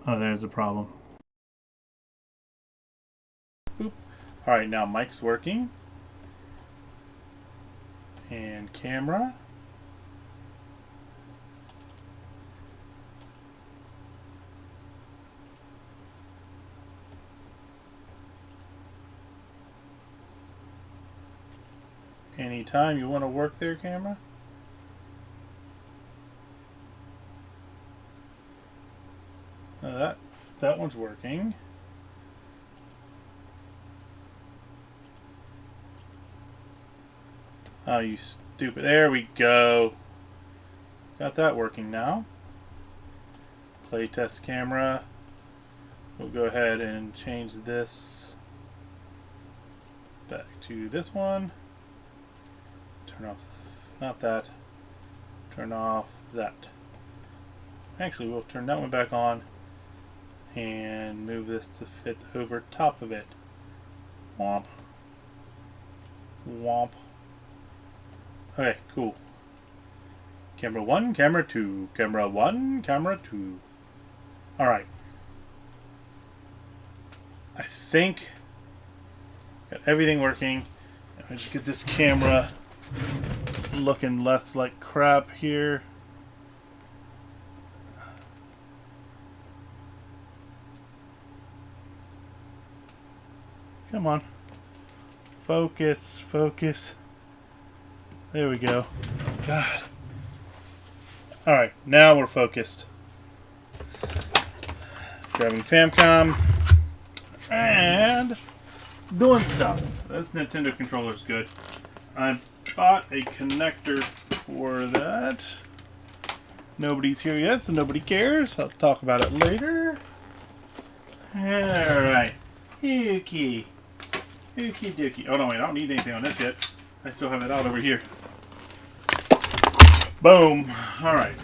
Oh, there's a problem. Oop. Alright, now mic's working. And camera. Anytime you want to work there, camera. That one's working. Oh, you stupid. There we go. Got that working now. Playtest camera. We'll go ahead and change this back to this one. Turn off, not that. Turn off that. Actually, we'll turn that one back on and move this to fit over top of it. Womp. Womp. Okay, cool. Camera 1, camera 2. Camera 1, camera 2. Alright. I think got everything working. Let me just get this camera looking less like crap here. Come on. Focus, focus. There we go. God. Alright, now we're focused. Grabbing Famicom. And doing stuff. This Nintendo controller is good. I bought a connector for that. Nobody's here yet, so nobody cares. I'll talk about it later. Alright. Ookie. Ookie dookie. Oh no, wait, I don't need anything on this yet. I still have it out over here. Boom. Alright.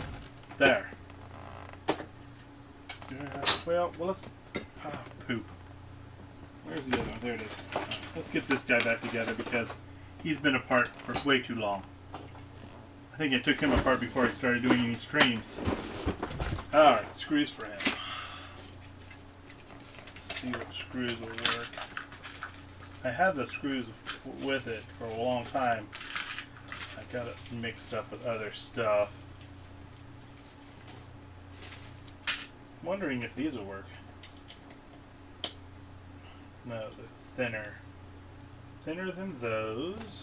There. Well, let's... Oh, poop. Where's the other one? There it is. Right, let's get this guy back together because he's been apart for way too long. I think I took him apart before I started doing any streams. Alright, screws for him. Let's see what screws will work. I had the screws with it for a long time. I got it mixed up with other stuff. I'm wondering if these will work. No, they're thinner. Thinner than those.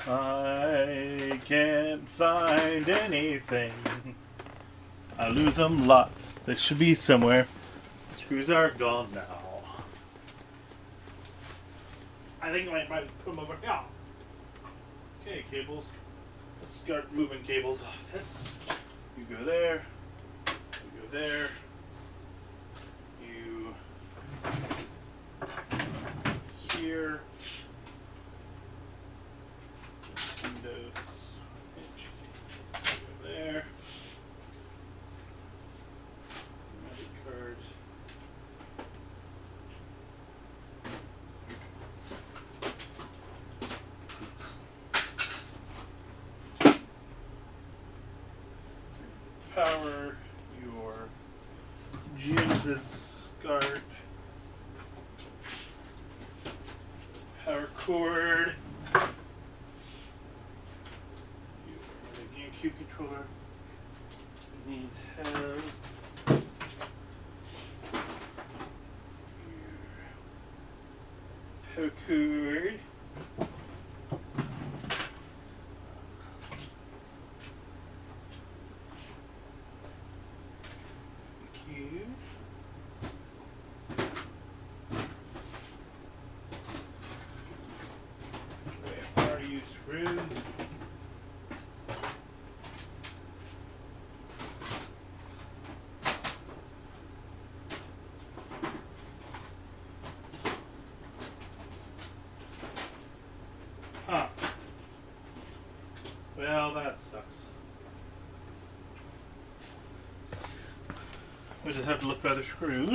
I can't find anything. I lose them lots. They should be somewhere. Screws are gone now. I think I might put them over. Yeah. Okay, cables. Let's start moving cables off this. You go there. You go there. You here. Windows. Go there. Magic cards. Power your Jesus card. Power cord. Your GameCube controller needs help. Your power cord. Screws. Well, that sucks. We just have to look for other screws.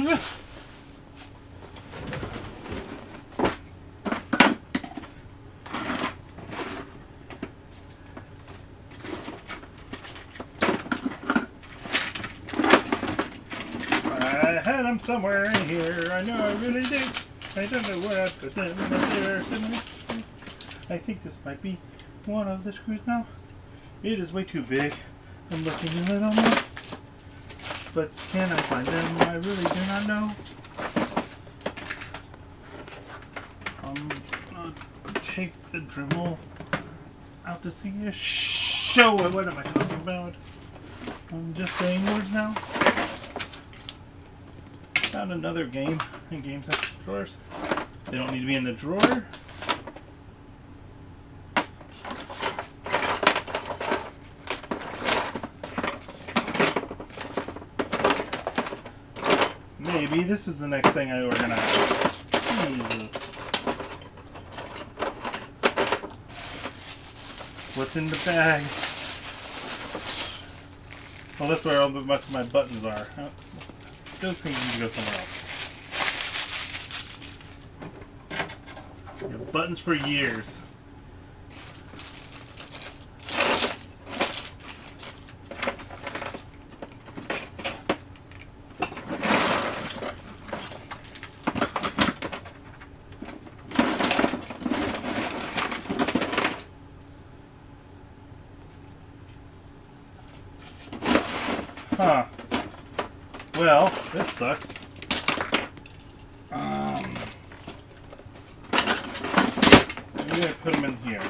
I had them somewhere in here. I know I really did. I don't know where I put them. I think this might be one of the screws now. It is way too big. I'm looking a little more. But can I find them? I really do not know. I'll take the Dremel out to see a show. What am I talking about? I'm just saying words now. Found another game in games and drawers. They don't need to be in the drawer. Maybe this is the next thing I organize. Jesus. What's in the bag? Well, that's where all the much of my buttons are. Those things need to go somewhere else. Your buttons for years. Huh. Well, this sucks. Maybe I put them in here.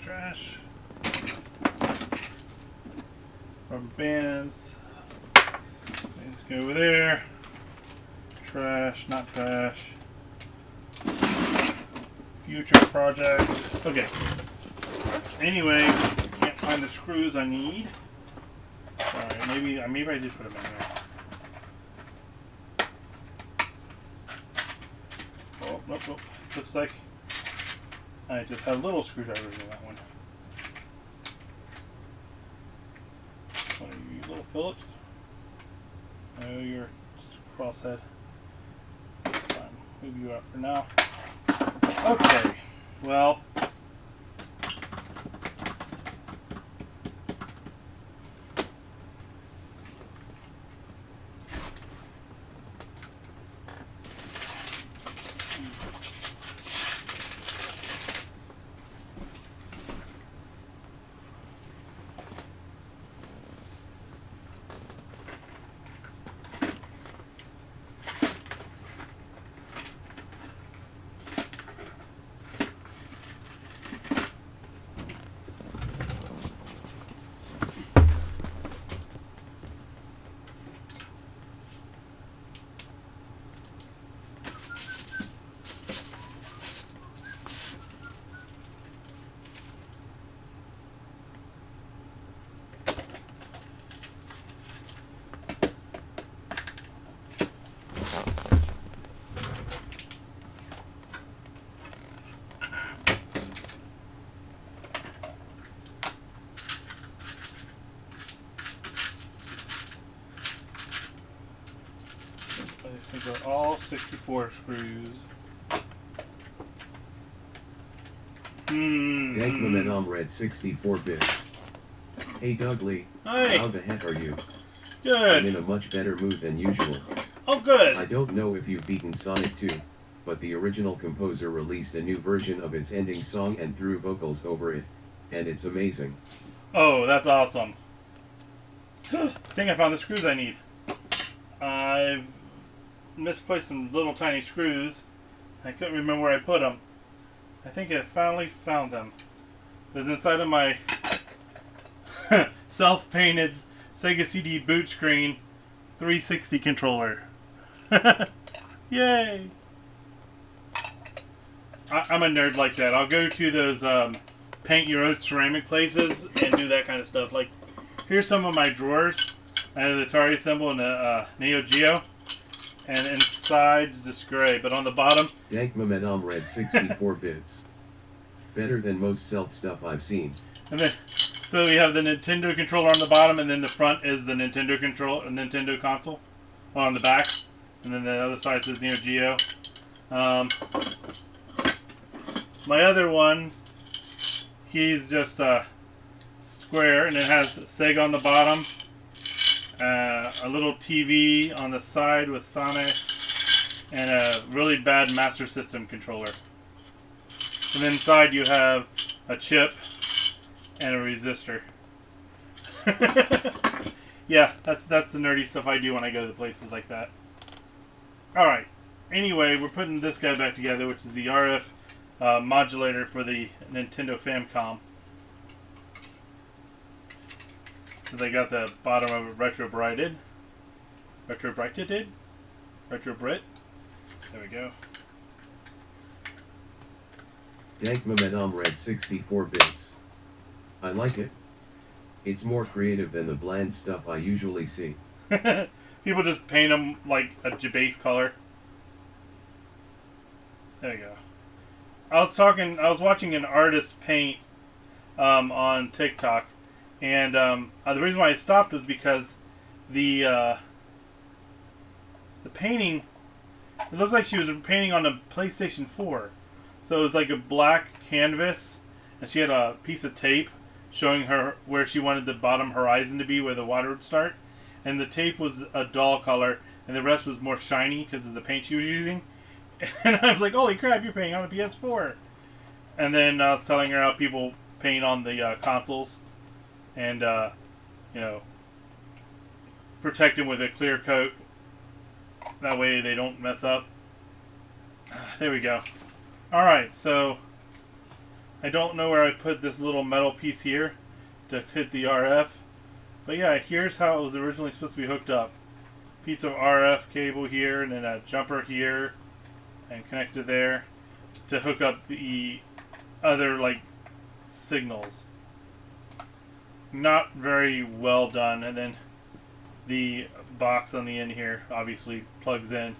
Trash. Rubber bands. Let's go over there. Trash, not trash. Future project. Okay. Anyway, can't find the screws I need. Alright, maybe I did put them in there. Oh, nope, nope. Looks like I just have little screwdrivers in that one. What are you, little Phillips? Oh, you're crosshead. That's fine. Move you out for now. Okay. Well. I think they're all 64 screws. Degman on red 64 bits. Hey Dougley, Hey. How the heck are you? Good. I'm in a much better mood than usual. Oh, good. I don't know if you've beaten Sonic 2, but the original composer released a new version of its ending song and threw vocals over it, and it's amazing. Oh, that's awesome. I think I found the screws I need. I've misplaced some little tiny screws. I couldn't remember where I put them. I think I finally found them. There's inside of my self-painted Sega CD boot screen 360 controller. Yay! I'm a nerd like that. I'll go to those paint your own ceramic places and do that kind of stuff. Like, here's some of my drawers. I have the Atari symbol and the Neo Geo. And inside, just gray. But on the bottom... Dank Momentum Red 64 bits. Better than most self stuff I've seen. And then, so we have the Nintendo controller on the bottom, and then the front is the Nintendo console on the back. And then the other side says Neo Geo. My other one, he's just a square, and it has Sega on the bottom. A little TV on the side with Sonic, and a really bad Master System controller. And then inside you have a chip and a resistor. Yeah, that's the nerdy stuff I do when I go to places like that. Alright, anyway, we're putting this guy back together, which is the RF modulator for the Nintendo Famicom. So they got the bottom of it retro-brighted. Retro-brighted? Retro-brit? There we go. Dank Momentum Red 64 bits. I like it. It's more creative than the bland stuff I usually see. People just paint them like a base color. There you go. I was watching an artist paint on TikTok. And the reason why I stopped was because the painting, it looks like she was painting on a PlayStation 4. So it was like a black canvas, and she had a piece of tape showing her where she wanted the bottom horizon to be, where the water would start. And the tape was a dull color, and the rest was more shiny because of the paint she was using. And I was like, holy crap, you're painting on a PS4. And then I was telling her how people paint on the consoles. And, you know, protect them with a clear coat. That way they don't mess up. There we go. Alright, so I don't know where I put this little metal piece here to hit the RF. But yeah, here's how it was originally supposed to be hooked up. Piece of RF cable here, and then a jumper here, and connected there to hook up the other, like, signals. Not very well done. And then the box on the end here obviously plugs in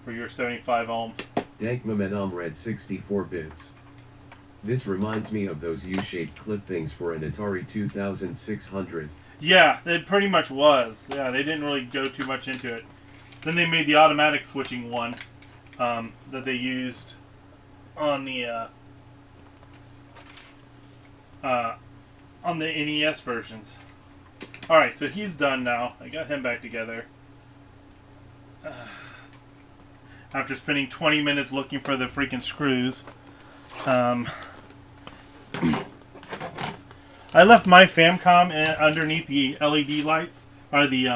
for your 75 ohm. Dank Momentum Red 64 bits. This reminds me of those U-shaped clip things for an Atari 2600. Yeah, it pretty much was. Yeah, they didn't really go too much into it. Then they made the automatic switching one that they used on the NES versions. Alright, so he's done now. I got him back together. After spending 20 minutes looking for the freaking screws. I left my Famicom underneath the LED lights. Or the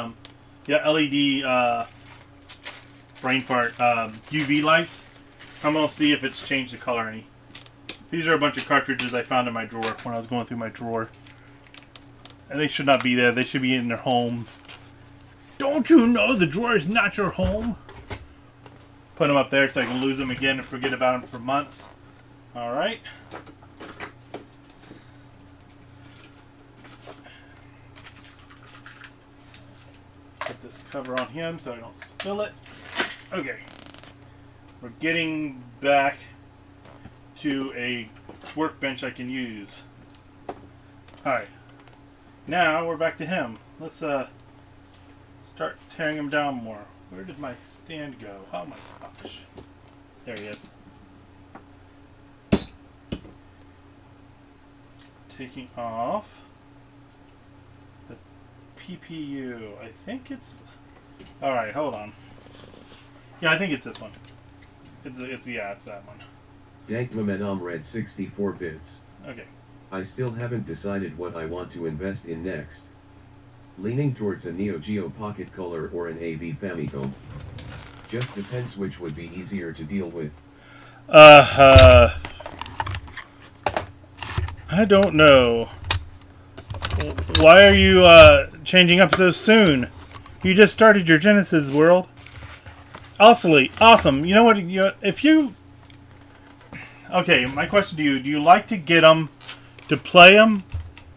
LED brain fart UV lights. I'm going to see if it's changed the color any. These are a bunch of cartridges I found in my drawer when I was going through my drawer. And they should not be there. They should be in their home. Don't you know the drawer is not your home? Put them up there so I can lose them again and forget about them for months. Alright. Put this cover on him so I don't spill it. Okay. We're getting back to a workbench I can use. Alright. Now we're back to him. Let's start tearing him down more. Where did my stand go? Oh my gosh. There he is. Taking off the PPU. I think it's... Alright, hold on. Yeah, I think it's this one. It's that one. Dank Momentum Red 64 bits. Okay. I still haven't decided what I want to invest in next. Leaning towards a Neo Geo Pocket Color or an AB Famicom. Just depends which would be easier to deal with. I don't know. Why are you changing up so soon? You just started your Genesis world. Awesome. You know what? If you... Okay, my question to you: do you like to get them, to play them,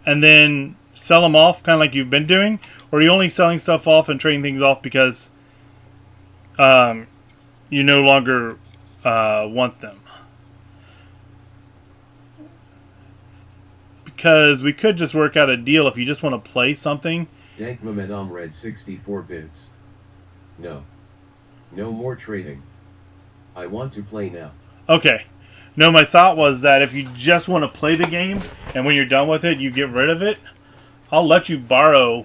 and then sell them off, kind of like you've been doing, or are you only selling stuff off and trading things off because you no longer want them? Because we could just work out a deal if you just want to play something. Dank Momentum Red 64 bits. No. No more trading. I want to play now. Okay. No, my thought was that if you just want to play the game, and when you're done with it, you get rid of it, I'll let you borrow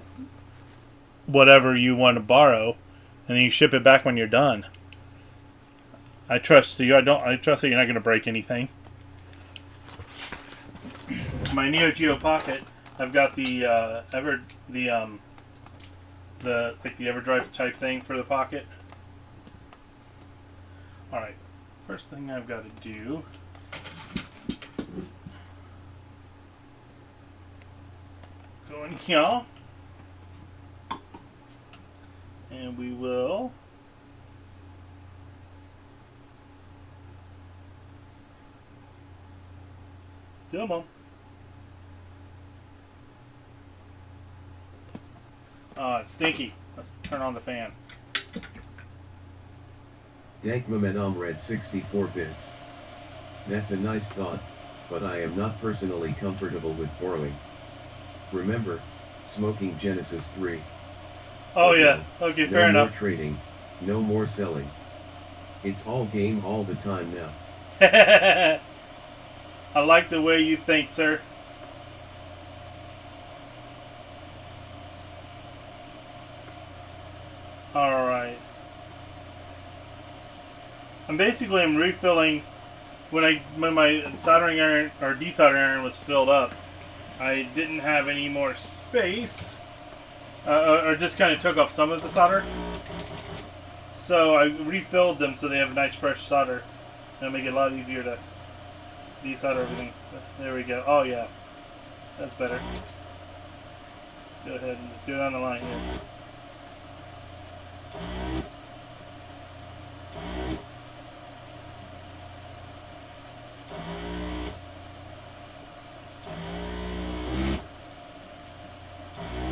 whatever you want to borrow, and then you ship it back when you're done. I trust you. I trust that you're not going to break anything. My Neo Geo Pocket, I've got the EverDrive type thing for the Pocket. All right. First thing I've got to do. Go in here. And we will. Come on. It's stinky. Let's turn on the fan. Dank Momentum Red 64 bits. That's a nice thought, but I am not personally comfortable with borrowing. Remember, smoking Genesis 3. Oh yeah, okay, fair enough. No more trading, no more selling. It's all game all the time now. I like the way you think, sir. Alright. I'm refilling when my soldering iron or desoldering iron was filled up. I didn't have any more space, or just kind of took off some of the solder. So I refilled them so they have nice fresh solder. That'll make it a lot easier to desolder everything. There we go. Oh yeah, that's better. Let's go ahead and just go down the line here.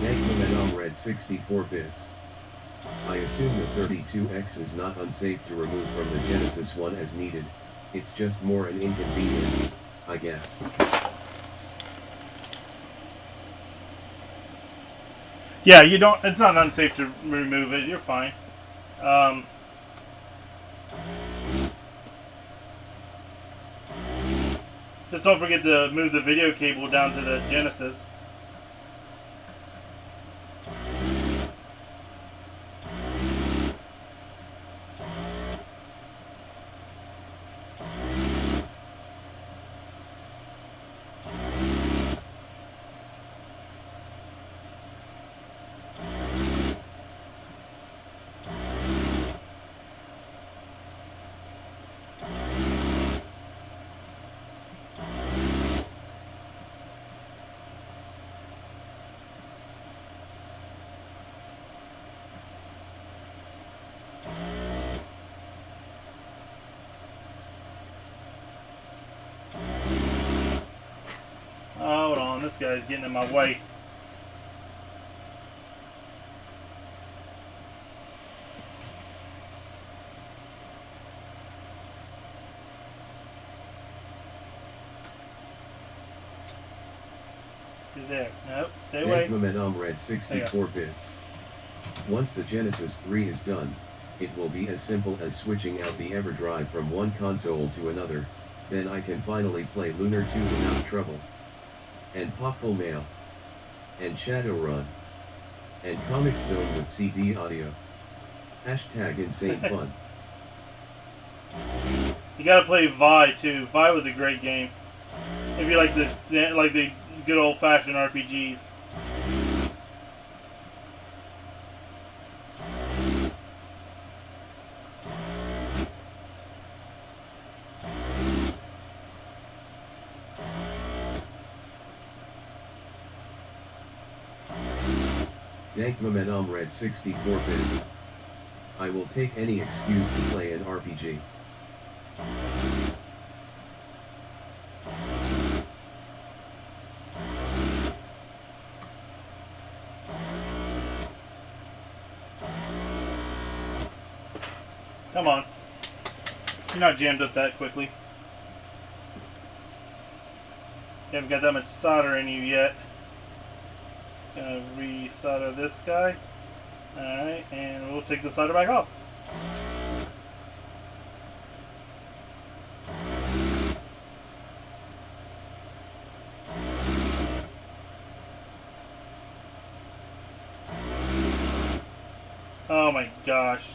Dank Momentum Red 64 bits. I assume the 32X is not unsafe to remove from the Genesis one as needed, it's just more an inconvenience, I guess. Yeah, you don't. It's not unsafe to remove it. You're fine. Just don't forget to move the video cable down to the Genesis. Hold on, this guy's getting in my way. There. Nope. Stay away. Dank Momentum Red 64 bits. Once the Genesis 3 is done, it will be as simple as switching out the EverDrive from one console to another, then I can finally play Lunar 2 without trouble. And Popful Mail. And Shadowrun. And Comics Zone with CD audio. Hashtag insane fun. You gotta play Vi too. Vi was a great game. If you like the good old-fashioned RPGs. Dank Momentum Red 64 bits. I will take any excuse to play an RPG. Come on. You're not jammed up that quickly. You haven't got that much solder in you yet. Gonna re-solder this guy. Alright, and we'll take the solder back off. Oh my gosh.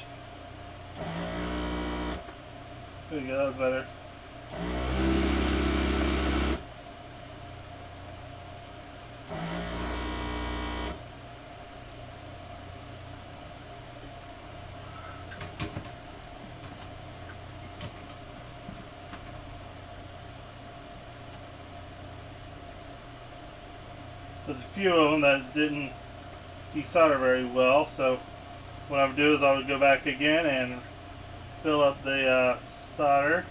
There we go, that was better. There's a few of them that didn't desolder very well, so what I would do is I would go back again and fill up the solder.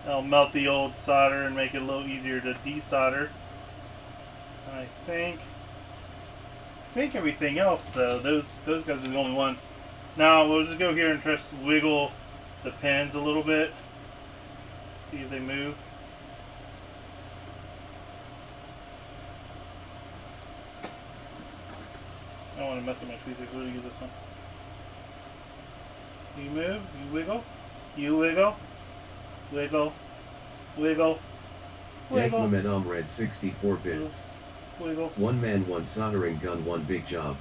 That'll melt the old solder and make it a little easier to desolder. I think everything else though, those guys are the only ones. Now we'll just go here and try to wiggle the pins a little bit. See if they move. I don't want to mess with my tweezers. We'll use this one. You move, you wiggle, you wiggle, wiggle, wiggle, wiggle. Dekmamenom Red 64 bits. Wiggle. One man, one soldering gun, one big job.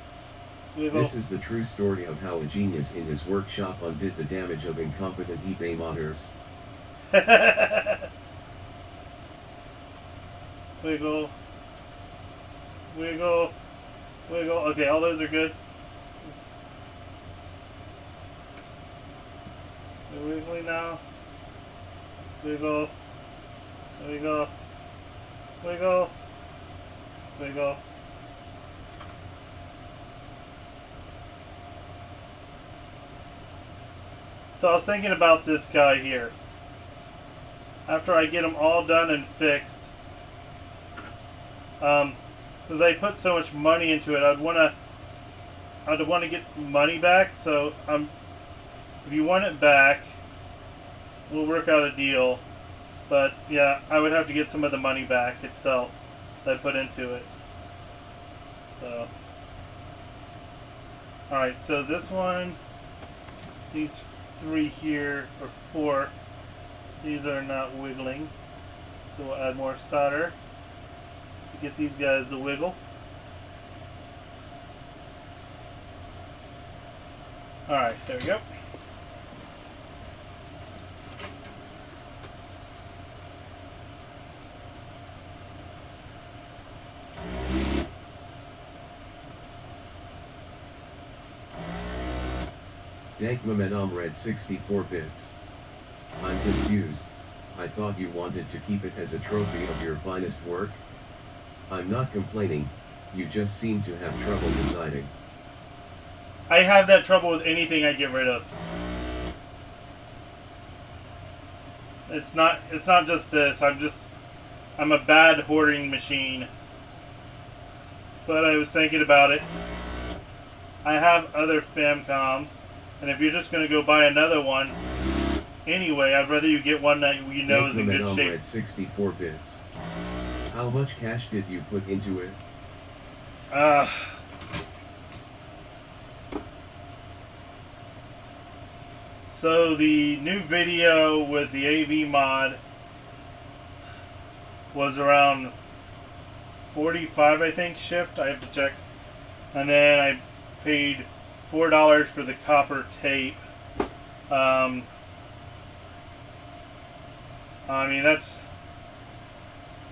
Wiggle. This is the true story of how a genius in his workshop undid the damage of incompetent eBay modders. Wiggle. Wiggle. Wiggle. Okay, all those are good. They're wiggling now. Wiggle. Wiggle. Wiggle. Wiggle. So I was thinking about this guy here. After I get them all done and fixed, since I put so much money into it, I'd want to get money back. So if you want it back, we'll work out a deal. But yeah, I would have to get some of the money back itself that I put into it. So, all right. So this one, these three here, or four, these are not wiggling. So we'll add more solder to get these guys to wiggle. Alright, there we go. Dekmamenom Red 64 bits. I'm confused. I thought you wanted to keep it as a trophy of your finest work? I'm not complaining, you just seem to have trouble deciding. I have that trouble with anything I get rid of. It's not just this, I'm a bad hoarding machine. But I was thinking about it. I have other Famcoms, and if you're just going to go buy another one, anyway, I'd rather you get one that you know is in good shape. Red 64 bits. How much cash did you put into it? So the new video with the AV mod was around 45, I think, shipped. I have to check. And then I paid $4 for the copper tape. I mean, that's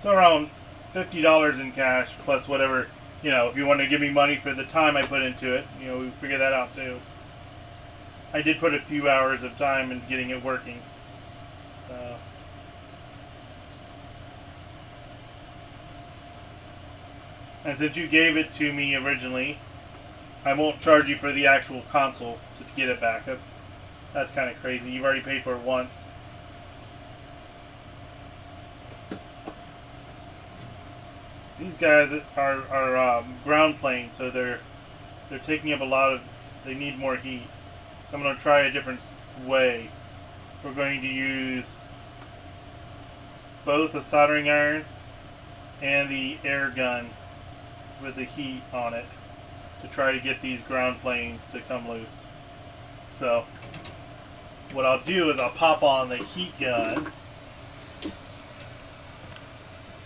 around $50 in cash plus whatever, you know, if you want to give me money for the time I put into it, you know, we figure that out too. I did put a few hours of time in getting it working. And since you gave it to me originally, I won't charge you for the actual console to get it back. That's kind of crazy. You've already paid for it once. these guys are ground planes, so they're taking up a lot of. They need more heat. So I'm going to try a different way. We're going to use both a soldering iron and the air gun with the heat on it to try to get these ground planes to come loose. So what I'll do is I'll pop on the heat gun.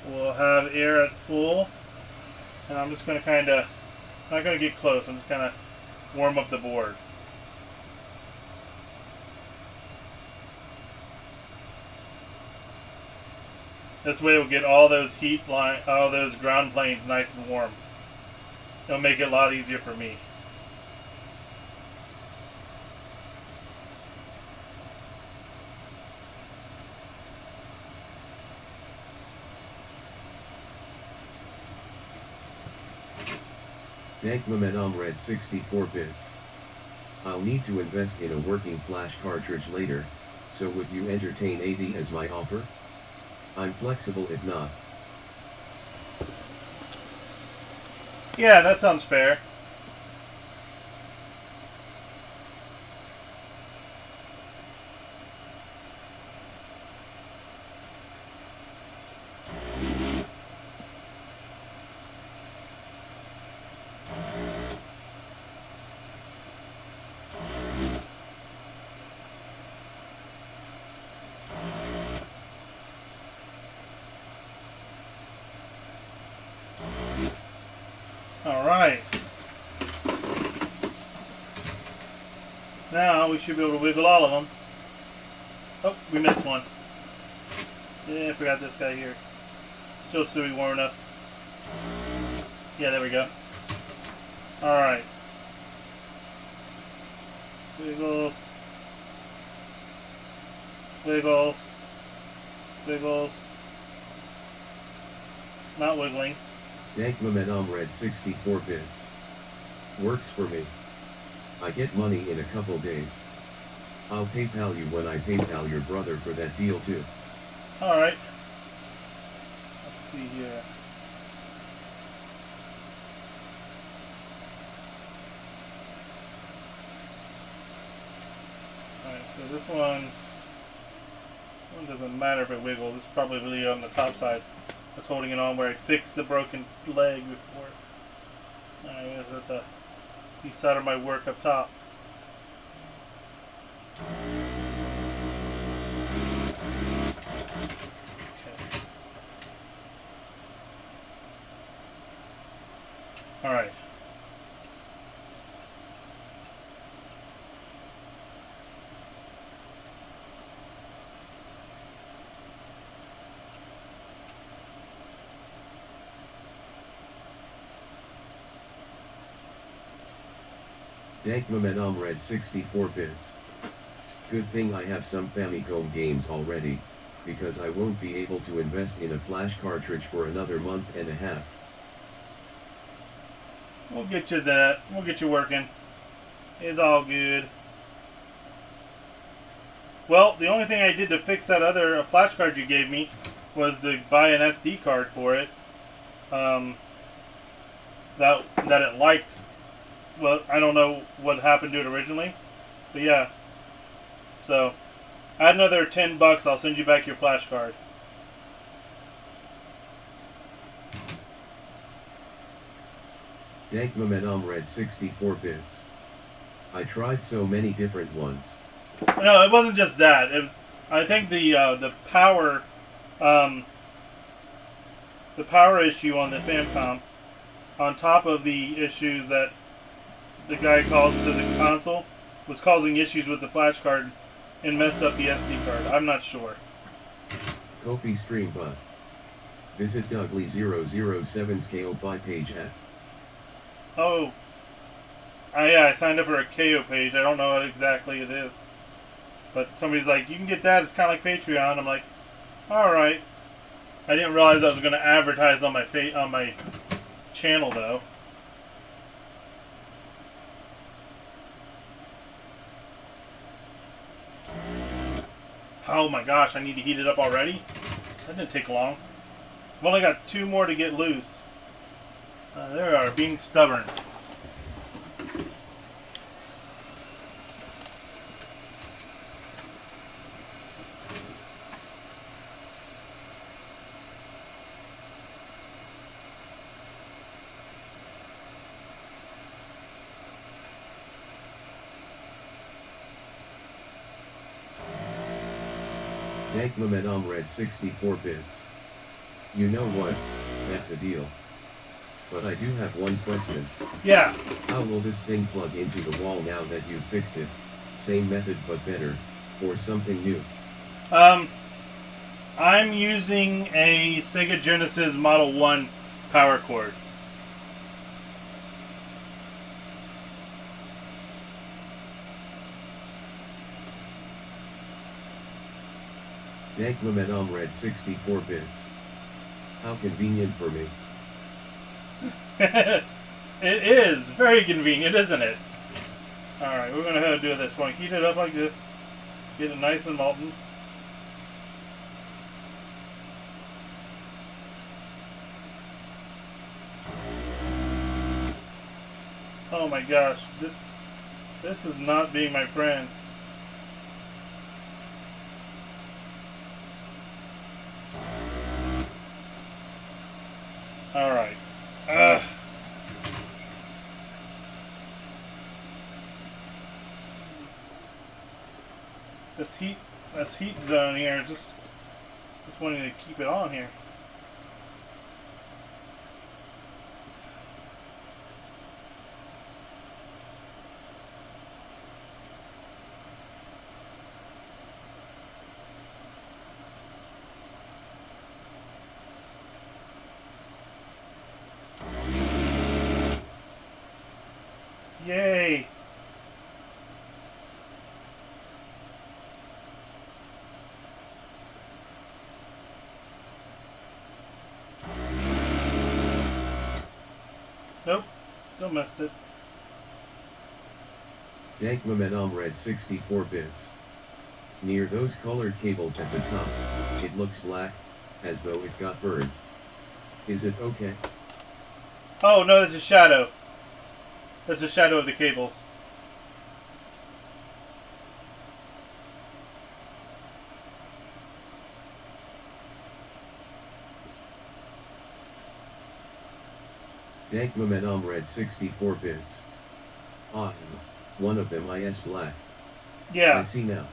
We'll have air at full, and I'm just going to kind of, not going to get close, I'm just going to warm up the board. This way we'll get all those all those ground planes nice and warm. It'll make it a lot easier for me. Dankmamen Red 64 bits. I'll need to invest in a working flash cartridge later, so would you entertain 80 as my offer? I'm flexible if not. Yeah, that sounds fair. Alright. Now we should be able to wiggle all of them. Oh, we missed one. Yeah, I forgot this guy here. Still should be warm enough. Yeah, there we go. Alright. Wiggles. Wiggles. Wiggles. Not wiggling. Dankmamen Red 64 bits. Works for me. I get money in a couple days. I'll PayPal you when I PayPal your brother for that deal too. Alright. Let's see here. Alright, so this one doesn't matter if it wiggles. It's probably really on the top side. That's holding it on where I fixed the broken leg before. Alright, I'm gonna put the east side of my work up top. Okay. Alright. Dankmamen Red 64 bits. Good thing I have some Famicom games already, because I won't be able to invest in a flash cartridge for another month and a half. We'll get you that. We'll get you working. It's all good. Well, the only thing I did to fix that other flash card you gave me was to buy an SD card for it. That it liked. Well, I don't know what happened to it originally, but yeah. So, add another $10. I'll send you back your flash card. Dankmamen Red 64 bits. I tried so many different ones. No, it wasn't just that. It was. I think the power issue on the Famicom, on top of the issues that the guy caused to the console, was causing issues with the flash card and messed up the SD card. I'm not sure. Kofi stream bot. Visit Dougly007's KO by page at. Oh. Yeah, I signed up for a KO page. I don't know what exactly it is. But somebody's like, you can get that. It's kind of like Patreon. I'm like, alright. I didn't realize I was going to advertise on my channel, though. Oh my gosh, I need to heat it up already? That didn't take long. I've only got 2 more to get loose. They are being stubborn. Dankmamen read 64 bits. You know what, that's a deal. But I do have one question. Yeah. How will this thing plug into the wall now that you've fixed it? Same method but better, or something new? I'm using a Sega Genesis Model 1 power cord. Dankmamen read 64 bits. How convenient for me. It is very convenient, isn't it? Alright, we're going to do this. We're going to heat it up like this. Get it nice and molten. Oh my gosh, this is not being my friend. Alright. This heat zone here is just wanting to keep it on here. Yay! Nope, still missed it. Dankmamen read 64 bits. Near those colored cables at the top, it looks black, as though it got burned. Is it okay? Oh no, that's a shadow. That's a shadow of the cables. Dankmamen read 64 bits. Ah, one of them is black. Yeah. I see now.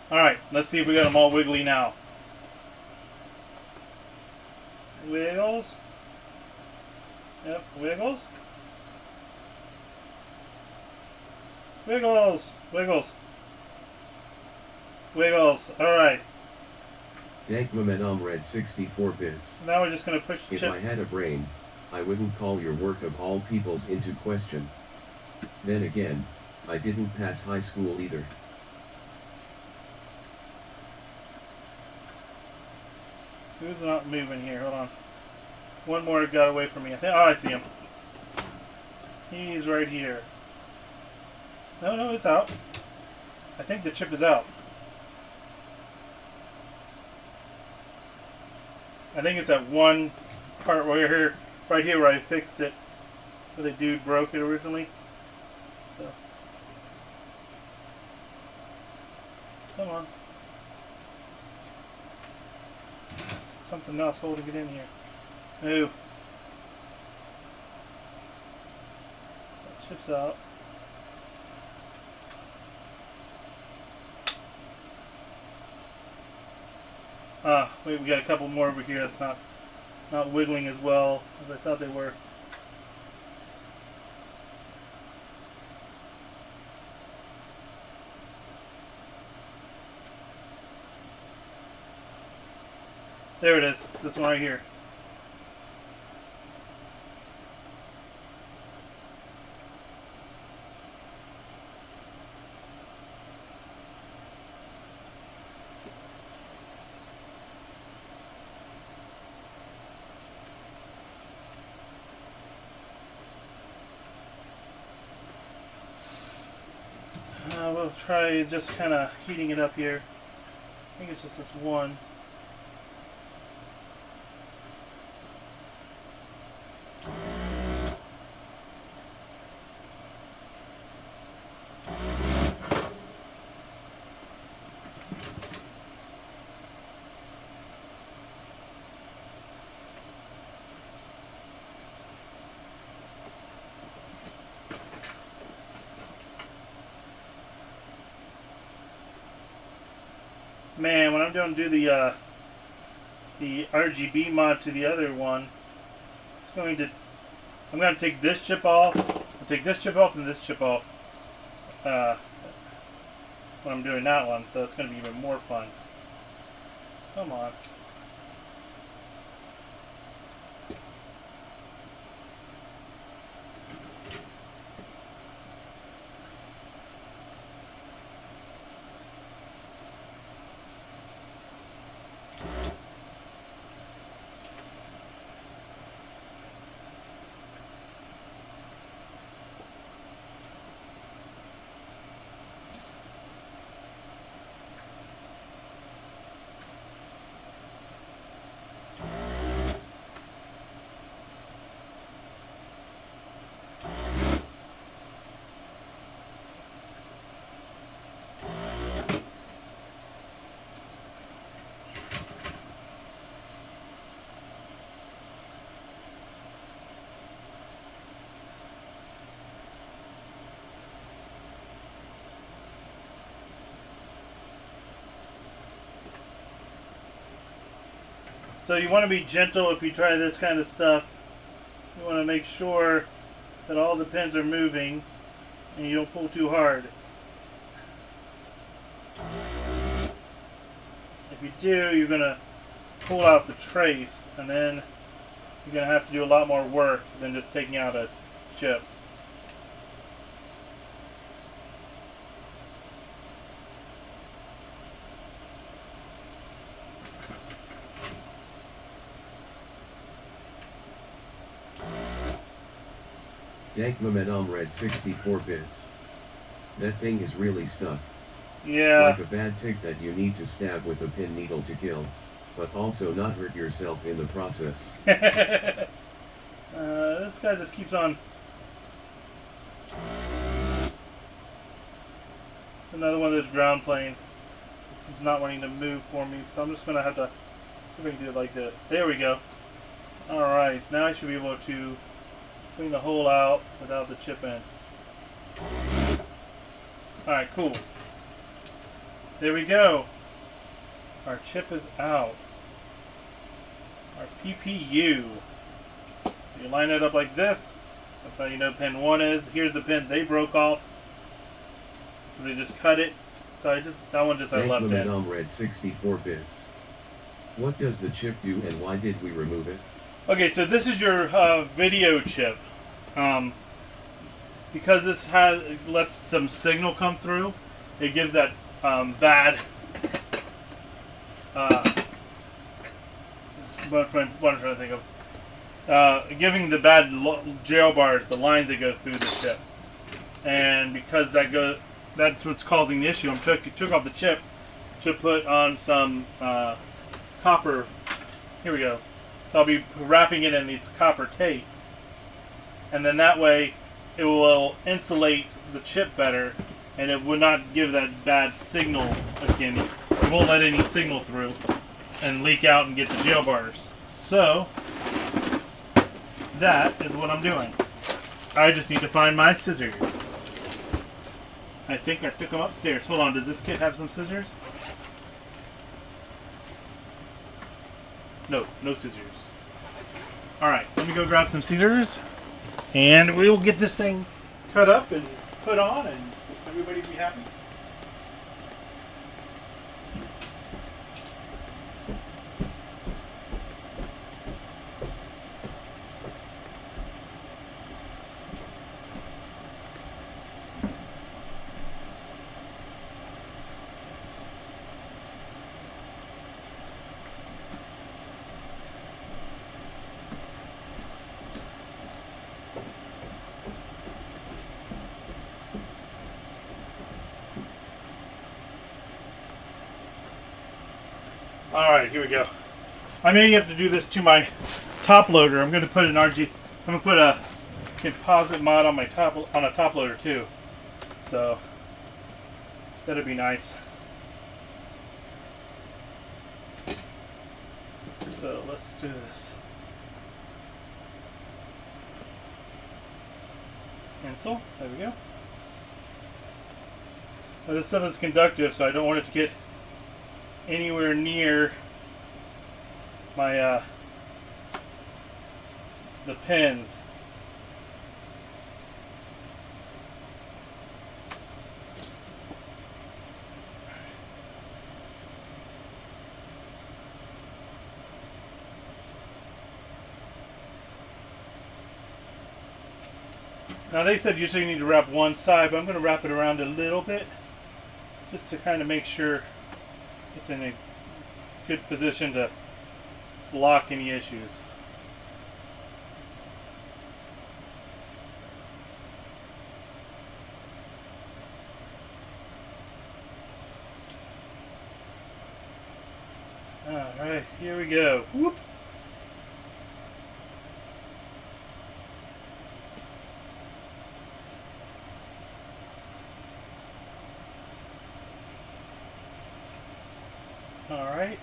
Alright, let's see if we got them all wiggly now. Wiggles. Yep, wiggles. Wiggles. Wiggles. Wiggles. Alright. Dankmamen read 64 bits. So now we're just going to push the If chip. I had a brain, I wouldn't call your work of all peoples into question. Then again, I didn't pass high school either. Who's not moving here? Hold on. One more got away from me. I think. Oh, I see him. He's right here. No, it's out. I think the chip is out. I think it's that one part right here where I fixed it. So the dude broke it originally. So. Come on. Something else holding it in here. Move. That chip's out. Wait, we got a couple more over here that's not wiggling as well as I thought they were. There it is. This one right here. Let's try just kind of heating it up here. I think it's just this one. Man, when I'm going to do the RGB mod to the other one, it's going to. I'm going to take this chip off. I'll take this chip off and this chip off. When I'm doing that one, so it's going to be even more fun. Come on. So you want to be gentle if you try this kind of stuff. You want to make sure that all the pins are moving and you don't pull too hard. If you do, you're going to pull out the trace, and then you're going to have to do a lot more work than just taking out a chip. Dank Momentum read 64 bits. That thing is really stuck. Yeah. Like a bad tick that you need to stab with a pin needle to kill, but also not hurt yourself in the process. This guy just keeps on. Another one of those ground planes. It's not wanting to move for me, so I'm just going to have to see if I can do it like this. There we go. Alright, now I should be able to clean the hole out without the chip in. Alright, cool. There we go. Our chip is out. Our PPU. You line it up like this. That's how you know pin 1 is. Here's the pin they broke off. So they just cut it. So that one just I Dank left in. Momentum read 64 bits. What does the chip do and why did we remove it? Okay, so this is your video chip. Because this lets some signal come through, it gives that bad. What I'm trying to think of. Giving the bad jail bars, the lines that go through the chip, and because that's what's causing the issue. I took off the chip to put on some copper. Here we go. So I'll be wrapping it in this copper tape, and then that way it will insulate the chip better, and it will not give that bad signal again. It won't let any signal through and leak out and get the jail bars. So that is what I'm doing. I just need to find my scissors. I think I took them upstairs. Hold on, does this kit have some scissors? No, no scissors. Alright, let me go grab some scissors, and we will get this thing cut up and put on, and everybody be happy. Alright, here we go. I may have to do this to my top loader. I'm going to put an I'm going to put a composite mod on my top loader too. So that'd be nice. So let's do this. Pencil, there we go. Now this stuff is conductive, so I don't want it to get anywhere near my the pins. Now they said usually you need to wrap one side, but I'm going to wrap it around a little bit just to kind of make sure it's in a good position to block any issues. Alright, here we go. Whoop! Alright.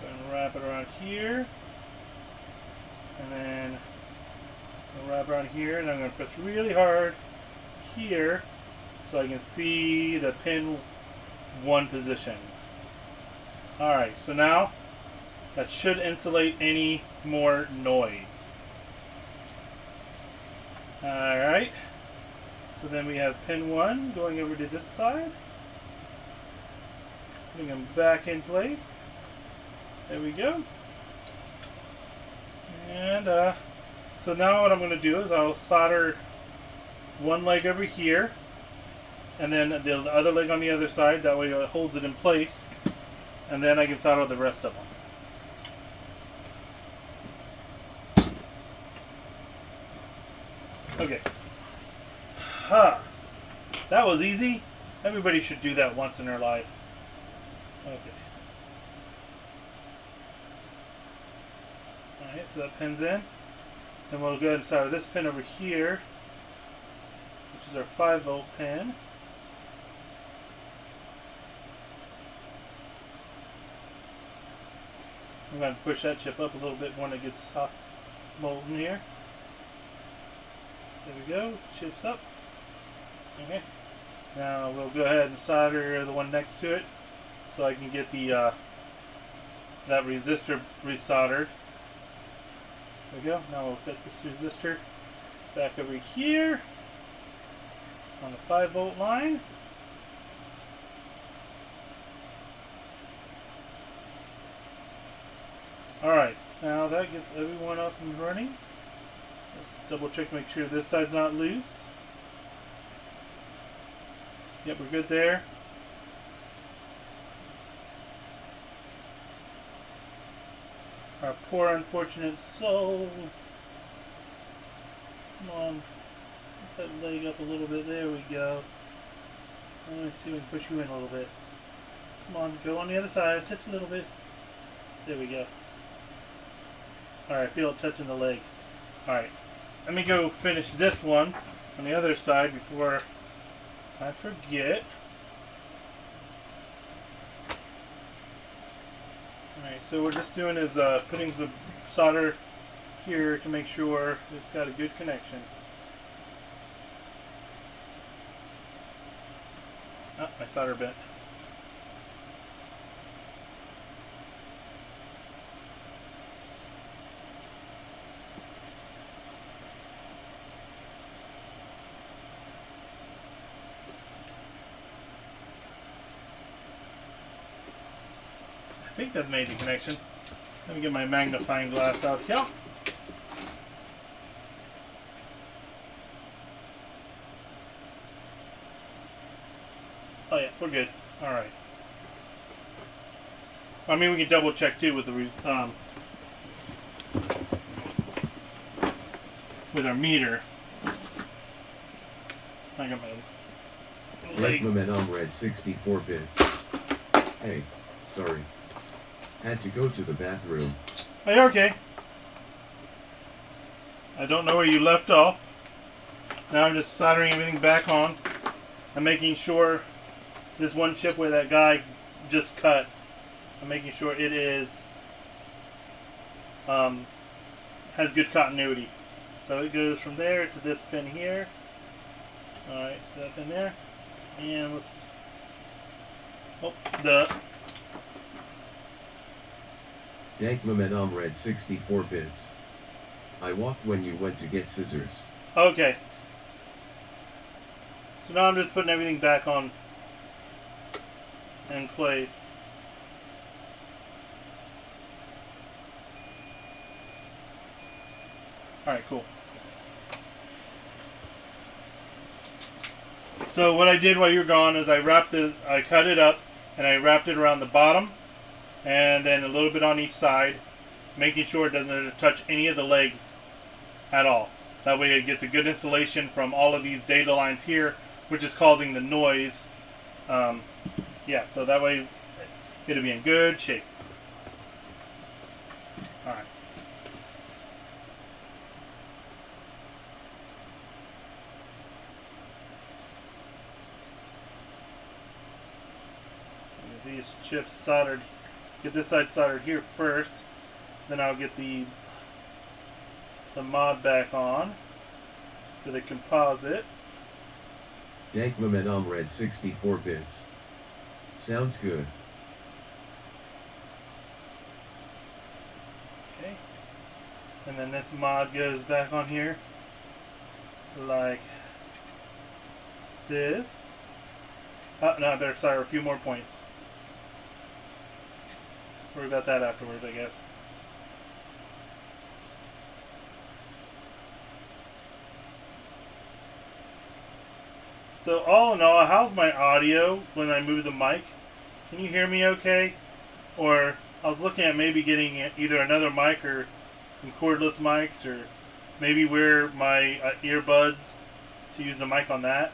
Going to wrap it around here. And then I'll wrap around here, and I'm going to press really hard here so I can see the pin 1 position. Alright, so now that should insulate any more noise. Alright, so then we have pin 1 going over to this side. Putting them back in place. There we go. And so now what I'm going to do is I'll solder one leg over here, and then the other leg on the other side. That way it holds it in place, and then I can solder the rest of them. Okay. Ha! That was easy. Everybody should do that once in their life. Okay. Alright, so that pin's in. Then we'll go ahead and solder this pin over here, which is our 5-volt pin. I'm going to push that chip up a little bit when it gets hot, molten here. There we go, chip's up. Okay. Now we'll go ahead and solder the one next to it, so I can get the that resistor resoldered. There we go. Now we'll get this resistor back over here on the 5-volt line. Alright, now that gets everyone up and running. Let's double check to make sure this side's not loose. Yep, we're good there. Our poor unfortunate soul. Come on. Get that leg up a little bit. There we go. Let me see if we can push you in a little bit. Come on, go on the other side. Just a little bit. There we go. Alright, feel it touching the leg. Alright. Let me go finish this one on the other side before I forget. Alright, so what we're just doing is putting the solder here to make sure it's got a good connection. Oh, my solder bent. I think that made the connection. Let me get my magnifying glass out here. Oh yeah, we're good. All right. I mean, we can double check too with the with our meter. I got my leg. Momentum red 64 bits. Hey, sorry. Had to go to the bathroom. Oh, you're okay. I don't know where you left off. Now I'm just soldering everything back on. I'm making sure this one chip where that guy just cut, I'm making sure it is has good continuity. So it goes from there to this pin here. Alright, that pin there. And let's... Oh, duh. Dank Mamed read 64 bits. I walked when you went to get scissors. Okay. So now I'm just putting everything back on in place. Alright, cool. So what I did while you were gone is I cut it up and I wrapped it around the bottom and then a little bit on each side, making sure it doesn't touch any of the legs at all. That way it gets a good insulation from all of these data lines here, which is causing the noise. Yeah, so that way it'll be in good shape. Alright. These chips soldered. Get this side soldered here first, then I'll get the mod back on for the composite. Dank Mamed read 64 bits. Sounds good. Okay. And then this mod goes back on here like this. Oh, no, I better solder a few more points. Worry about that afterwards, I guess. So all in all, how's my audio when I move the mic? Can you hear me okay? Or I was looking at maybe getting either another mic or some cordless mics, or maybe wear my earbuds to use the mic on that.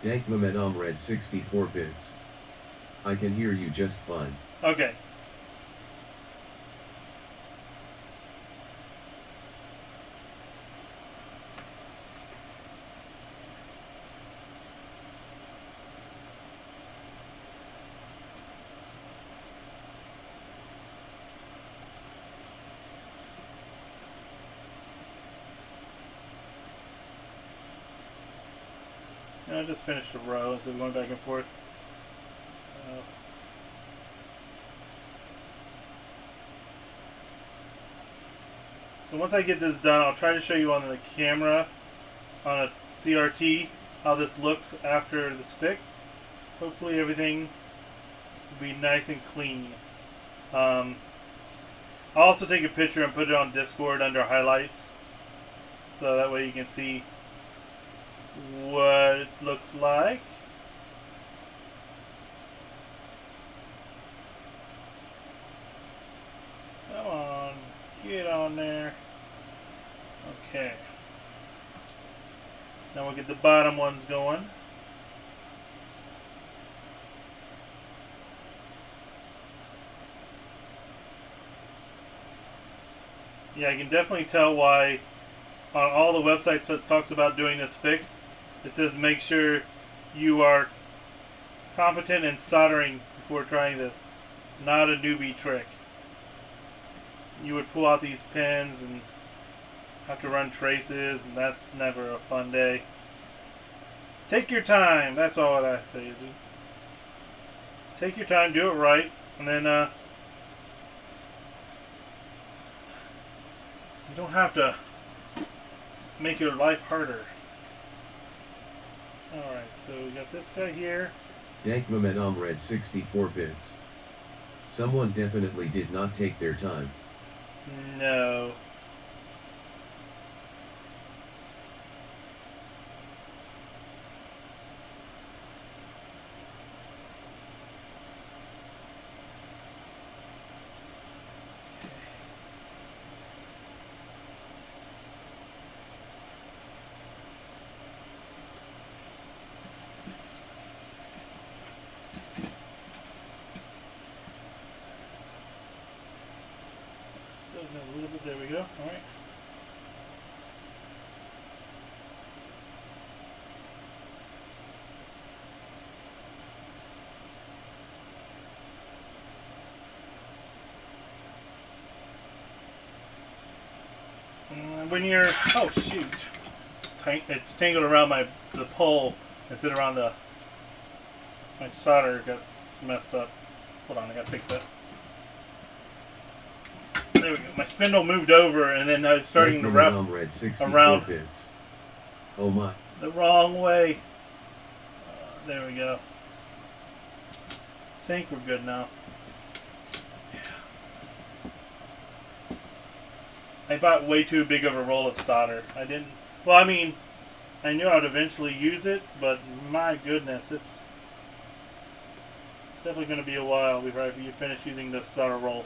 Dank Mamed read 64 bits. I can hear you just fine. Okay. I just finished a row instead of going back and forth. So once I get this done, I'll try to show you on the camera, on a CRT, how this looks after this fix. Hopefully everything will be nice and clean. I'll also take a picture and put it on Discord under highlights, so that way you can see what it looks like. Come on, get on there. Okay. Now we'll get the bottom ones going. Yeah, I can definitely tell why on all the websites that talks about doing this fix, it says make sure you are competent in soldering before trying this. Not a newbie trick. You would pull out these pins and have to run traces, and that's never a fun day. Take your time. That's all I say. Is take your time, do it right, and then you don't have to make your life harder. Alright, so we got this guy here. Dank Mamed read 64 bits. Someone definitely did not take their time. No. Alright. When you're, oh shoot, it's tangled around the pole instead of around my solder got messed up. Hold on, I gotta fix that. There we go. My spindle moved over, and then I was starting to wrap around bits. Oh my! The wrong way. There we go. I think we're good now. I bought way too big of a roll of solder. I didn't. Well, I mean, I knew I would eventually use it, but my goodness, it's definitely going to be a while before you finish using the solder roll.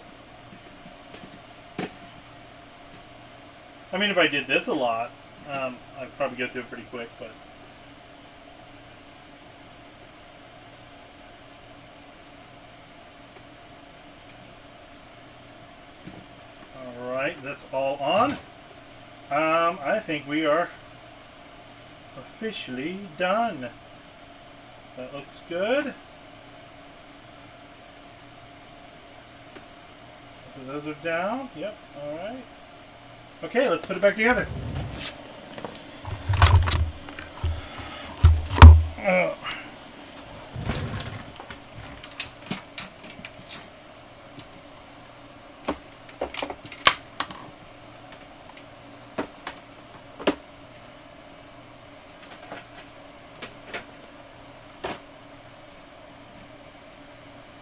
I mean, if I did this a lot, I'd probably go through it pretty quick, but. Alright, that's all on. I think we are officially done. That looks good. Those are down. Yep, alright. Okay, let's put it back together.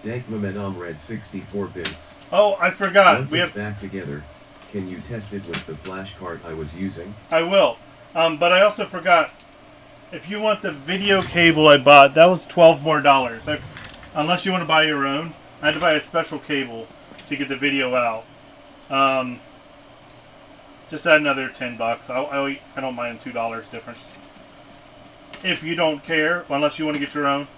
Dankmamadom read 64 bits. Oh, I forgot. Once it's back together, can you test it with the flash card I was using? I will. But I also forgot. If you want the video cable I bought, that was $12 more. Unless you want to buy your own. I had to buy a special cable to get the video out. Just add another $10. I don't mind $2 difference. If you don't care, unless you want to get your own.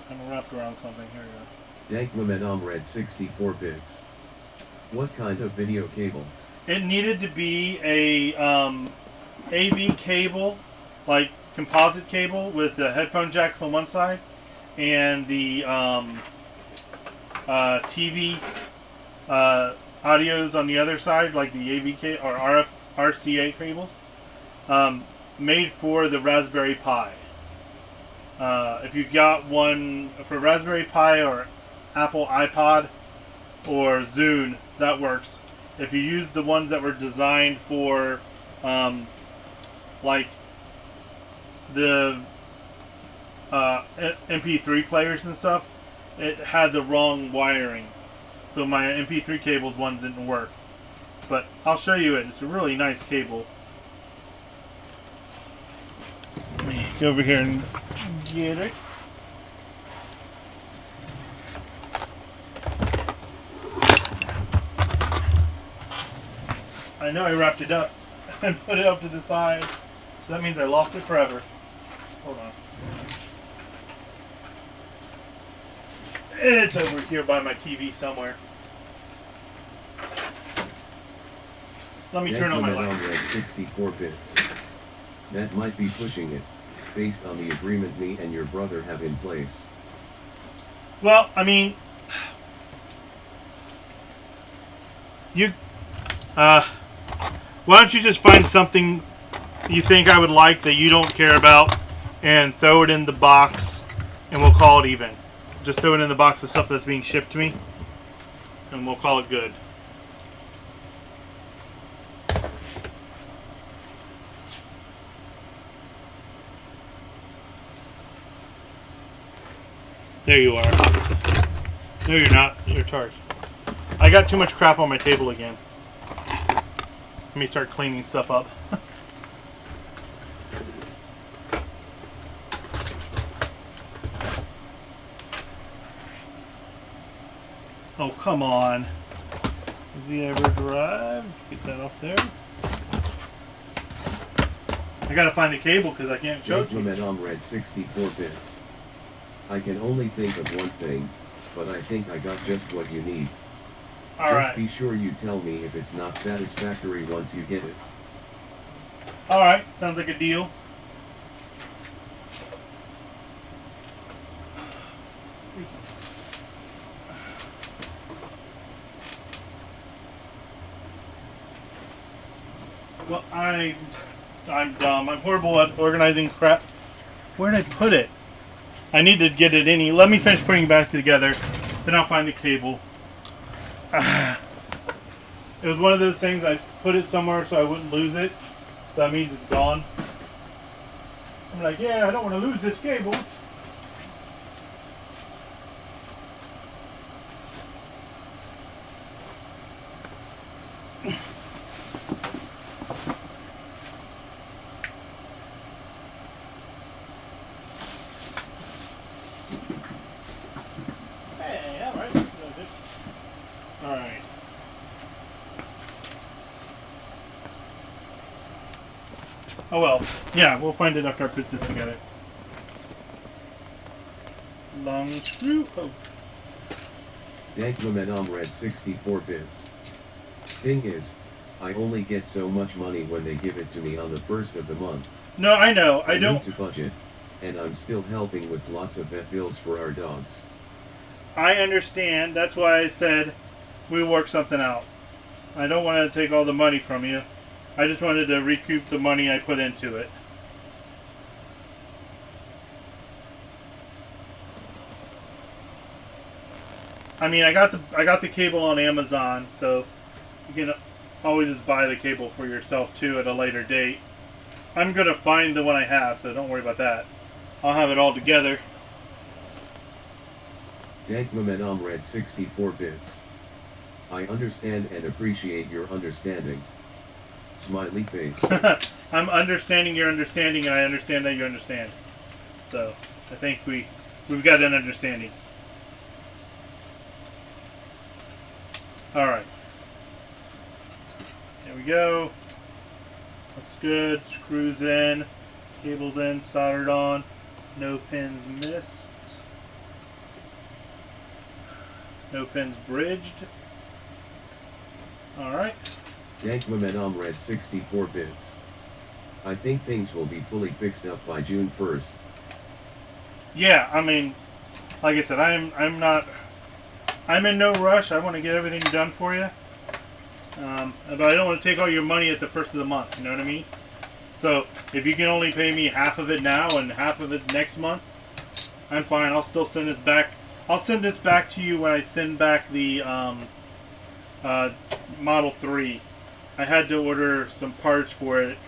I'm wrapped around something. Here we go. Dankmamadom read 64 bits. What kind of video cable? It needed to be a AV cable, like composite cable with the headphone jacks on one side and the TV audios on the other side, like the AV or RCA cables, made for the Raspberry Pi. If you got one for Raspberry Pi or Apple iPod or Zune, that works. If you use the ones that were designed for like the MP3 players and stuff, it had the wrong wiring. So my MP3 cables one didn't work. But I'll show you it. It's a really nice cable. Let me go over here and get it. I know I wrapped it up and put it up to the side, so that means I lost it forever. Hold on. It's over here by my TV somewhere. Let me turn on my light. 64 bits. That might be pushing it, based on the agreement me and your brother have in place. Well, I mean, why don't you just find something you think I would like that you don't care about and throw it in the box and we'll call it even. Just throw it in the box of stuff that's being shipped to me and we'll call it good. There you are. No, you're not. You're charged. I got too much crap on my table again. Let me start cleaning stuff up. Oh, come on. Is the EverDrive? Get that off there. I gotta find the cable because I can't show it to you. Dankmamadom read 64 bits. I can only think of one thing, but I think I got just what you need. Just Alright. be sure you tell me if it's not satisfactory once you get it. Alright, sounds like a deal. Well, I'm dumb. I'm horrible at organizing crap. Where did I put it? I need to get it in. Let me finish putting it back together. Then I'll find the cable. It was one of those things, I put it somewhere so I wouldn't lose it. So that means it's gone. I'm like, yeah, I don't want to lose this cable. Hey, alright. Alright. Oh well. Yeah, we'll find it after I put this together. Long screw. Oh. Dankwoman read 64 bits. Thing is, I only get so much money when they give it to me on the first of the month. No, I know. I don't. Need to budget, and I'm still helping with lots of vet bills for our dogs. I understand. That's why I said we work something out. I don't want to take all the money from you. I just wanted to recoup the money I put into it. I mean, I got the cable on Amazon, so you can always just buy the cable for yourself too at a later date. I'm gonna find the one I have, so don't worry about that. I'll have it all together. Dankwoman read 64 bits. I understand and appreciate your understanding. Smiley face. I'm understanding your understanding, and I understand that you understand. So, I think we've got an understanding. Alright. There we go. Looks good. Screws in. Cables in. Soldered on. No pins missed. No pins bridged. Alright. Dankwoman read 64 bits. I think things will be fully fixed up by June 1st. Yeah, I mean, like I said, I'm in no rush. I want to get everything done for you. But I don't want to take all your money at the first of the month, you know what I mean? So, if you can only pay me half of it now and half of it next month, I'm fine. I'll still send this back. I'll send this back to you when I send back the Model 3. I had to order some parts for it.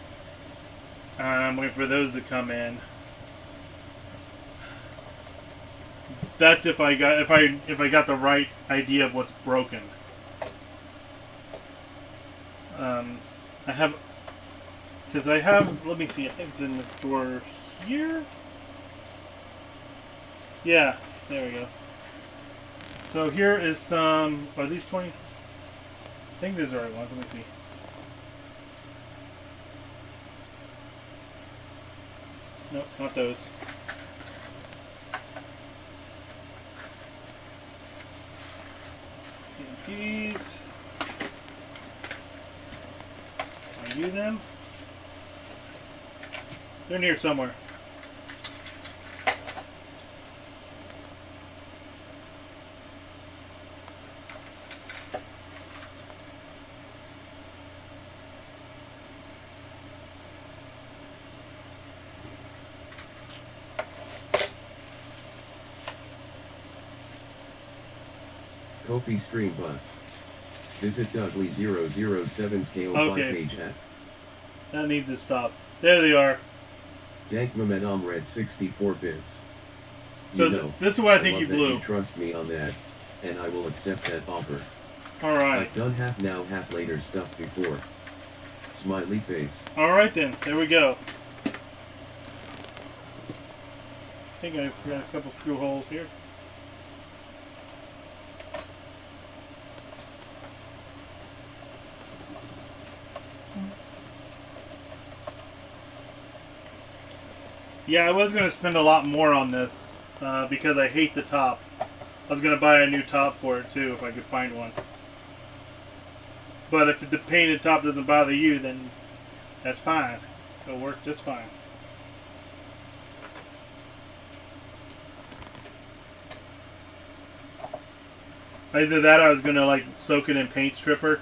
I'm waiting for those to come in. That's if I got the right idea of what's broken. I have, because I have. Let me see. I think it's in this drawer here. Yeah, there we go. So here is some. Are these 20? I think these are the right ones. Let me see. Nope, not those. These. Are you them? They're in here somewhere. Kofi stream bot. Visit Dudley007's KO5 page at. That needs to stop. There they are. Dankwoman read 64 bits. So You know, this is what I think you love that blew. You trust me on that, and I will accept that offer. Alright. I've done half now, half later stuff before. Smiley face. Alright then. There we go. I think I've got a couple screw holes here. Yeah, I was going to spend a lot more on this, because I hate the top. I was going to buy a new top for it too if I could find one. But if the painted top doesn't bother you, then that's fine. It'll work just fine. Either that or I was going to like soak it in paint stripper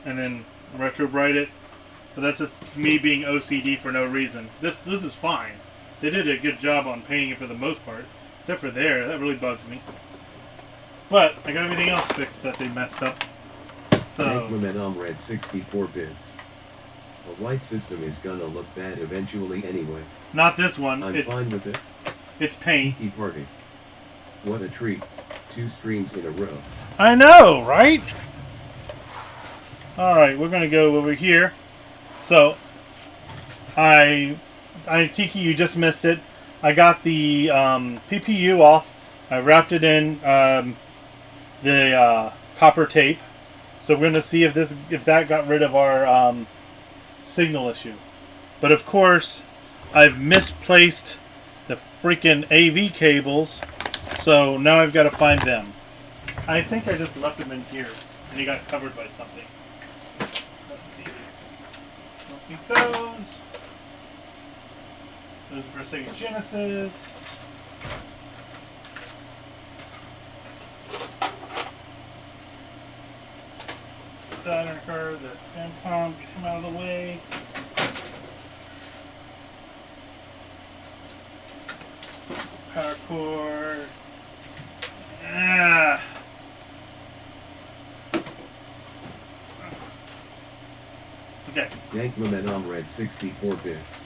and then retro bright it. But that's just me being OCD for no reason. This is fine. They did a good job on painting it for the most part. Except for there. That really bugs me. But I got everything else fixed that they messed up. So Momentum read 64 bits. A white system is gonna look bad eventually anyway. not this one. I'm fine with it. It's paint. Tiki Party. What a treat. 2 streams in a row. I know, right? Alright, we're going to go over here. So, Tiki, you just missed it. I got the PPU off. I wrapped it in the copper tape. So we're going to see if that got rid of our signal issue. But of course, I've misplaced the freaking AV cables. So now I've got to find them. I think I just left them in here. And they got covered by something. Let's see. Don't think those. Those are for Sega Genesis. Saturn card, the Famicom, get him out of the way. Power cord. Ah. Okay. Dank Momentum read 64 bits.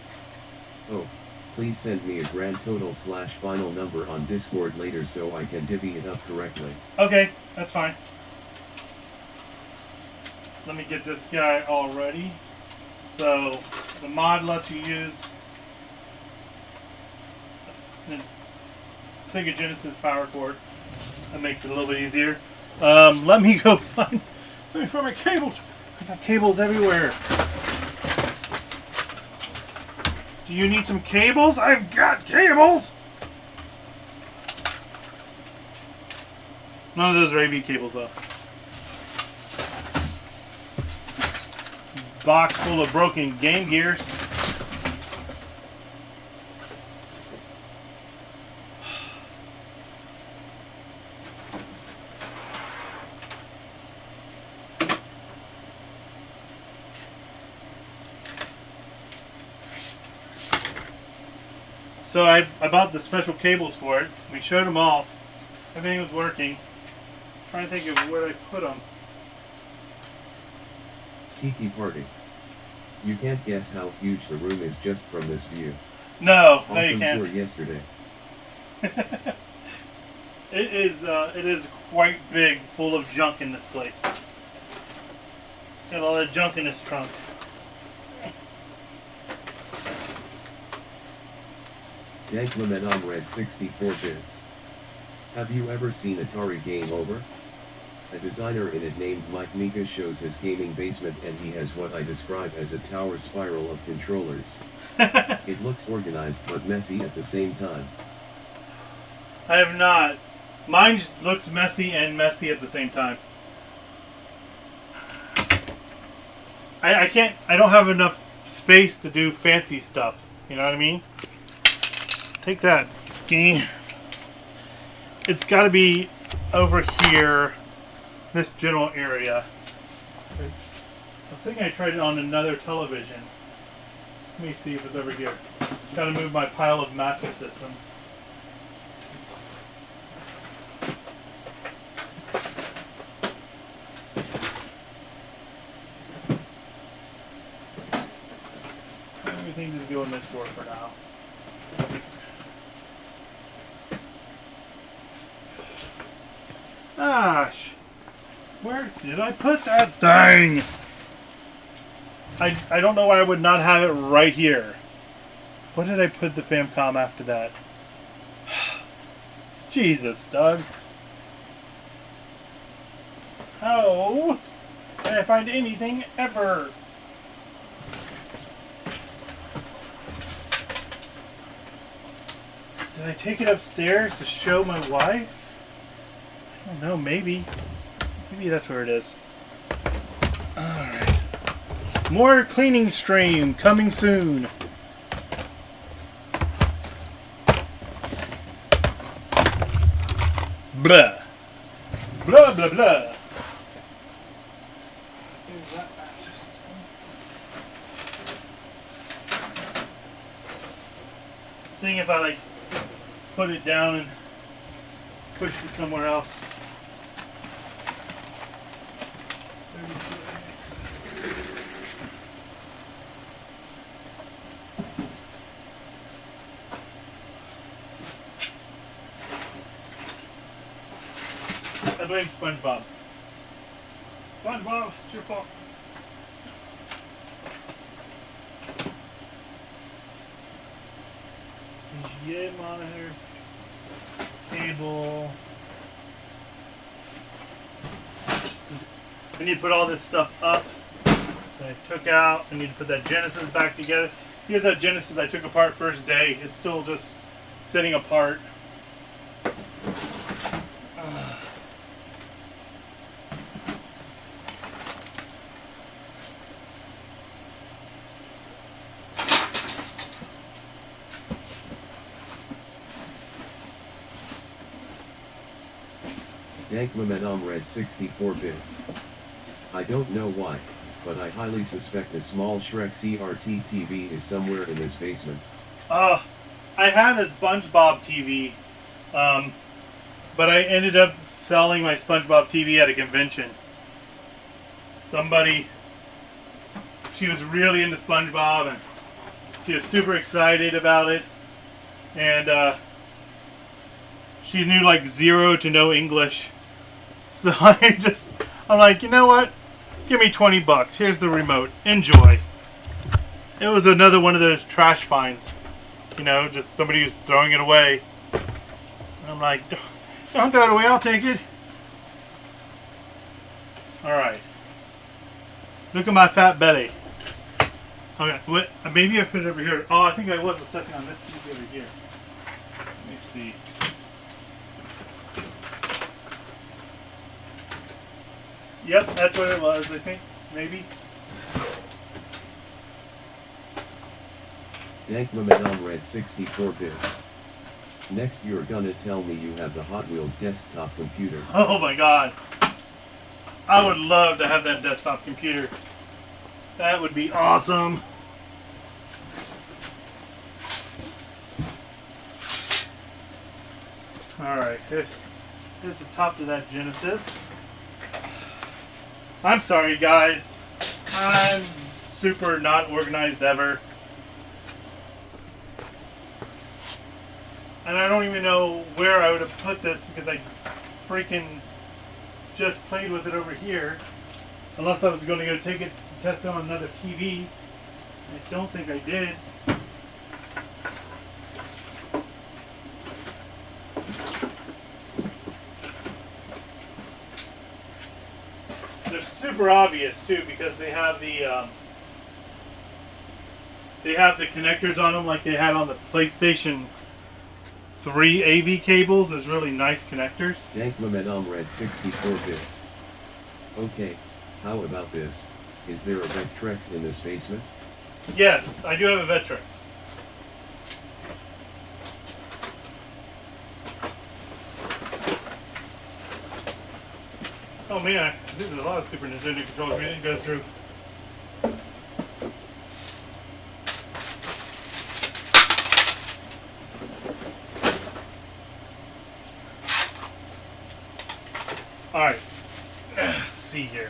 Oh, please send me a grand total / final number on Discord later so I can divvy it up correctly. Okay, that's fine. Let me get this guy all ready. So, the mod lets you use the Sega Genesis power cord. That makes it a little bit easier. Let me go find my cables. I got cables everywhere. Do you need some cables? I've got cables! None of those are AV cables though. Box full of broken Game Gears. So I bought the special cables for it. We showed them off. Everything was working. Trying to think of where I put them. Tiki Party. You can't guess how huge the room is just from this view. No, Awesome no you can't. tour yesterday. It is quite big, full of junk in this place. Got a lot of junk in this trunk. Dank Momentum read 64 bits. Have you ever seen Atari Game Over? A designer in it named Mike Mika shows his gaming basement and he has what I describe as a tower spiral of controllers. It looks organized but messy at the same time. I have not. Mine looks messy and messy at the same time. I can't, I don't have enough space to do fancy stuff. You know what I mean? Take that game. It's got to be over here, this general area. I was thinking I tried it on another television. Let me see if it's over here. Got to move my pile of Master Systems. Everything just go in this drawer for now. Gosh, where did I put that thing? I don't know why I would not have it right here. What did I put the Famicom after that? Jesus, Doug. How can I find anything ever? Should I take it upstairs to show my wife? I don't know, maybe. Maybe that's where it is. Alright. More cleaning stream coming soon. Blah. Blah, blah, blah. Seeing if I like put it down and push it somewhere else. 32 eggs. I blame SpongeBob. SpongeBob, it's your fault. VGA monitor, cable. I need to put all this stuff up that I took out. I need to put that Genesis back together. Here's that Genesis I took apart first day. It's still just sitting apart. Dankmamenom read 64 bits. I don't know why, but I highly suspect a small Shrek CRT TV is somewhere in this basement. I had a SpongeBob TV, but I ended up selling my SpongeBob TV at a convention. Somebody, she was really into SpongeBob and she was super excited about it, and she knew like 0 to no English. So I'm like, you know what? Give me $20. Here's the remote. Enjoy. It was another one of those trash finds. You know, just somebody who's throwing it away. And I'm like, don't throw it away. I'll take it. Alright. Look at my fat belly. Okay, what? Maybe I put it over here. Oh, I think I was testing on this TV over here. Let me see. Yep, that's what it was, I think. Maybe. Dankmamenom read 64 bits. Next you're gonna tell me you have the Hot Wheels desktop computer. Oh my god. I would love to have that desktop computer. That would be awesome. Alright, here's the top of that Genesis. I'm sorry guys. I'm super not organized ever. And I don't even know where I would have put this because I freaking just played with it over here. Unless I was going to go take it and test it on another TV. I don't think I did. They're super obvious too because they have the connectors on them like they had on the PlayStation 3 AV cables. There's really nice connectors. Dankmamenom read 64 bits. Okay, how about this? Is there a Vectrex in this basement? Yes, I do have a Vectrex. Oh man, there's a lot of Super Nintendo controllers we didn't go through. Alright, let's see here.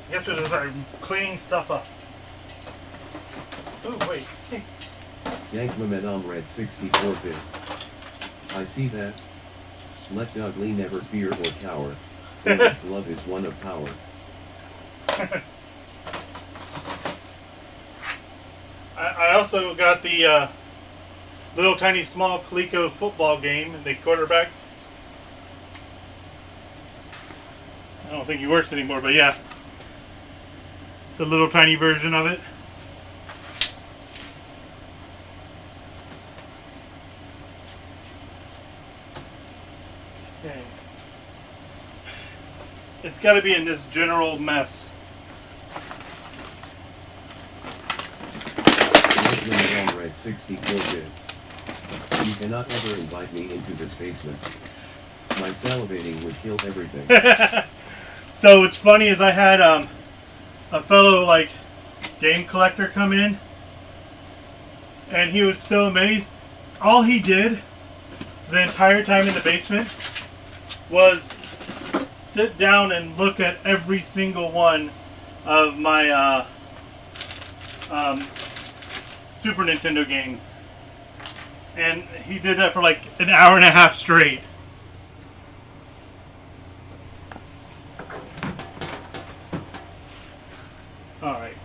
I guess we're just cleaning stuff up. Oh, wait. Dankmamenom read 64 bits. I see that. Let Dougly never fear or cower. His love is one of power. I also got the little tiny small Coleco football game, the quarterback. I don't think he works anymore, but yeah. The little tiny version of it. Okay. It's got to be in this general mess. Red 64 bits. You cannot ever invite me into this basement. My salivating would kill everything. So what's funny is I had a fellow like game collector come in, and he was so amazed. All he did the entire time in the basement was sit down and look at every single one of my Super Nintendo games. And he did that for like an hour and a half straight. Alright,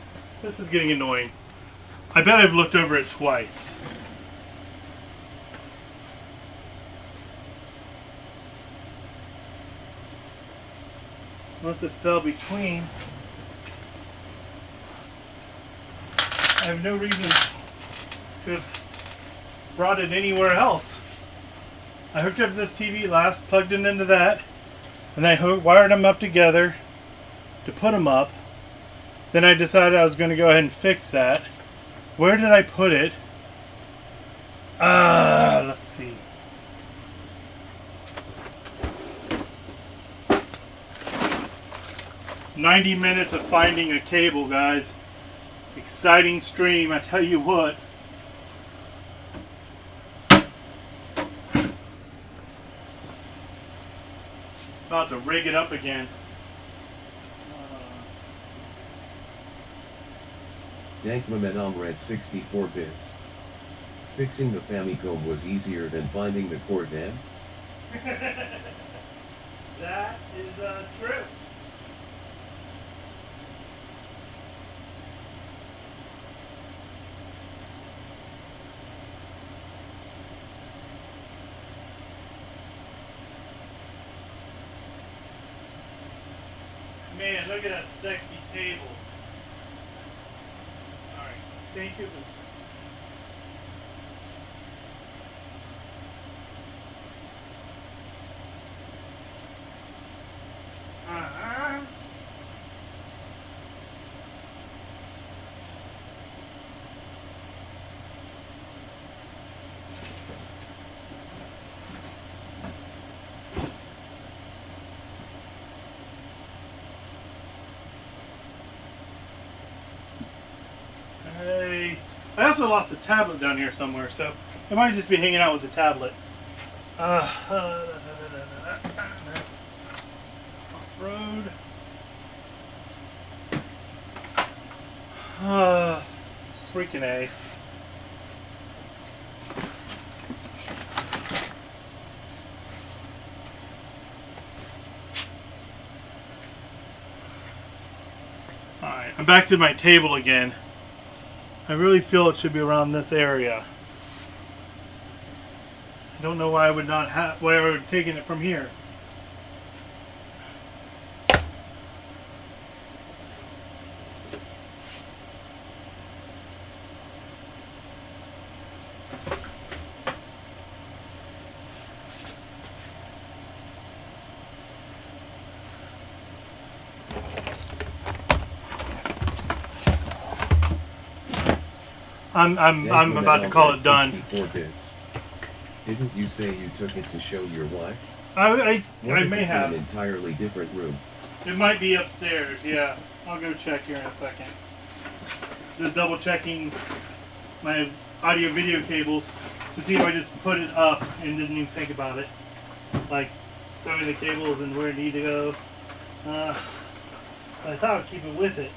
this is getting annoying. I bet I've looked over it twice. Unless it fell between. I have no reason to have brought it anywhere else. I hooked up this TV last, plugged it into that, and then I wired them up together to put them up. Then I decided I was going to go ahead and fix that. Where did I put it? Let's see. "90 minutes of finding a cable, guys. Exciting stream, I tell you what." About to rig it up again. Dank Momenom Red 64 bits. Fixing the Famicom was easier than finding the cord, man. That is true. Man, look at that sexy table. Alright, I think it was... I also lost a tablet down here somewhere, so I might just be hanging out with the tablet. Off-road. Freaking A. Alright, I'm back to my table again. I really feel it should be around this area. I don't know why I would not have, why I would have taken it from here. I'm about to call it done. 64 bits. Didn't you say you took it to show your wife? I may have. In an entirely different room. It might be upstairs, yeah. I'll go check here in a second. Just double checking my audio video cables to see if I just put it up and didn't even think about it. Like throwing the cables and where it need to go. I thought I'd keep it with it.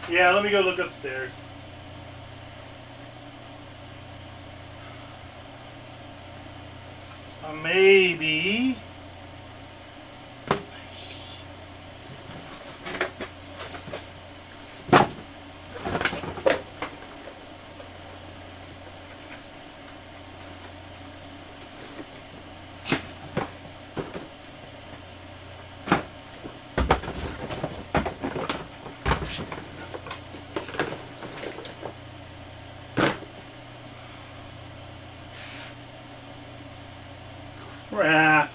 Yeah, let me go look upstairs. Maybe. Crap.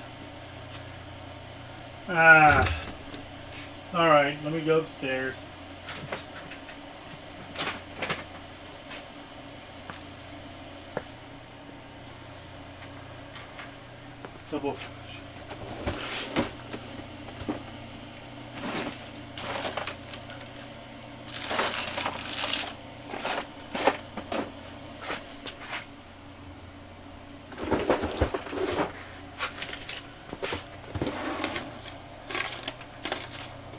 Alright, let me go upstairs. Double push.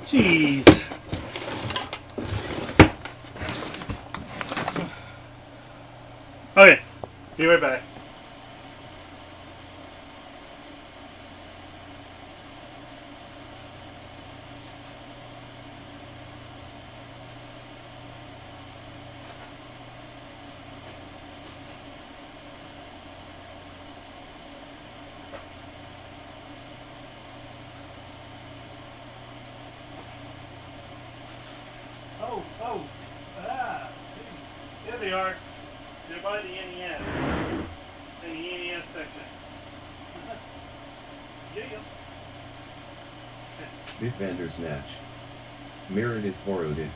Jeez. Okay, be right back. Here they are. They're by the NES. In the NES section. Yeah. Bitbandersnatch. Merited Porodid.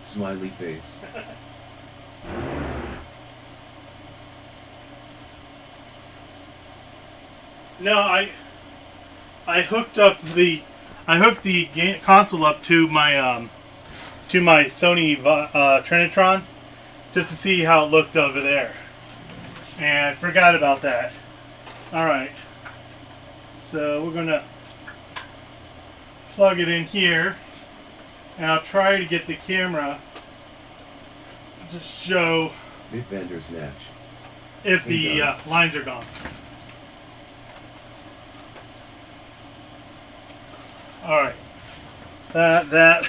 Smiley face. No, I hooked the console up to my Sony Trinitron just to see how it looked over there, and I forgot about that. All right, so we're gonna plug it in here, and I'll try to get the camera to show Bitbandersnatch. if the lines are gone. All right, that,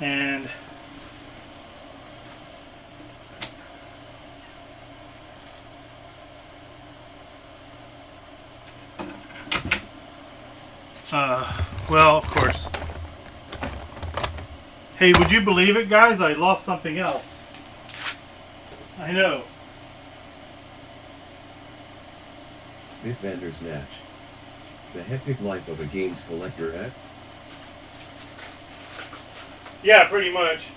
and well, of course. Hey, would you believe it, guys? I lost something else. I know. Bitbandersnatch. The hectic life of a games collector, eh? Yeah, pretty much.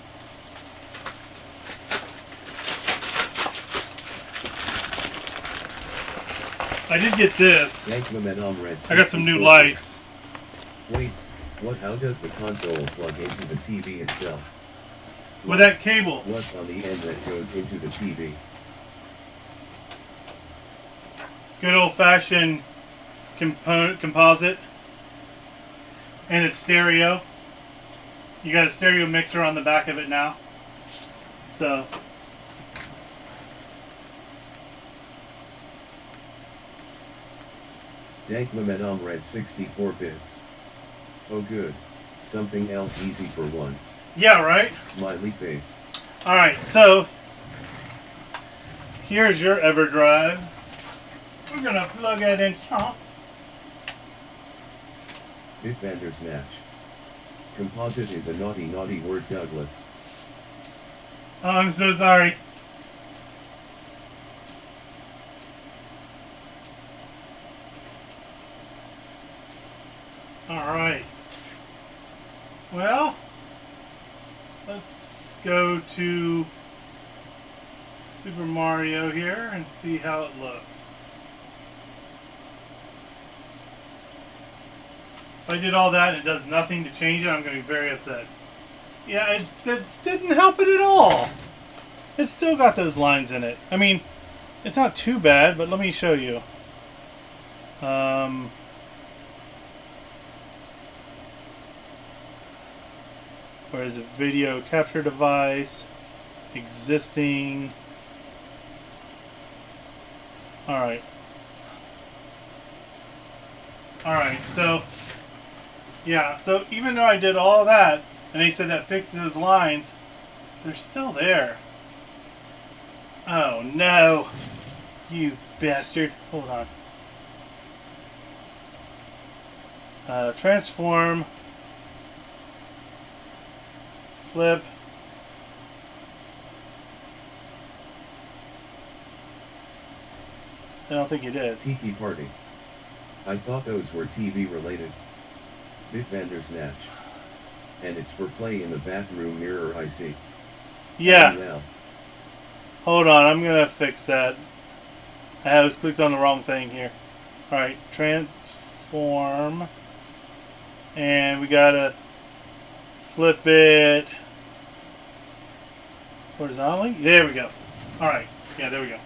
I did get this. I got some new lights. Wait, what? How does the console plug into the TV itself? With that cable. What's on the end that goes into the TV? Good old-fashioned composite. And it's stereo. You got a stereo mixer on the back of it now. So Dankmamen read 64 bits. Oh good. Something else easy for once. yeah, right? Smiley face. Alright, so here's your EverDrive. We're gonna plug it in here. Bitbandersnatch. Composite is a naughty word, Douglas. Oh, I'm so sorry. Alright. Well, let's go to Super Mario here and see how it looks. If I did all that and it does nothing to change it, I'm going to be very upset. Yeah, it didn't help it at all. It's still got those lines in it. I mean, it's not too bad, but let me show you. Where is it? Video capture device, existing. Alright. Alright, so yeah, so even though I did all that and they said that fixed those lines, they're still there. Oh no, you bastard. Hold on. Transform. Flip. I don't think you did. Tiki Party. I thought those were TV related. Bitbandersnatch. And it's for play in the bathroom mirror, I see. Yeah. Now. Hold on, I'm gonna fix that. I was clicked on the wrong thing here. Alright, transform. And we gotta flip it horizontally. There we go. Alright, yeah, there we go.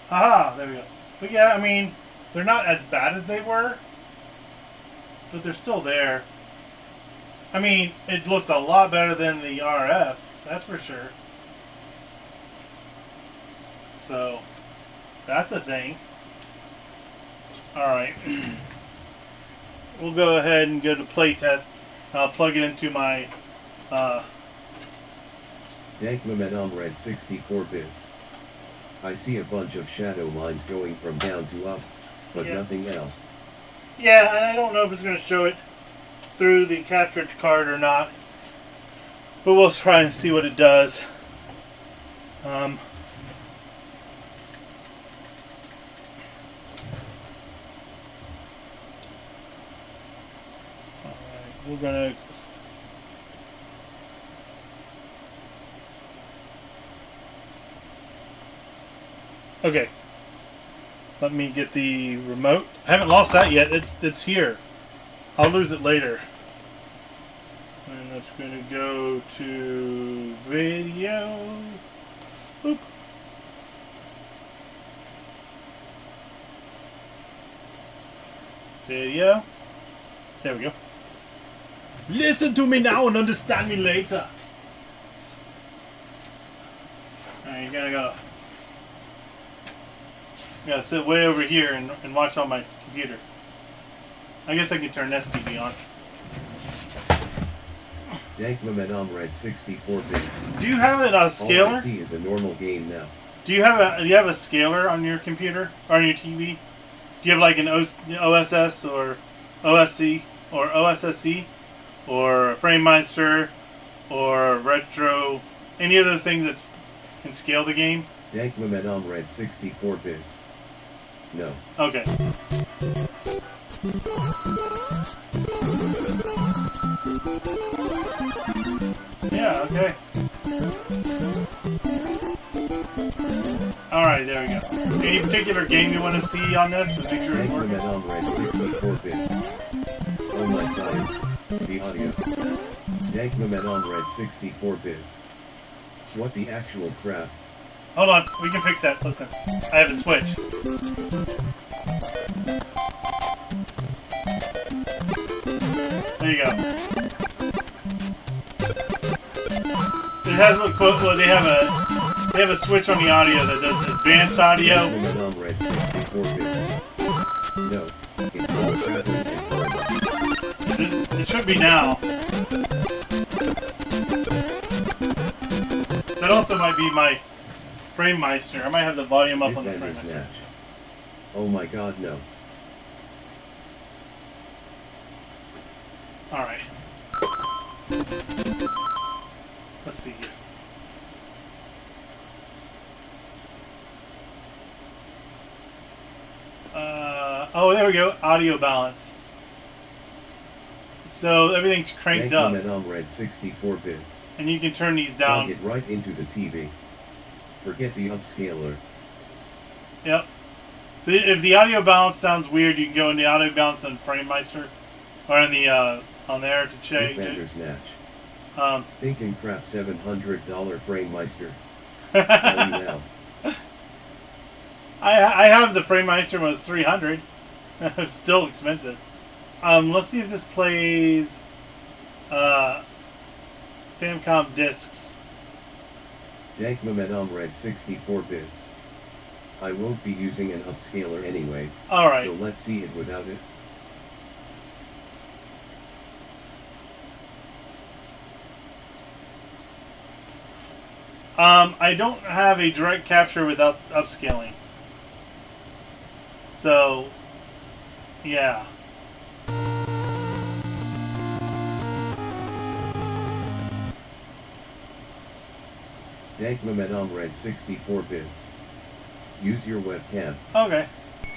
Haha, there we go. But yeah, I mean, they're not as bad as they were, but they're still there. I mean, it looks a lot better than the RF, that's for sure. So, that's a thing. Alright. We'll go ahead and go to playtest. I'll plug it into my... Dankmamed red 64 bits. I see a bunch of shadow lines going from down to up, but nothing else. Yeah, and I don't know if it's going to show it through the cartridge card or not. But we'll try and see what it does. Alright, we're going to... Okay. Let me get the remote. I haven't lost that yet. It's here. I'll lose it later. And that's going to go to video. Oop. Video. There we go. Listen to me now and understand me later. Alright, you gotta go. I gotta sit way over here and watch on my computer. I guess I can turn STV on. Dankmamed red 64 bits. Do you have a scaler? All I see is a normal game now. Do you have a scaler on your computer or on your TV? Do you have like an OSS or OSC or OSSC or FrameMeister or Retro? Any of those things that can scale the game? Dankmamed red 64 bits. No. Okay. Yeah, okay. Alright, there we go. Any particular game you want to see on this? Make sure it's working. Dankmamed red 64 bits. Oh my science. The audio. Dankmamed red 64 bits. What the actual crap? Hold on, we can fix that. Listen, I have a switch. There you go. It has what quote? Well, they have a switch on the audio that does advanced audio. Dankmamed red 64 bits. No, it's all traveling in It should be now. That also might be my FrameMeister. I might have the volume up on the FrameMeister. Oh my god, no. Alright. Let's see here. Oh, there we go. Audio balance. So everything's cranked up. Dankmamed red 64 bits. And you can turn these down. Plug it right into the TV. Forget the upscaler. Yep. So if the audio balance sounds weird, you can go in the audio balance on FrameMeister or in the on there to change it. Bandersnatch. Stinking crap $700 FrameMeister. Now. I have the FrameMeister when it was $300. It's still expensive. Let's see if this plays Famicom discs. Dankmamed red 64 bits. I won't be using an upscaler anyway. Alright. So let's see it without it. I don't have a direct capture without upscaling. So, yeah. Dankmamed red 64 bits. Use your webcam. Okay.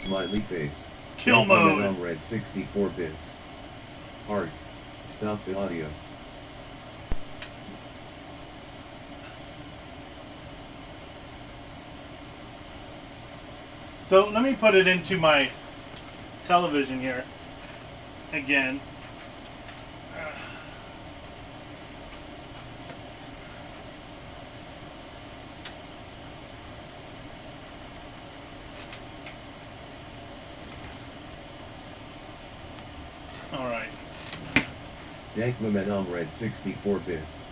Smiley face. Kill mode. On red 64 bits. Art. Stop the audio. So let me put it into my television here again. Alright. Dankmaman on red 64 bits.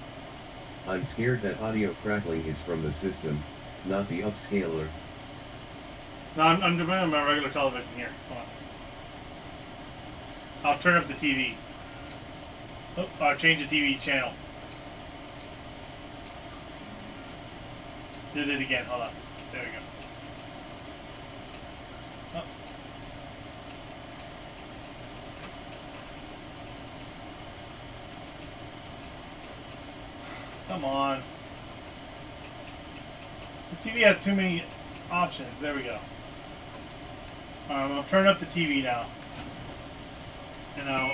I'm scared that audio crackling is from the system, not the upscaler. No, I'm doing my regular television here. Hold on. I'll turn up the TV. Oh, I'll change the TV channel. Did it again. Hold on. There we go. Oh. Come on. This TV has too many options. There we go. I'll turn up the TV now. And I'll...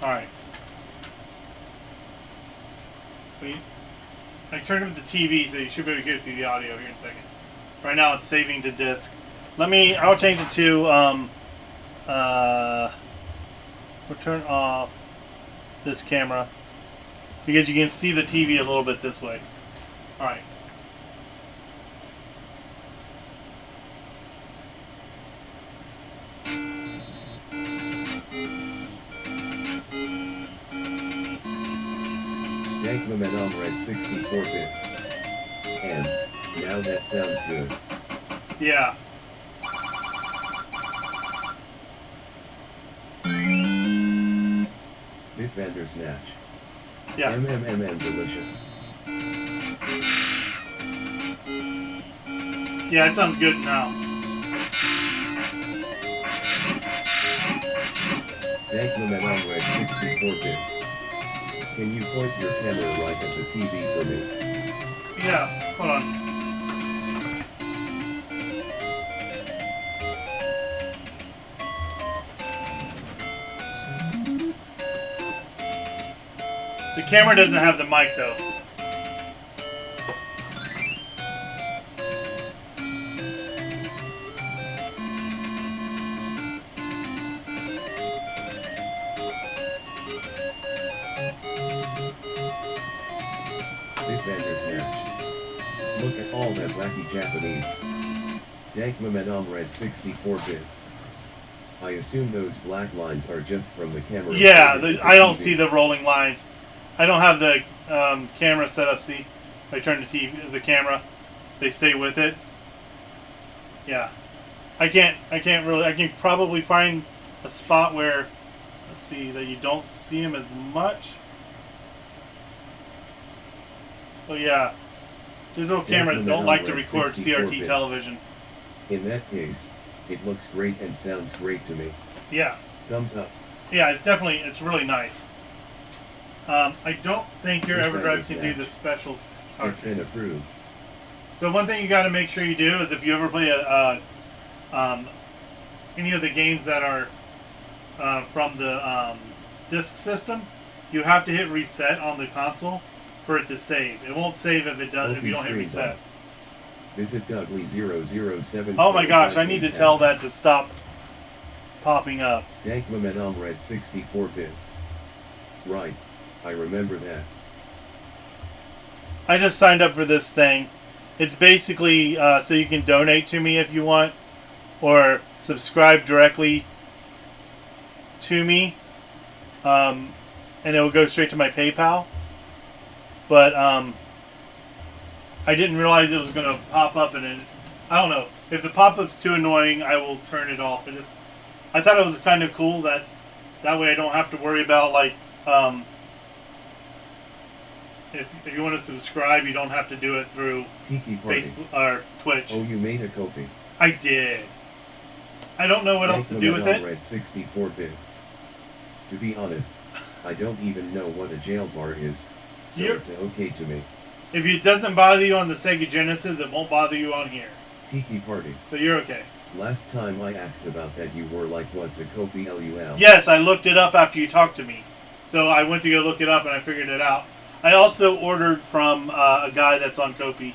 Alright. Wait. I turned up the TV, so you should be able to hear it through the audio here in a second. Right now it's saving to disk. I'll change it to, we'll turn off this camera because you can see the TV a little bit this way. Alright. Dankmaman on red 64 bits. And, now that sounds good. Yeah. Bitvandersnatch. Yeah. MMMM delicious. Yeah, it sounds good now. Dankmaman on red 64 bits. Can you point your camera right at the TV for me? Yeah, hold on. The camera doesn't have the mic though. Bitvandersnatch. Look at all that wacky Japanese. Dankmaman on red 64 bits. I assume those black lines are just from the camera. Yeah, I don't see the rolling lines. I don't have the camera set up. See, if I turn the camera, they stay with it. Yeah, I can't really. I can probably find a spot where, let's see, that you don't see them as much. Oh yeah, digital cameras don't like to record CRT bits. Television. In that case, it looks great and sounds great to me. Yeah. Thumbs up. Yeah, it's really nice. I don't think your EverDrive can do the specials. It's been approved. So one thing you got to make sure you do is if you ever play any of the games that are from the disk system, you have to hit reset on the console for it to save. It won't save if it does if you don't hit reset. Visit Dudley007. Oh my gosh, I need to tell that to stop popping up. Dankmaman on red 64 bits. Right, I remember that. I just signed up for this thing. It's basically so you can donate to me if you want, or subscribe directly to me, and it will go straight to my PayPal. But I didn't realize it was going to pop up, and I don't know. If the pop-up's too annoying, I will turn it off. I thought it was kind of cool that way I don't have to worry about like if you want to subscribe, you don't have to do it through Tiki Party. Facebook or Twitch. Oh, you made a copy. I did. I don't know what else to do with it. Red 64 bits. To be honest, I don't even know what a jail bar is, so it's okay to me. If it doesn't bother you on the Sega Genesis, it won't bother you on here. Tiki Party. So you're okay. Last time I asked about that, you were like, what's a Kopi LUL? Yes, I looked it up after you talked to me. So I went to go look it up and I figured it out. I also ordered from a guy that's on Kopi.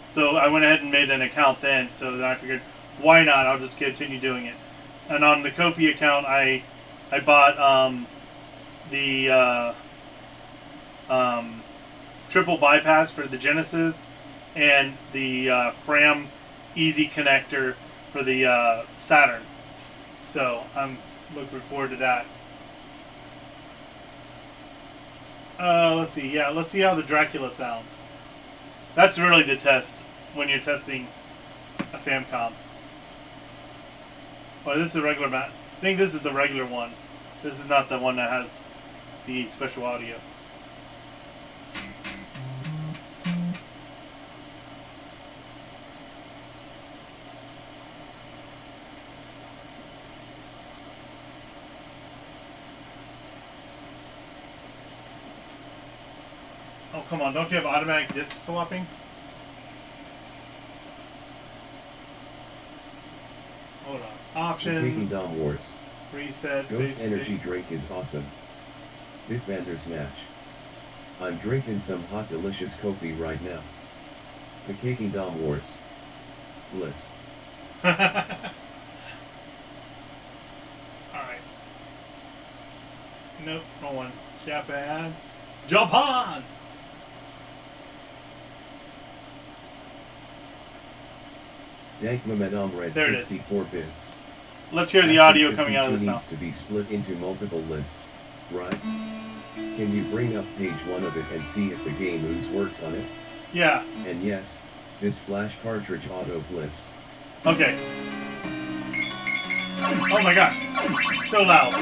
So I went ahead and made an account then. So then I figured, why not? I'll just continue doing it. And on the Kopi account, I bought the triple bypass for the Genesis and the Fram Easy connector for the Saturn. So I'm looking forward to that. Let's see. Yeah, let's see how the Dracula sounds. That's really the test when you're testing a Famicom. Oh, this is a regular I think this is the regular one. This is not the one that has the special audio. Oh, come on. Don't you have automatic disc swapping? Hold on. Options. Dom Wars. Reset. Ghost Energy drink is awesome. Bitvander's match. I'm drinking some hot delicious coffee right now. The Caking Dom Wars. Bliss. Alright. Nope, wrong one. Japan. Japan! Dank Madame Red There it is. 64 bits. Let's hear the audio coming out of this now. Needs to be split into multiple lists, right? Can you bring up page 1 of it and see if the game ooze works on it? Yeah. And yes, this flash cartridge auto flips. Okay. Oh my gosh. So loud.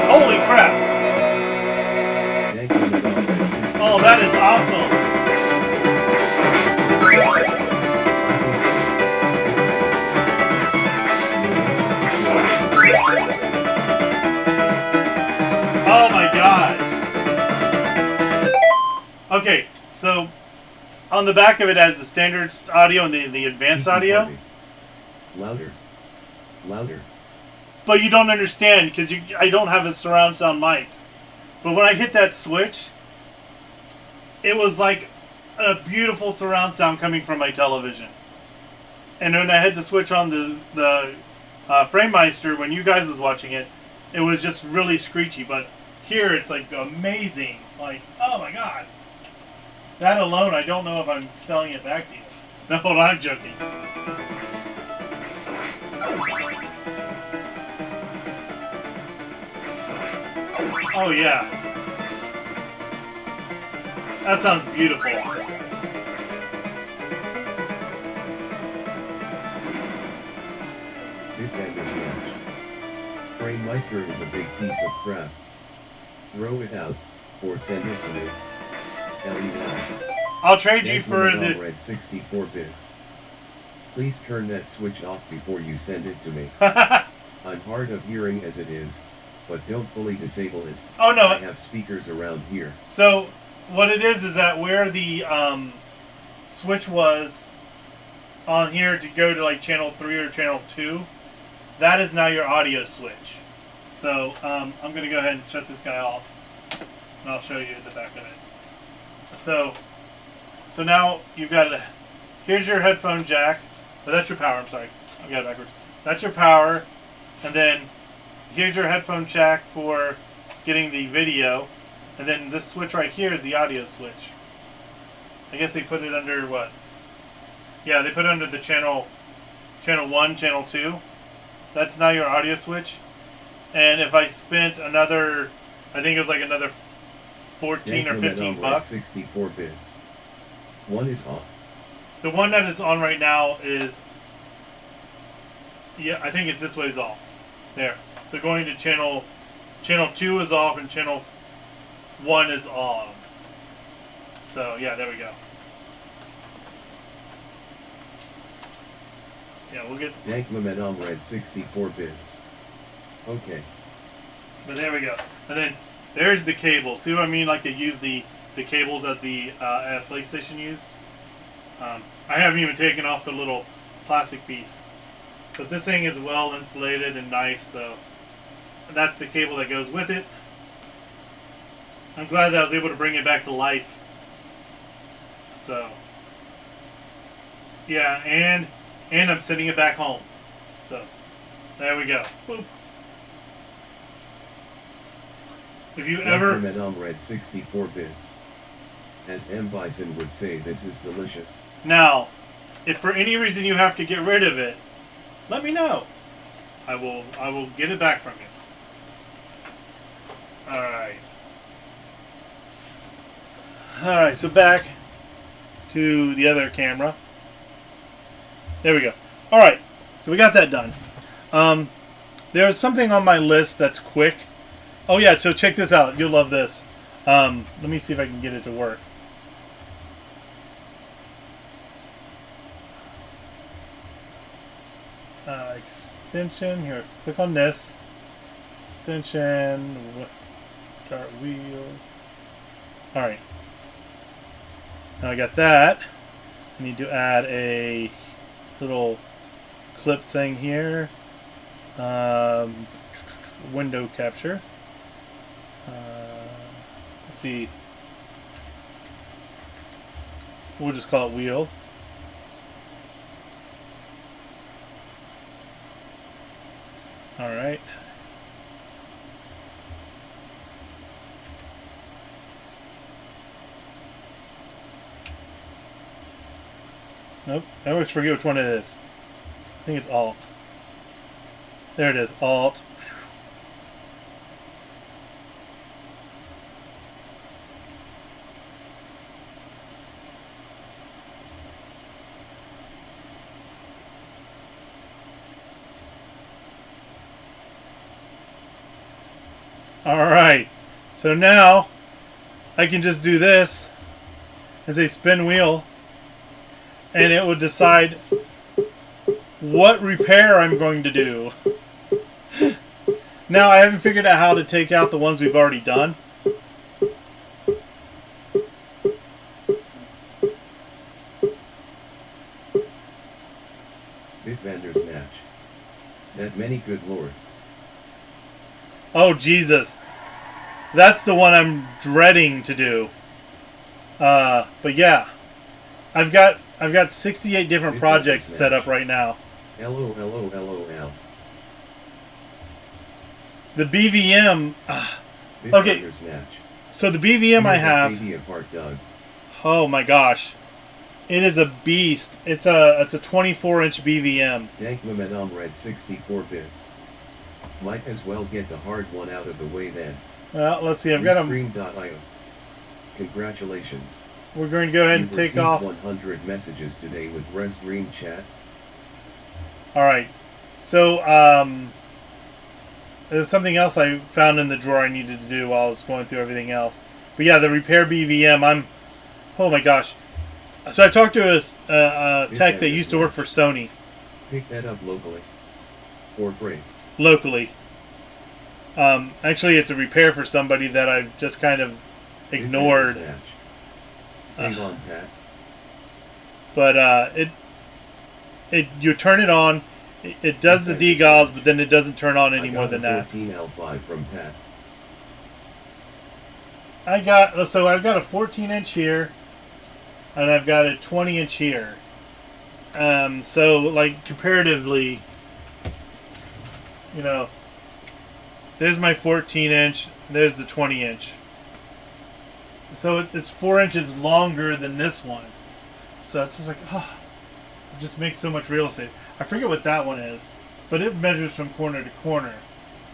Holy crap. Oh, that is awesome. Oh my god. Okay, so on the back of it has the standard audio and the advanced audio. Louder. Louder. But you don't understand because I don't have a surround sound mic. But when I hit that switch, it was like a beautiful surround sound coming from my television. And when I had to switch on the FrameMeister when you guys was watching it, it was just really screechy. But here it's like amazing. Like, oh my god. That alone, I don't know if I'm selling it back to you. No, I'm joking. Oh yeah. That sounds beautiful. Bitvander's match. FrameMeister is a big piece of crap. Throw it out, or send it to me. LUL. I'll trade you for the Red 64 bits. Please turn that switch off before you send it to me. I'm hard of hearing as it is, but don't fully disable it. Oh no. I have speakers around here. So what it is that where the switch was on here to go to like channel 3 or channel 2, that is now your audio switch. So I'm going to go ahead and shut this guy off, and I'll show you the back of it. So now you've got here's your headphone jack. Oh, that's your power. I'm sorry, I got it backwards. That's your power, and then here's your headphone jack for getting the video, and then this switch right here is the audio switch. I guess they put it under what? Yeah, they put it under the channel 1, channel 2. That's now your audio switch. And if I spent another, I think it was like another 14 or 15 bucks. 64 bits. One is off. The one that is on right now is, yeah, I think it's this way is off. There. So going to channel 2 is off and channel one is on. So yeah, there we go. Yeah, we'll get. Dankmamenom read 64 bits. Okay. But there we go. And then there's the cable. See what I mean? Like they use the cables that the PlayStation used. I haven't even taken off the little plastic piece. But this thing is well insulated and nice, so that's the cable that goes with it. I'm glad that I was able to bring it back to life. So yeah, and I'm sending it back home. So there we go. Boop. If you ever Dankmamenom read 64 bits. As M. Bison would say, this is delicious. now, if for any reason you have to get rid of it, let me know. I will get it back from you. Alright. Alright, so back to the other camera. There we go. Alright, so we got that done. There's something on my list that's quick. Oh yeah, so check this out. You'll love this. Let me see if I can get it to work. Extension, here, click on this. Extension, start wheel. Alright. Now I got that. I need to add a little clip thing here. Window capture. Let's see. We'll just call it wheel. Alright. Nope. I always forget which one it is. I think it's Alt. There it is. Alt. Alright, so now I can just do this and say spin wheel, and it will decide what repair I'm going to do. Now I haven't figured out how to take out the ones we've already done. Bitvander Snatch. That many, good lord. Oh Jesus, that's the one I'm dreading to do. But yeah, I've got 68 different projects set up right now. LOL. The BVM. Okay, so the BVM I have. Oh my gosh, it is a beast. It's a 24-inch BVM. Dankmamenom read 64 bits. Might as well get the hard one out of the way then. Well, let's see. I've got a. Restream.io. Congratulations. We're going to go ahead and You've take received off. 100 messages today with Restream chat. All right. So there's something else I found in the drawer I needed to do while I was going through everything else. But yeah, the repair BVM. Oh my gosh. So I talked to a tech that used to work for Sony. Pick that up locally. Or break. Locally. Actually, it's a repair for somebody that I've just kind of ignored. Save on Pat. But you turn it on, it does the degauss, but then it doesn't turn on any more than that. 14L5 from Pat. I've got a 14-inch here, and I've got a 20-inch here. So like comparatively, you know, there's my 14-inch, there's the 20-inch. So it's 4 inches longer than this one. So it's just like, it just makes so much real estate. I forget what that one is, but it measures from corner to corner,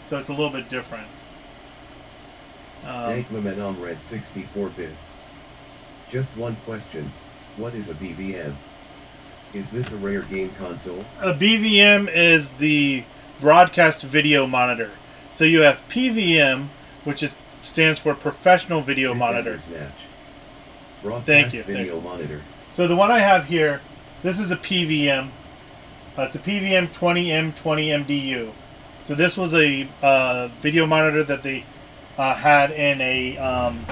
so it's a little bit different. Dankmamenom read 64 bits. Just one question, what is a BVM? Is this a rare game console? A BVM is the broadcast video monitor. So you have PVM, which is stands for Professional Video Monitor. Thank you. Video monitor. So the one I have here, this is a PVM. It's a PVM 20M20MDU. So this was a video monitor that they had in a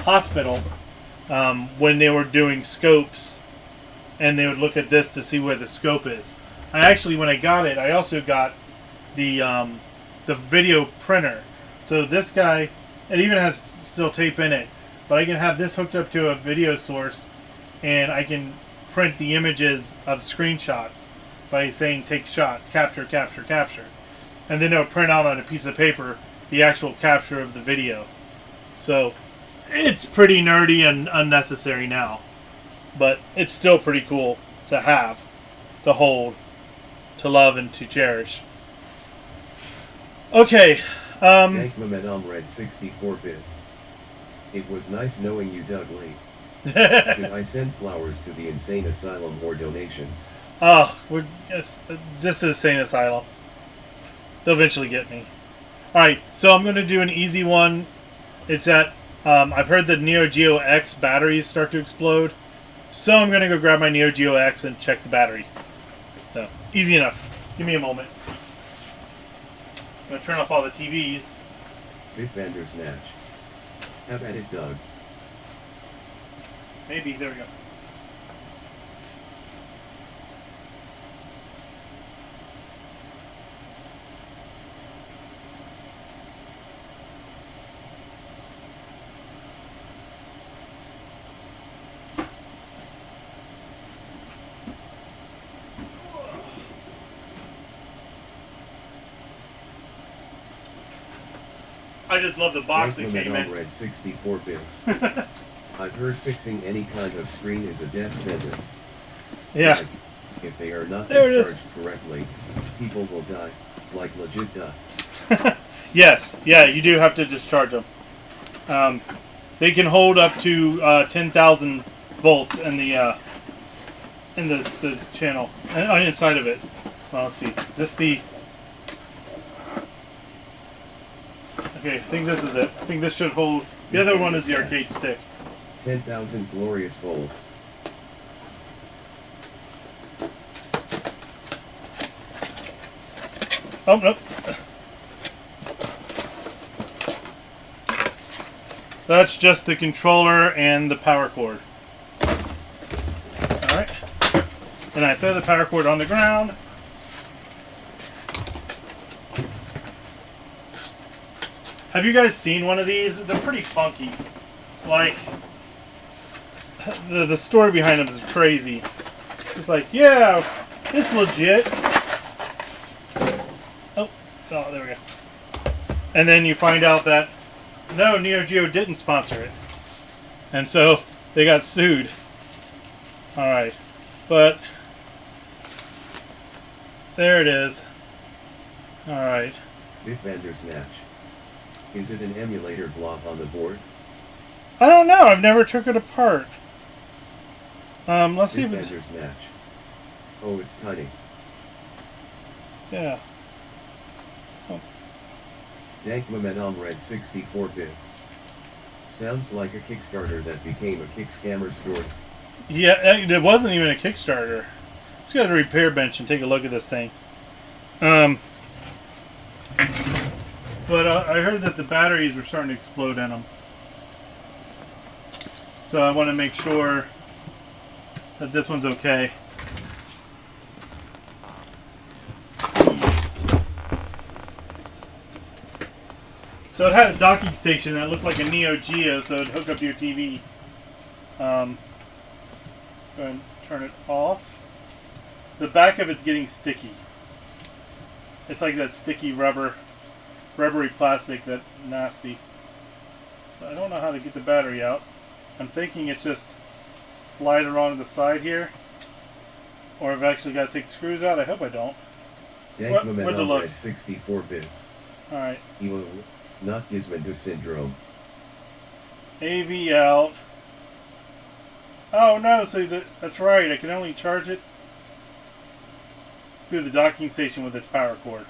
hospital when they were doing scopes, and they would look at this to see where the scope is. I actually, when I got it, I also got the video printer. So this guy, it even has still tape in it, but I can have this hooked up to a video source, and I can print the images of screenshots by saying take shot, capture, capture, capture. And then it'll print out on a piece of paper the actual capture of the video. So it's pretty nerdy and unnecessary now, but it's still pretty cool to have, to hold, to love, and to cherish. Okay. Thank Mehmet read 64 bits. It was nice knowing you, Doug Lee. Should I send flowers to the insane asylum or donations? Oh, just the insane asylum. They'll eventually get me. Alright, so I'm going to do an easy one. It's at, I've heard the Neo Geo X batteries start to explode. So I'm going to go grab my Neo Geo X and check the battery. So, easy enough. Give me a moment. I'm going to turn off all the TVs. Bitvander Snatch. Have at it, Doug. Maybe, there we go. I just love the box that came in. Read 64 bits. I've heard fixing any kind of screen is a death sentence. Yeah. Like, if they are not discharged correctly, people will die. Like legit die. Yes. Yeah, you do have to discharge them. They can hold up to 10,000 volts in the channel inside of it. Well, let's see. This the. Okay, I think this is it. I think this should hold. The other one is the arcade stick. 10,000 glorious volts. Oh, nope. That's just the controller and the power cord. Alright. And I throw the power cord on the ground. Have you guys seen one of these? They're pretty funky. Like, the story behind them is crazy. It's like, yeah, it's legit. Oh, fell. There we go. And then you find out that, no, Neo Geo didn't sponsor it. And so, they got sued. Alright. But, there it is. Alright. Bitvander Snatch. Is it an emulator blob on the board? I don't know. I've never took it apart. Let's see if it's... Bitvander Snatch. Oh, it's tiny. Yeah. Oh. Dank Momentum read 64 bits. Sounds like a Kickstarter that became a kick scammer story. Yeah, it wasn't even a Kickstarter. Let's go to the repair bench and take a look at this thing. But I heard that the batteries were starting to explode in them. So I want to make sure that this one's okay. So it had a docking station that looked like a Neo Geo, so it'd hook up to your TV. Go ahead and turn it off. The back of it's getting sticky. It's like that sticky rubbery plastic, that nasty. So I don't know how to get the battery out. I'm thinking it's just slide around to the side here. Or I've actually got to take the screws out. I hope I don't. Dank Momentum read 64 bits. Alright. Evo, not Gizmodo syndrome. AV out. Oh no, so that's right. I can only charge it through the docking station with its power cord.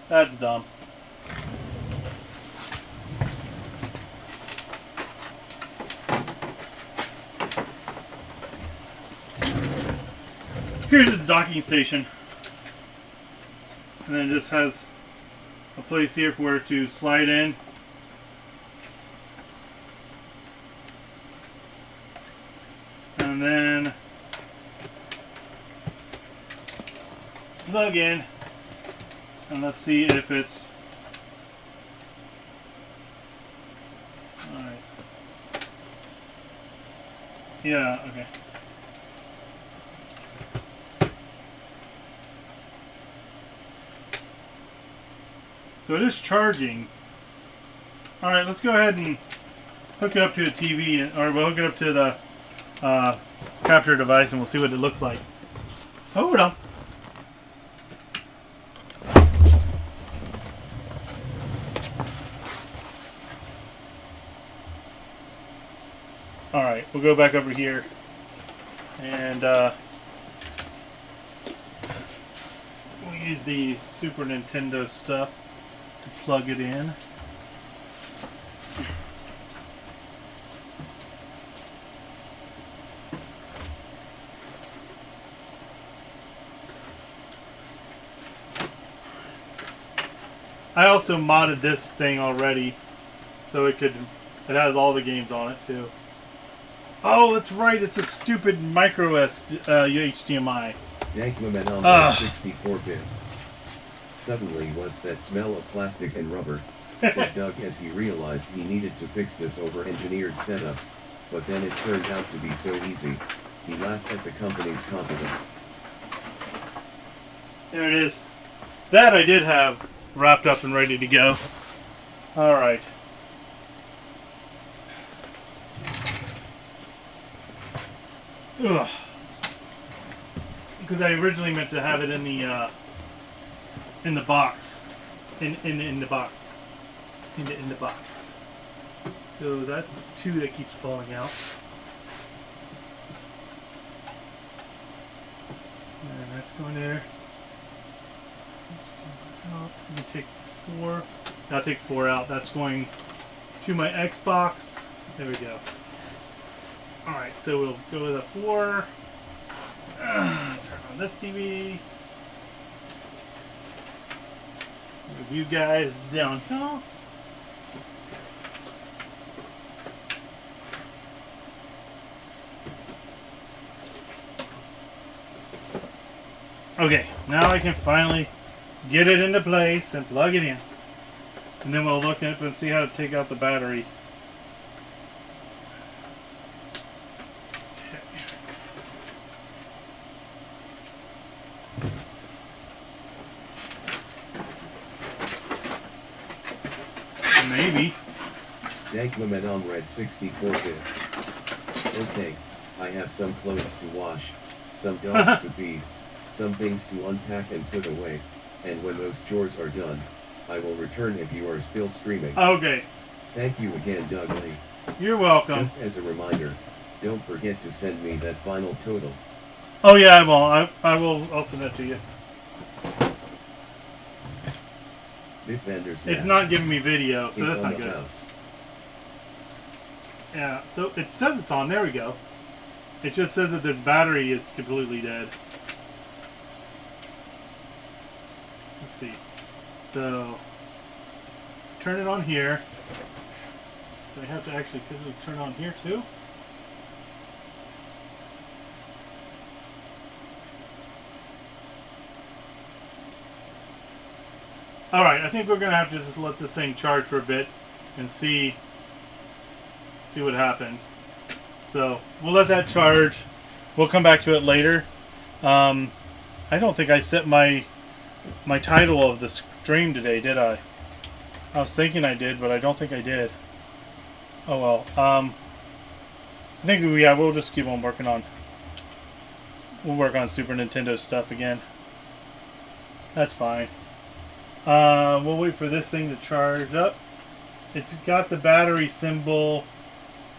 That's dumb. Here's its docking station. And then it just has a place here for it to slide in. And then plug in. And let's see if it's alright. Yeah, okay. So it is charging. Alright, let's go ahead and hook it up to a TV, or we'll hook it up to the capture device and we'll see what it looks like. Hold on. Alright, we'll go back over here and we'll use the Super Nintendo stuff to plug it in. I also modded this thing already, so it has all the games on it too. Oh, that's right, it's a stupid micro HDMI. Dankmaman 64 bits. Suddenly, what's that smell of plastic and rubber? Said Doug as he realized he needed to fix this over-engineered setup. But then it turned out to be so easy. He laughed at the company's competence. There it is. That I did have wrapped up and ready to go. Alright. Ugh. Because I originally meant to have it in the box. In the box. In the box. So that's two that keeps falling out. And that's going there. I'm going to take 4. I'll take 4 out. That's going to my Xbox. There we go. Alright, so we'll go with a 4. Turn on this TV. Move you guys down here. Okay, now I can finally get it into place and plug it in. And then we'll look up and see how to take out the battery. Okay. Maybe. Dankmaman red 64 bits. Okay, I have some clothes to wash, some dogs to feed, some things to unpack and put away, and when those chores are done, I will return if you are still streaming. Okay. Thank you again, Doug Lee. You're welcome. Just as a reminder, don't forget to send me that final total. Oh yeah, I will. I'll send that to you. It's not giving me video, so that's not good. House. Yeah, so it says it's on. There we go. It just says that the battery is completely dead. Let's see. So, turn it on here. Do I have to actually physically turn it on here too? Alright, I think we're going to have to just let this thing charge for a bit and see what happens. So, we'll let that charge. We'll come back to it later. I don't think I set my title of the stream today, did I? I was thinking I did, but I don't think I did. Oh well. I think we'll just keep on working on. We'll work on Super Nintendo stuff again. That's fine. We'll wait for this thing to charge up. It's got the battery symbol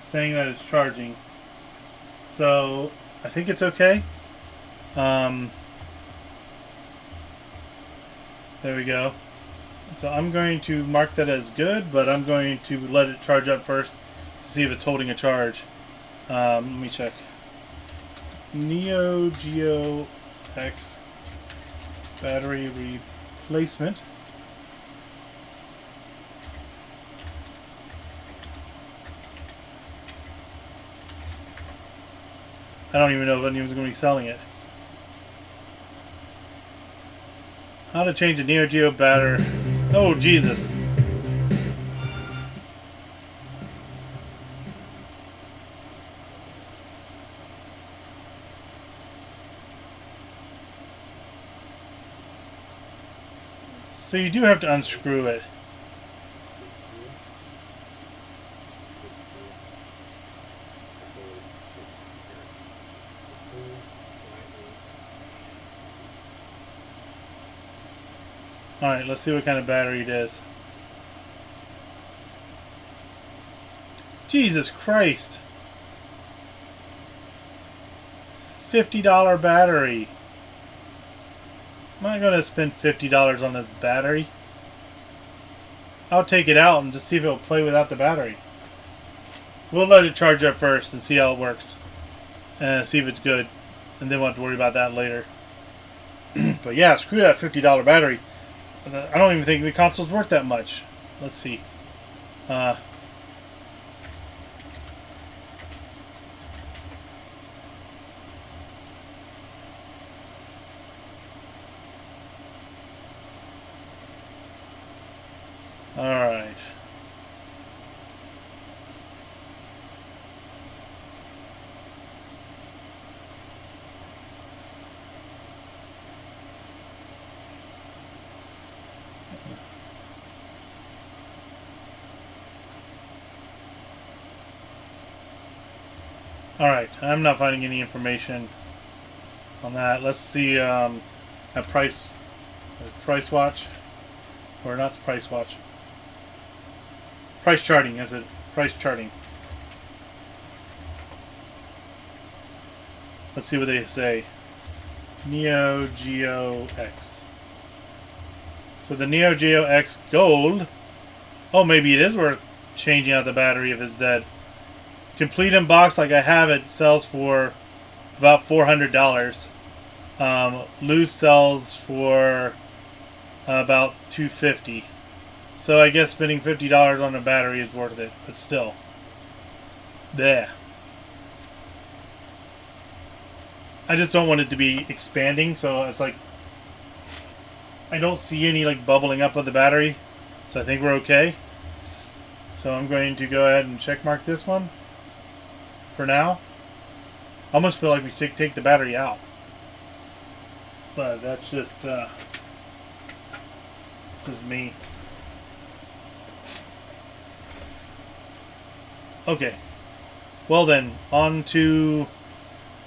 saying that it's charging. So I think it's okay. There we go. So I'm going to mark that as good, but I'm going to let it charge up first to see if it's holding a charge. Let me check. Neo Geo X battery replacement. I don't even know if anyone's going to be selling it. How to change a Neo Geo battery. Oh, Jesus. So you do have to unscrew it. Alright, let's see what kind of battery it is. Jesus Christ! It's a $50 battery. Am I going to spend $50 on this battery? I'll take it out and just see if it'll play without the battery. We'll let it charge up first and see how it works. And see if it's good. And then we'll have to worry about that later. But yeah, screw that $50 battery. I don't even think the console's worth that much. Let's see. Alright. Alright, I'm not finding any information on that. Let's see a price watch. Or not the price watch. Price charting, is it? Price charting. Let's see what they say. Neo Geo X. So the Neo Geo X Gold. Oh, maybe it is worth changing out the battery if it's dead. Complete in box like I have it sells for about $400. Loose sells for about $250. So I guess spending $50 on a battery is worth it, but still. There. I just don't want it to be expanding, so it's like I don't see any like bubbling up of the battery, so I think we're okay. So I'm going to go ahead and check mark this one for now. I almost feel like we should take the battery out, but that's just this is me. Okay, well then, on to,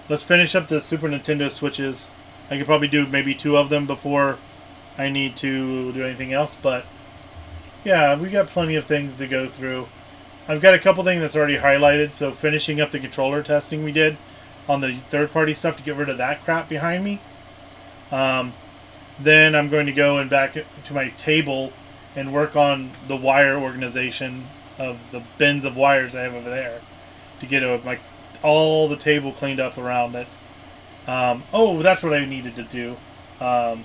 let's finish up the Super Nintendo Switches. I could probably do maybe 2 of them before I need to do anything else, but yeah, we got plenty of things to go through. I've got a couple things that's already highlighted, so finishing up the controller testing we did on the third-party stuff to get rid of that crap behind me. Then I'm going to go and back to my table and work on the wire organization of the bins of wires I have over there to get all the table cleaned up around it. Oh, that's what I needed to do. I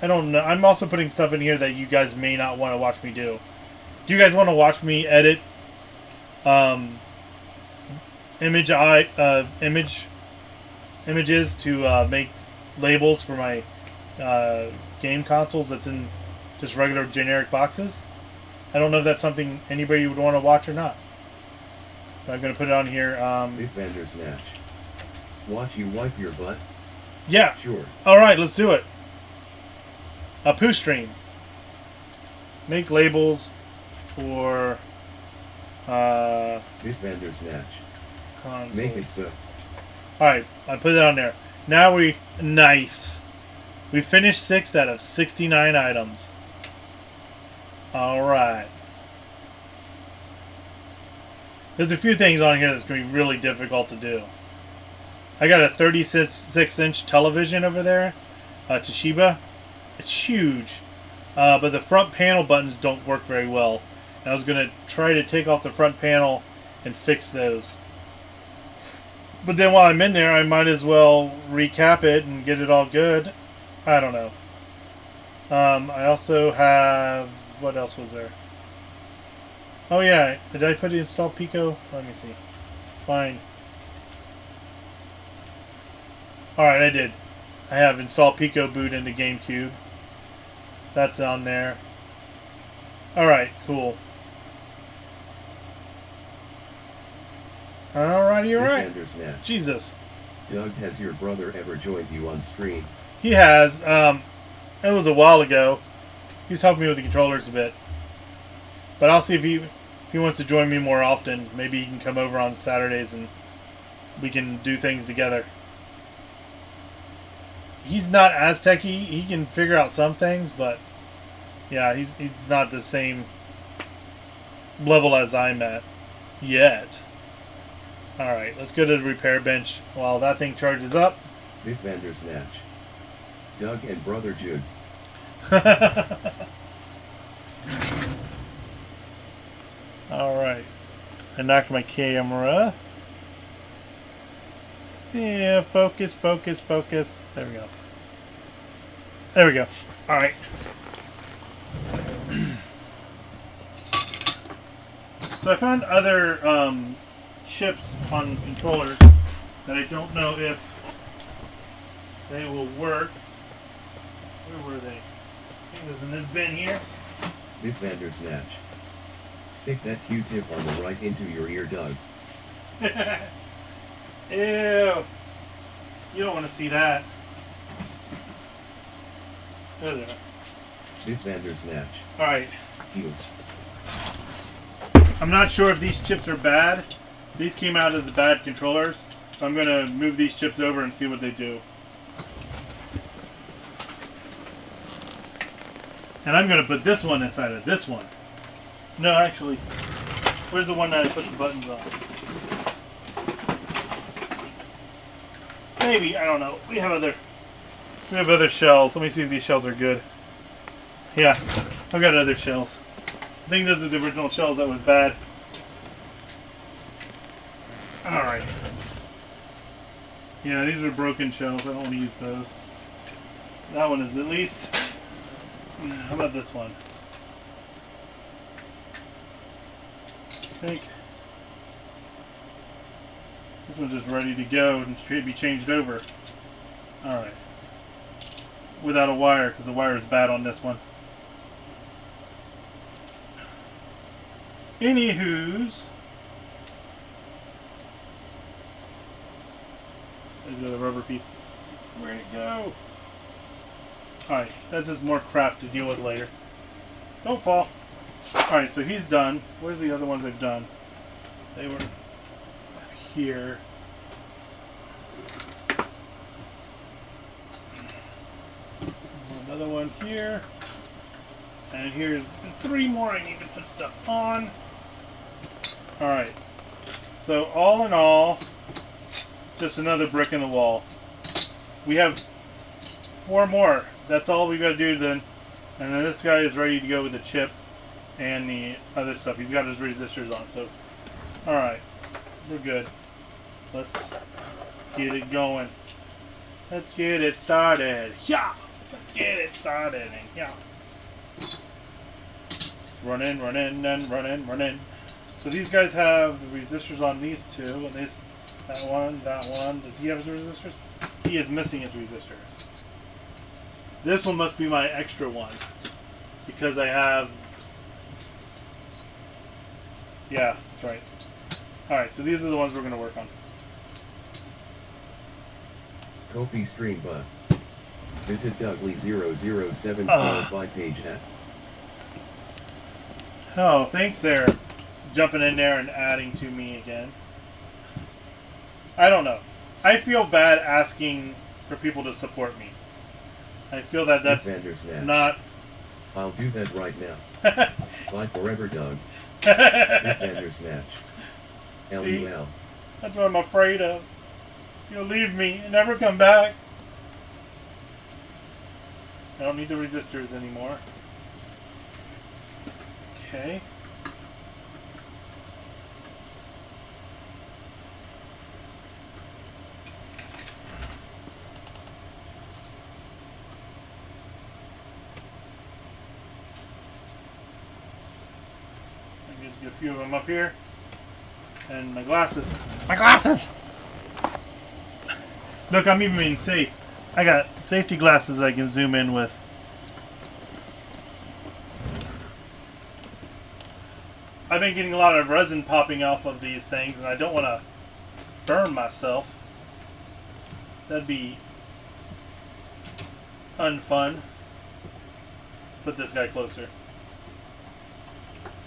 don't know. I'm also putting stuff in here that you guys may not want to watch me do. Do you guys want to watch me edit images to make labels for my game consoles that's in just regular generic boxes? I don't know if that's something anybody would want to watch or not. But I'm going to put it on here. If Vandersnatch. Watch you wipe your butt? Yeah. Sure. Alright, let's do it. A poo stream. Make labels for If Vandersnatch. consoles. Make it so. Alright, I put it on there. Now nice. We finished 6 out of 69 items. Alright. There's a few things on here that's going to be really difficult to do. I got a 36-inch television over there. Toshiba. It's huge. But the front panel buttons don't work very well. And I was going to try to take off the front panel and fix those. But then while I'm in there, I might as well recap it and get it all good. I don't know. I also have... What else was there? Oh yeah, did I put it install Pico? Let me see. Fine. Alright, I did. I have installed Pico boot into GameCube. That's on there. Alright, cool. Alrighty, you're right. Jesus. Doug, has your brother ever joined you on stream? He has. It was a while ago. He's helping me with the controllers a bit. But I'll see if he wants to join me more often. Maybe he can come over on Saturdays and we can do things together. He's not as techy. He can figure out some things, but yeah, he's not the same level as I'm at yet. Alright, let's go to the repair bench while that thing charges up. Vic Vandersnatch. Doug and brother Jude. Alright. I knocked my camera. Yeah, focus, focus, focus. There we go. There we go. Alright. So I found other chips on controllers that I don't know if they will work. Where were they? I think there's in this bin here. Vic Vandersnatch. Stick that Q-tip on the right into your ear, Doug. Ew. You don't want to see that. There they are. Vic Vandersnatch. Alright. Q. I'm not sure if these chips are bad. These came out of the bad controllers. So I'm going to move these chips over and see what they do. And I'm going to put this one inside of this one. No, actually. Where's the one that I put the buttons on? Maybe, I don't know. We have other shells. Let me see if these shells are good. Yeah, I've got other shells. I think those are the original shells that was bad. Alright. Yeah, these are broken shells. I don't want to use those. That one is at least... How about this one? I think this one's just ready to go and should be changed over. Alright. Without a wire, because the wire is bad on this one. Anywho's. There's the rubber piece. Where'd it go? Alright, that's just more crap to deal with later. Don't fall. Alright, so he's done. Where's the other ones I've done? They were here. Another one here. And here's the 3 more I need to put stuff on. Alright. So all in all, just another brick in the wall. We have 4 more. That's all we got to do then. And then this guy is ready to go with the chip and the other stuff. He's got his resistors on. So, alright. We're good. Let's get it going. Let's get it started. Yeah! Let's get it started. Yeah. Run in, and run in. So these guys have the resistors on these 2. And this, that one. Does he have his resistors? He is missing his resistors. This one must be my extra one. Because I have... Yeah, that's right. Alright, so these are the ones we're going to work on. Kofi stream bud. Visit Dougley007 page at. Oh, thanks there. Jumping in there and adding to me again. I don't know. I feel bad asking for people to support me. I feel that that's not... I'll do that right now. Bye forever, Doug. Vandersnatch. See? LUL. That's what I'm afraid of. You'll leave me and never come back. I don't need the resistors anymore. Okay. Get a few of them up here. And my glasses. My glasses! Look, I'm even being safe. I got safety glasses that I can zoom in with. I've been getting a lot of resin popping off of these things, and I don't want to burn myself. That'd be unfun. Put this guy closer.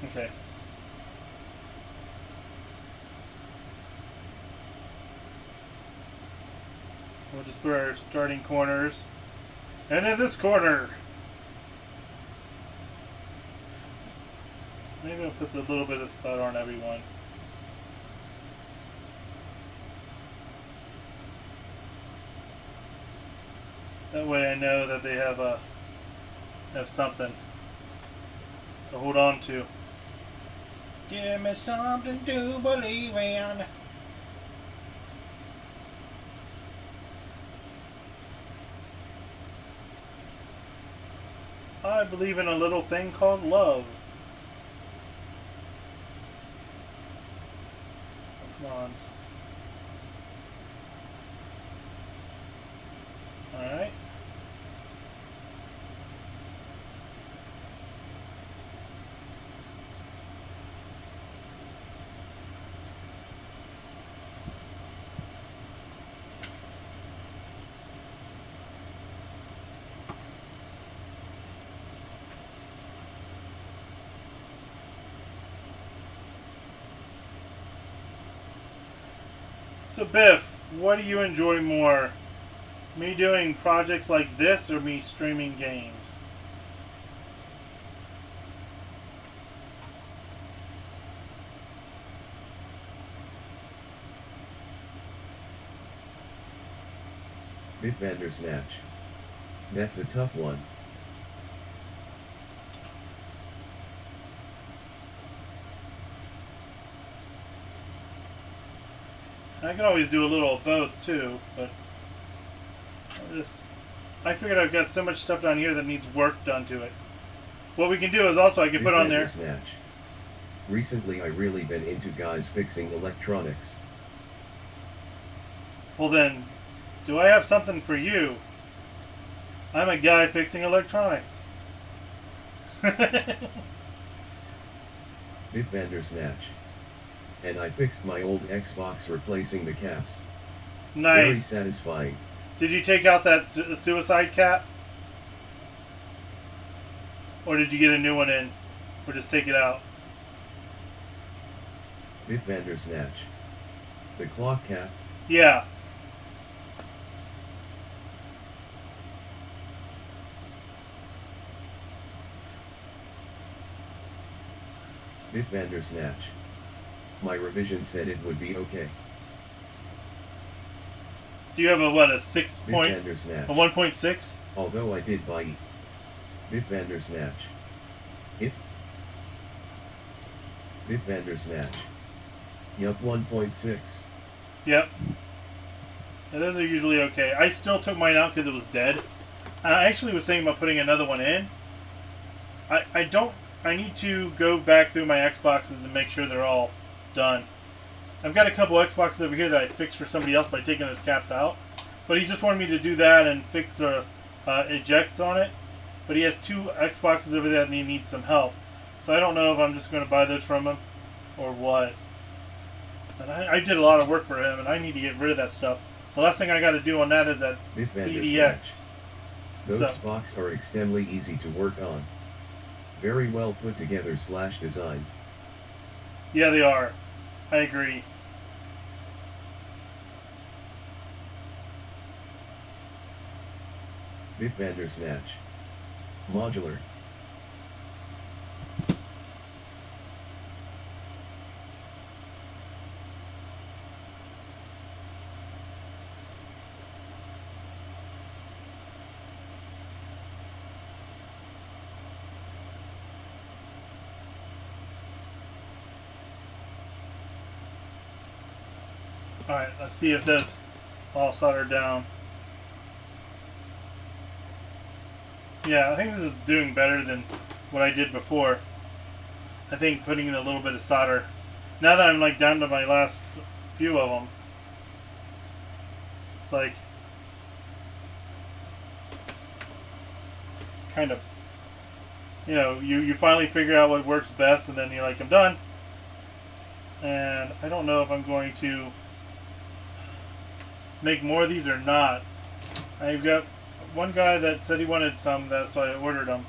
Okay. We'll just put our starting corners. And in this corner, maybe I'll put a little bit of solder on everyone. That way I know that they have something to hold on to. Give me something to believe in. I believe in a little thing called love. Come on. Alright. So Biff, what do you enjoy more? Me doing projects like this or me streaming games? Bitvandersnatch. That's a tough one. I can always do a little of both too, but I figured I've got so much stuff down here that needs work done to it. What we can do is also I can put on there. Bitvandersnatch. Recently I really been into guys fixing electronics. Well then, do I have something for you? I'm a guy fixing electronics. Bitvandersnatch. And I fixed my old Xbox replacing the caps. Nice. Very satisfying. Did you take out that suicide cap? Or did you get a new one in? Or just take it out? Bitvandersnatch. The clock cap. Yeah. Bitvandersnatch. My revision said it would be okay. Do you have a 6 point, a Bitvandersnatch. 1.6? Although I did buy it. Bitvandersnatch. It. Bitvandersnatch. Yup, 1.6. Yep. Yeah, those are usually okay. I still took mine out because it was dead. I actually was thinking about putting another one in. I need to go back through my Xboxes and make sure they're all done. I've got a couple Xboxes over here that I fixed for somebody else by taking those caps out. But he just wanted me to do that and fix the ejects on it. But he has two Xboxes over there and he needs some help. So I don't know if I'm just going to buy those from him or what. And I did a lot of work for him and I need to get rid of that stuff. The last thing I got to do on that is that CDX. Those spots are extremely easy to work on. Very well put together / designed. Yeah, they are. I agree. Bitvandersnatch. Modular. Alright, let's see if this all soldered down. Yeah, I think this is doing better than what I did before. I think putting in a little bit of solder. Now that I'm like down to my last few of them, it's like kind of, you finally figure out what works best, and then you're like, I'm done. And I don't know if I'm going to make more of these or not. I've got one guy that said he wanted some, so I ordered them,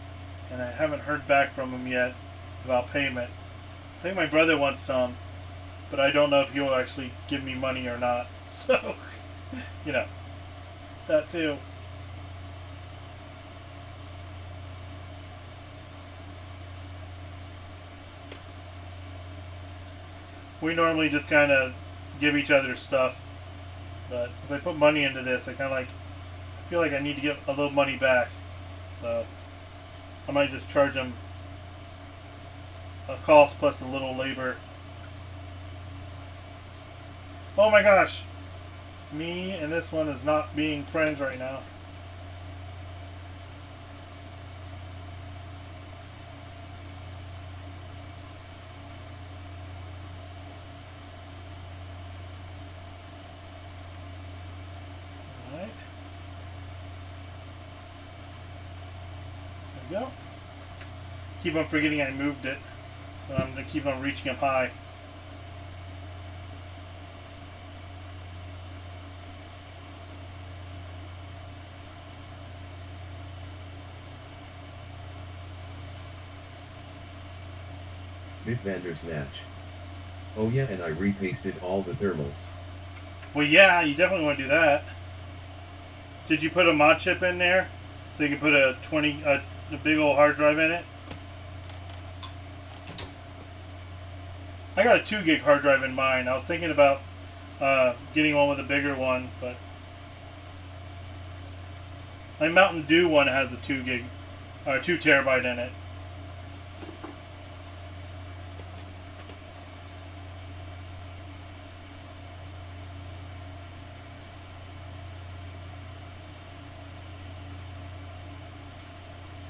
and I haven't heard back from him yet about payment. I think my brother wants some, but I don't know if he'll actually give me money or not. So, that too. We normally just kind of give each other stuff, but since I put money into this, I feel like I need to get a little money back. So I might just charge them a cost plus a little labor. Oh my gosh, me and this one is not being friends right now. Alright. There we go. Keep on forgetting I moved it, so I'm going to keep on reaching up high. Bitvandersnatch. Oh yeah, and I repasted all the thermals. Well, yeah, you definitely want to do that. Did you put a mod chip in there so you can put a big old hard drive in it? I got a 2 gig hard drive in mine. I was thinking about getting one with a bigger one, but my Mountain Dew one has a 2 terabyte in it.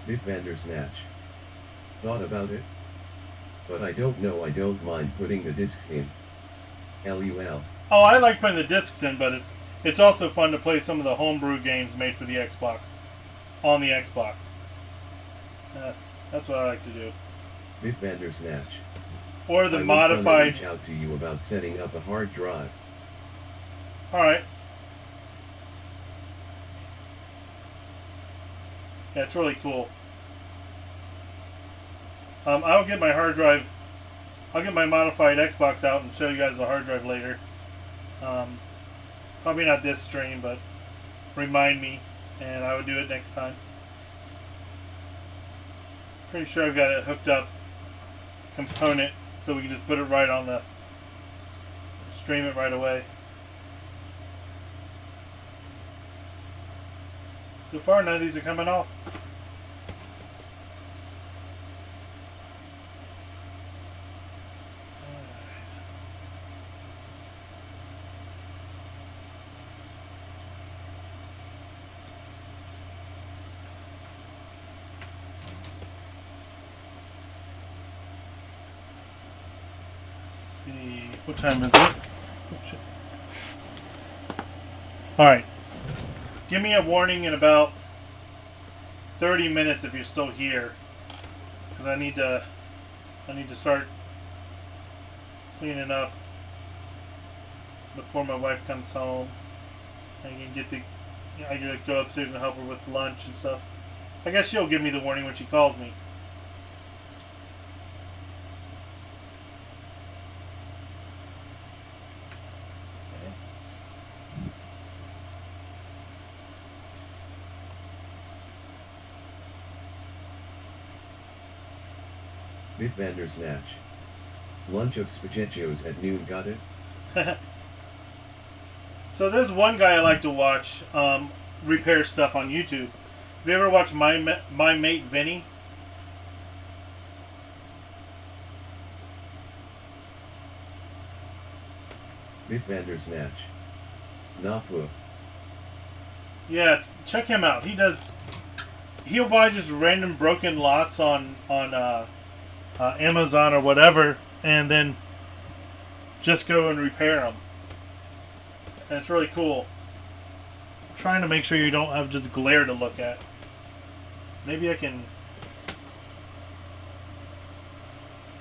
Bitvandersnatch. Thought about it? But I don't know, I don't mind putting the discs in. LUL. Oh, I like putting the discs in, but it's also fun to play some of the homebrew games made for the Xbox. On the Xbox. That's what I like to do. Bitvandersnatch. Or the I modified... was gonna reach out to you about setting up a hard drive. Alright. Yeah, it's really cool. I'll get my hard drive. I'll get my modified Xbox out and show you guys the hard drive later. Probably not this stream, but remind me, and I would do it next time. Pretty sure I've got it hooked up component, so we can just put it right on the stream it right away. So far, none of these are coming off. See, what time is it? Alright. Give me a warning in about 30 minutes if you're still here. Because I need to start cleaning up before my wife comes home. I gotta go upstairs and help her with lunch and stuff. I guess she'll give me the warning when she calls me. Bitvandersnatch. Lunch of spaghettios at noon, got it? So there's one guy I like to watch repair stuff on YouTube. Have you ever watched My Mate Vinny? Bitvandersnatch. Napua. Yeah, check him out. He'll buy just random broken lots on Amazon or whatever, and then just go and repair them. And it's really cool. I'm trying to make sure you don't have just glare to look at. Maybe I can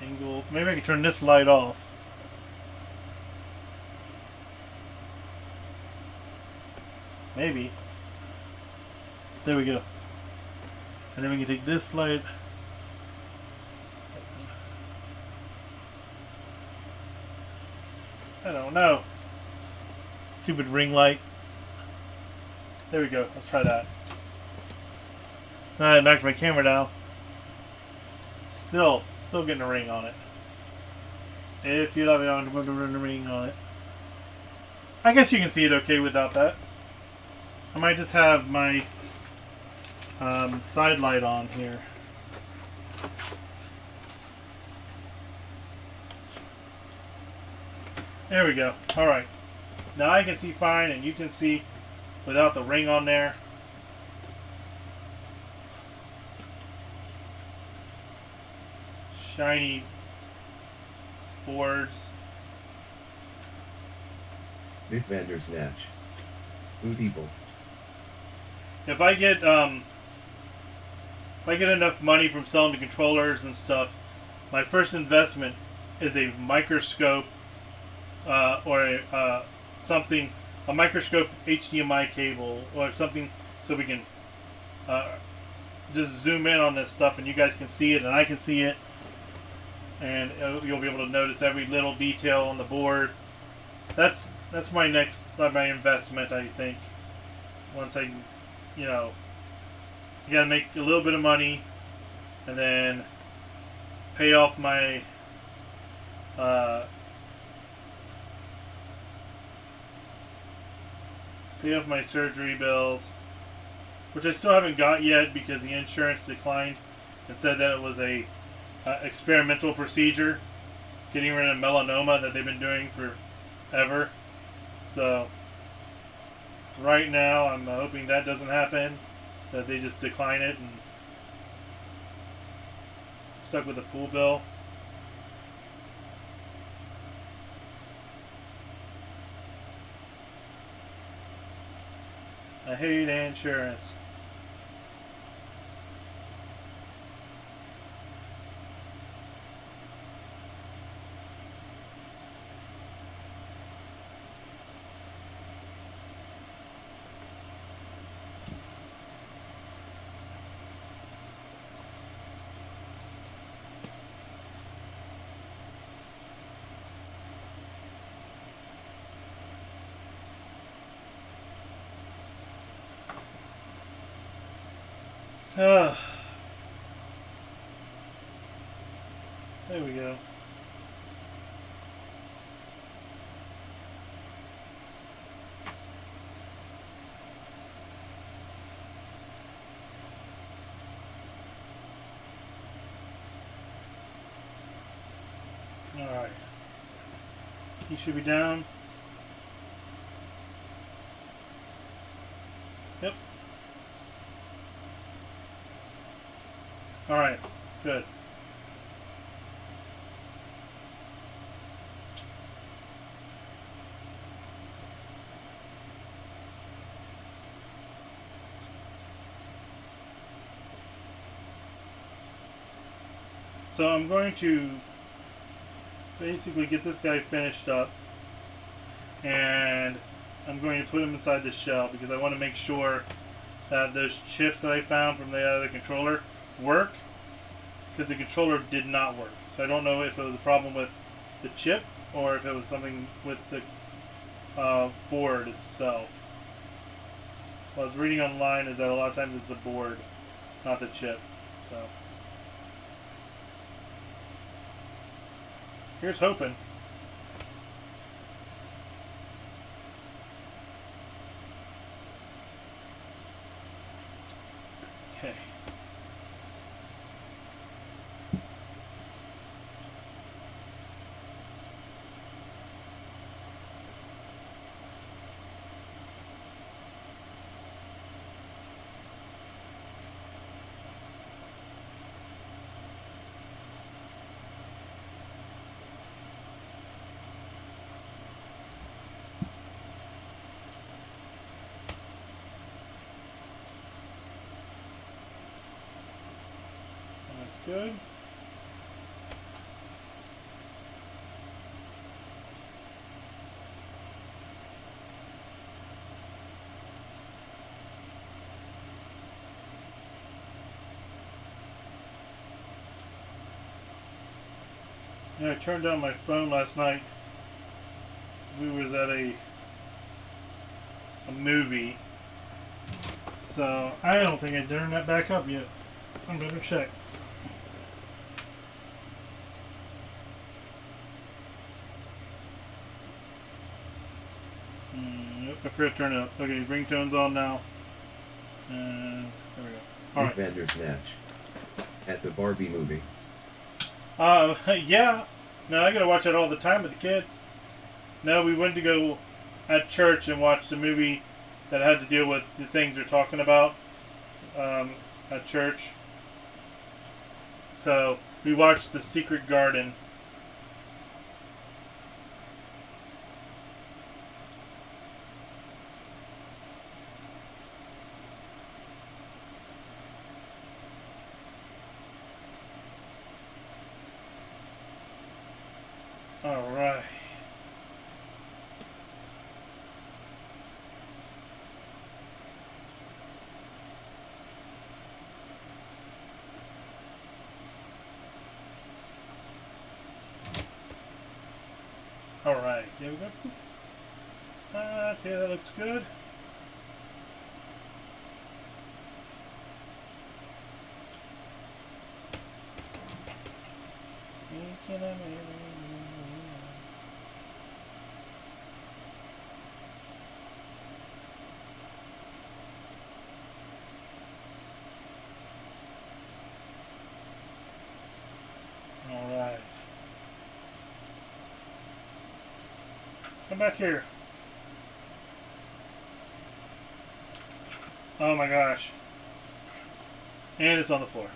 angle. Maybe I can turn this light off. Maybe. There we go. And then we can take this light. I don't know. Stupid ring light. There we go. Let's try that. I knocked my camera down. Still getting a ring on it. If you love it, I'm going to run a ring on it. I guess you can see it okay without that. I might just have my side light on here. There we go. Alright. Now I can see fine and you can see without the ring on there. Shiny boards. Vic Vandersnatch. Who people? If I get enough money from selling the controllers and stuff, my first investment is a microscope or a microscope HDMI cable or something, so we can just zoom in on this stuff and you guys can see it and I can see it, and you'll be able to notice every little detail on the board. That's my next my investment, I think. Once I, you gotta make a little bit of money and then pay off my surgery bills, which I still haven't got yet because the insurance declined and said that it was a experimental procedure, getting rid of melanoma that they've been doing forever. So right now I'm hoping that doesn't happen, that they just decline it and stuck with a full bill. I hate insurance. There we go. Alright. He should be down. Yep. Alright, good. So I'm going to basically get this guy finished up, and I'm going to put him inside the shell because I want to make sure that those chips that I found from the other controller work, because the controller did not work. So I don't know if it was a problem with the chip or if it was something with the board itself. What I was reading online is that a lot of times it's the board, not the chip. So here's hoping. Okay. good. Yeah, I turned on my phone last night because we was at a movie. So I don't think I turned that back up yet. I better check. Yep, I forgot to turn it up. Okay, ringtone's on now. And there we go. Alright. Bandersnatch. At the Barbie movie. Yeah. No, I gotta watch that all the time with the kids. No, we went to go at church and watch the movie that had to deal with the things they're talking about at church. So we watched The Secret Garden. All right. All right. There we go. Okay, that looks good. All right. Come back here. Oh my gosh. And it's on the floor.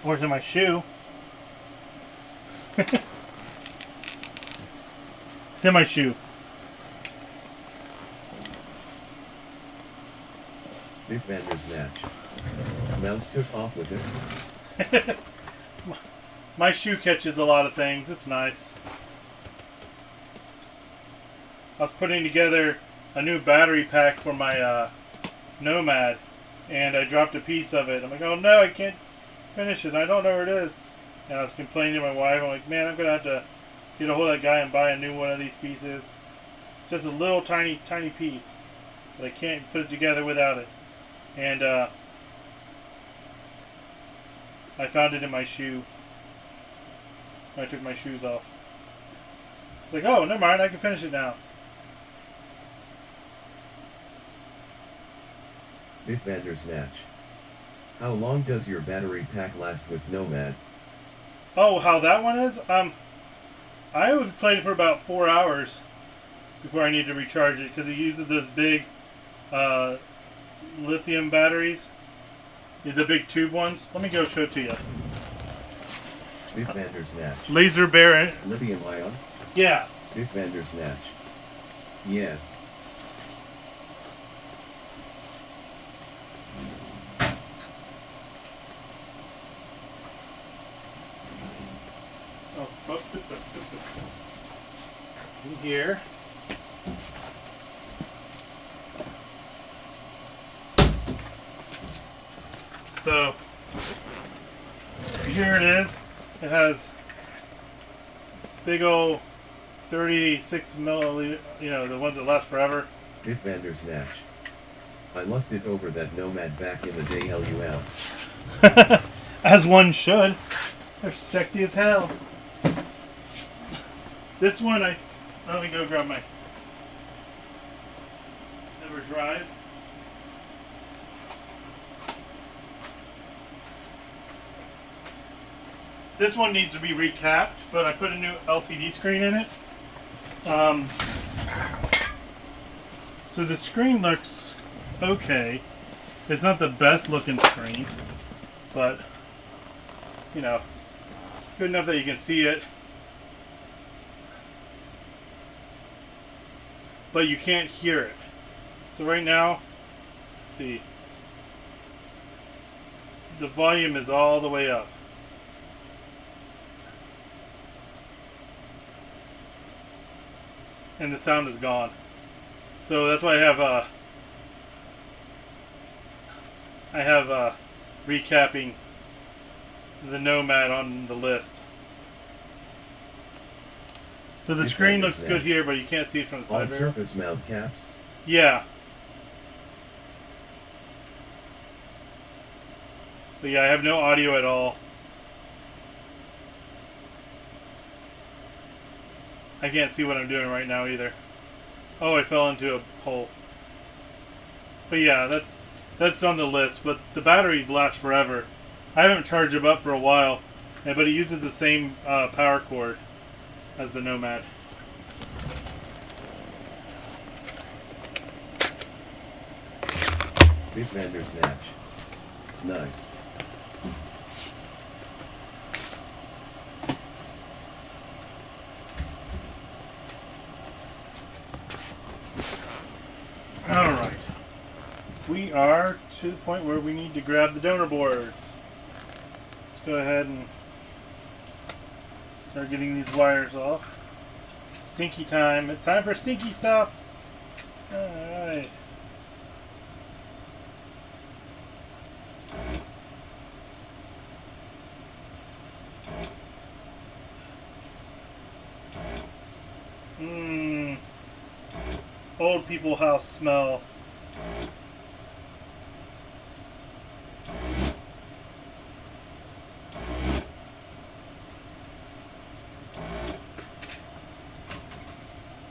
Where's my shoe? It's in my shoe. Big Bandersnatch. Mouse took off with it. My shoe catches a lot of things. It's nice. I was putting together a new battery pack for my Nomad, and I dropped a piece of it. I'm like, oh no, I can't finish it. I don't know where it is. And I was complaining to my wife. I'm like, man, I'm going to have to get a hold of that guy and buy a new one of these pieces. It's just a little tiny piece. But I can't put it together without it. And I found it in my shoe. I took my shoes off. It's like, oh, never mind, I can finish it now. Big Bandersnatch. How long does your battery pack last with Nomad? Oh, how that one is? I would played it for about 4 hours before I need to recharge it because it uses those big lithium batteries. The big tube ones. Let me go show it to you. Big Bandersnatch. Laser bearing. Lithium ion? Yeah. Big Bandersnatch. Yeah. Oh, in here. So here it is. It has big old 36 milliliter, you know, the ones that last forever. Big Bandersnatch. I lusted over that Nomad back in the day, LUL. As one should. They're sexy as hell. This one, let me go grab my EverDrive. This one needs to be recapped, but I put a new LCD screen in it. So the screen looks okay. It's not the best looking screen, but you know, good enough that you can see it. but you can't hear it. So right now, let's see, the volume is all the way up. And the sound is gone. So that's why I have recapping the Nomad on the list. So the screen looks good here, but you can't see it from the side. All surface mount caps? Yeah. But yeah, I have no audio at all. I can't see what I'm doing right now either. Oh, I fell into a hole. But yeah, that's on the list. But the batteries last forever. I haven't charged them up for a while, but it uses the same power cord as the Nomad. Big Vander Snatch. Nice. Alright. We are to the point where we need to grab the donor boards. Let's go ahead and start getting these wires off. Stinky time. It's time for stinky stuff. Alright. Old people house smell.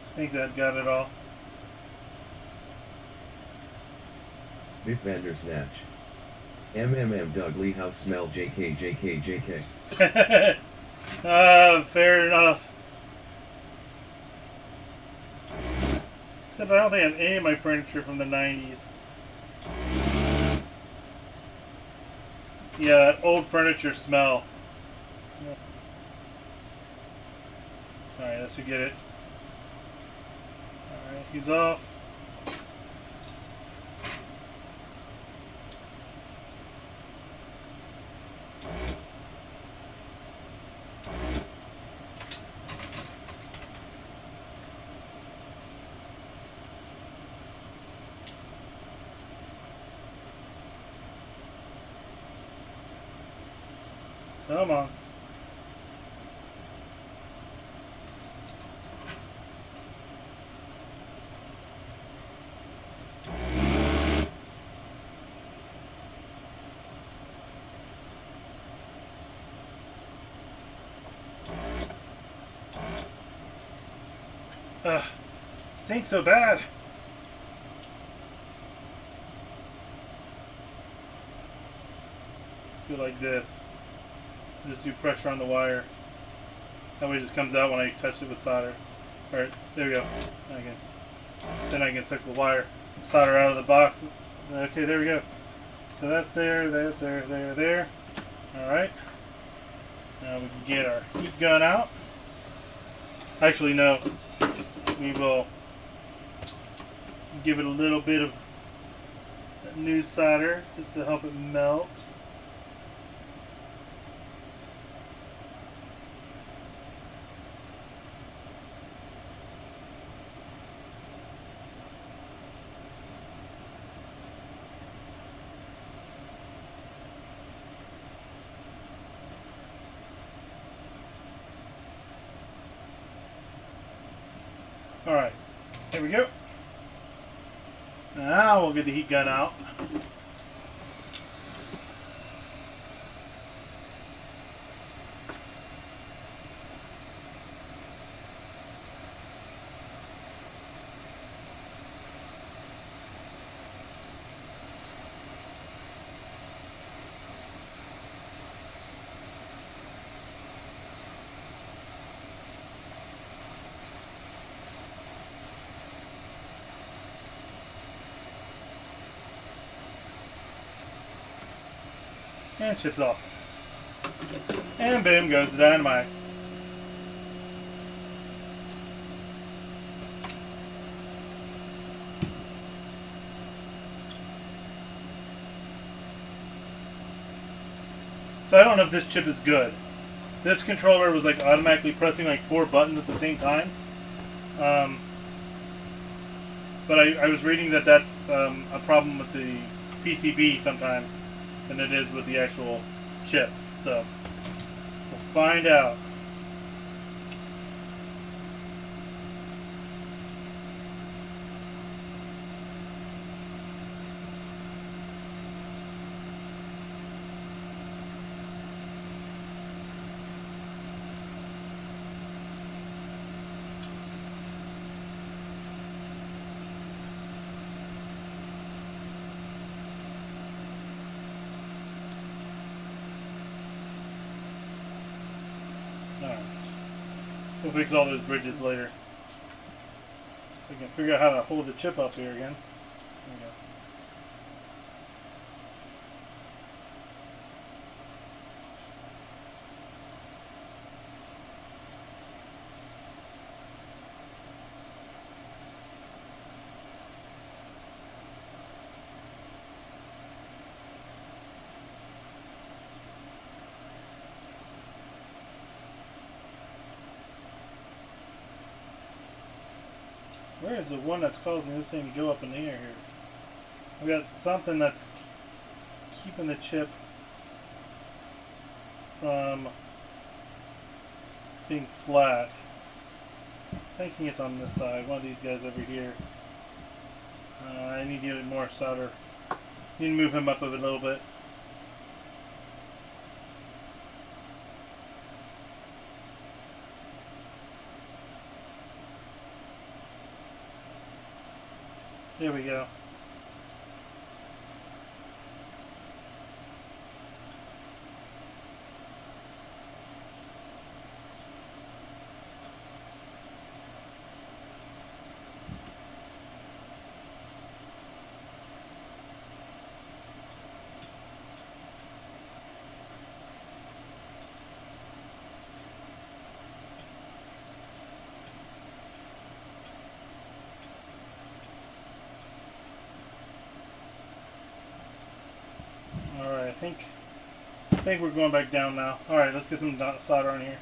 I think that got it all. Big Vander Snatch. Doug Lee house smell JK. Fair enough. Except I don't think I have any of my furniture from the 90s. Yeah, that old furniture smell. Alright, let's get it. Alright, he's off. Come on. Ugh, stinks so bad. Do it like this. Just do pressure on the wire. That way it just comes out when I touch it with solder. Alright, there we go. Then I can suck the wire, solder out of the box. Okay, there we go. So that's there, there. Alright. Now we can get our heat gun out. Actually, no. We will give it a little bit of new solder just to help it melt. Alright, here we go. Now we'll get the heat gun out. And chips off. And boom goes the dynamite. So I don't know if this chip is good. This controller was like automatically pressing like 4 buttons at the same time. But I was reading that that's a problem with the PCB sometimes than it is with the actual chip. So we'll find out. Alright. We'll fix all those bridges later. So we can figure out how to hold the chip up here again. There we go. Where is the one that's causing this thing to go up in the air here? We got something that's keeping the chip from being flat. I'm thinking it's on this side. One of these guys over here. I need to get more solder. Need to move him up a little bit. There we go. Alright, I think we're going back down now. Alright, let's get some solder on here.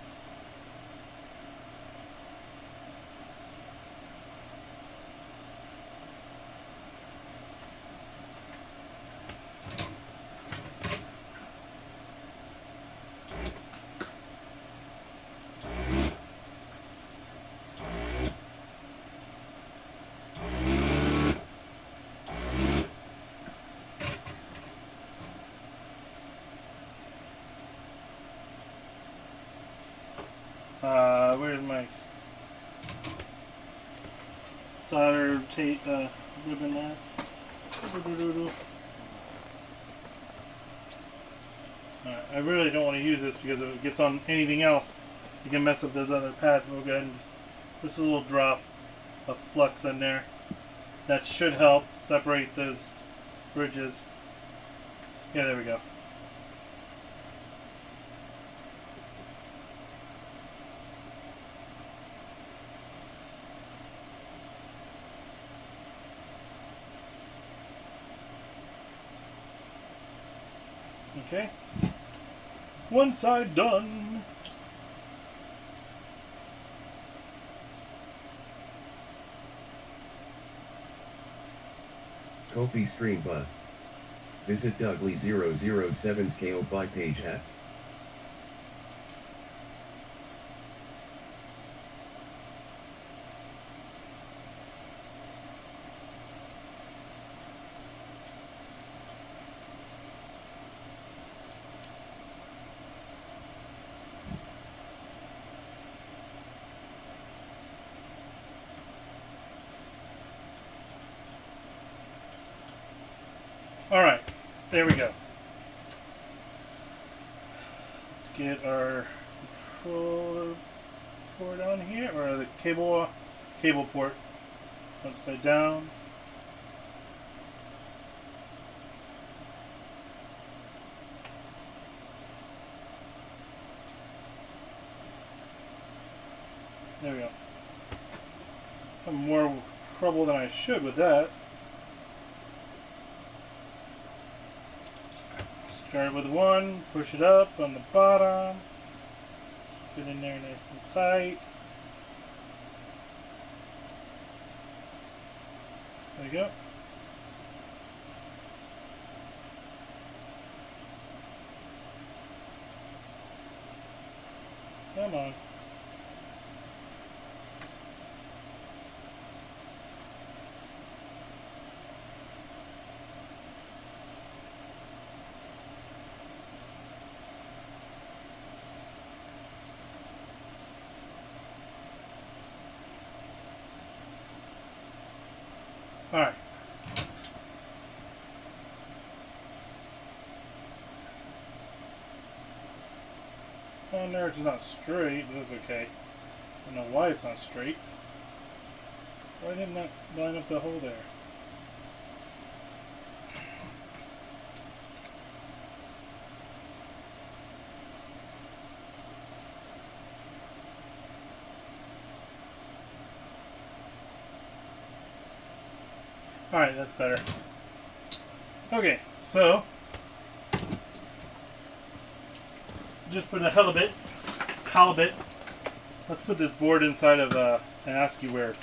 Where's my solder tape ribbon at? Alright, I really don't want to use this because if it gets on anything else, you can mess up those other pads. We'll go ahead and just a little drop of flux in there. That should help separate those bridges. Yeah, there we go. Okay. One side done. Kofi stream bot. Visit Dougly007's KO by page at. Alright, there we go. Let's get our controller port on here, or the cable port upside down. There we go. I'm more trouble than I should with that. Start with one, push it up on the bottom, keep it in there nice and tight. There you go. Come on. Alright. Oh, no, it's not straight, but that's okay. I don't know why it's not straight. Why didn't that line up the hole there? Alright, that's better. Okay, so just for the halibut, let's put this board inside of an ASCII-ware.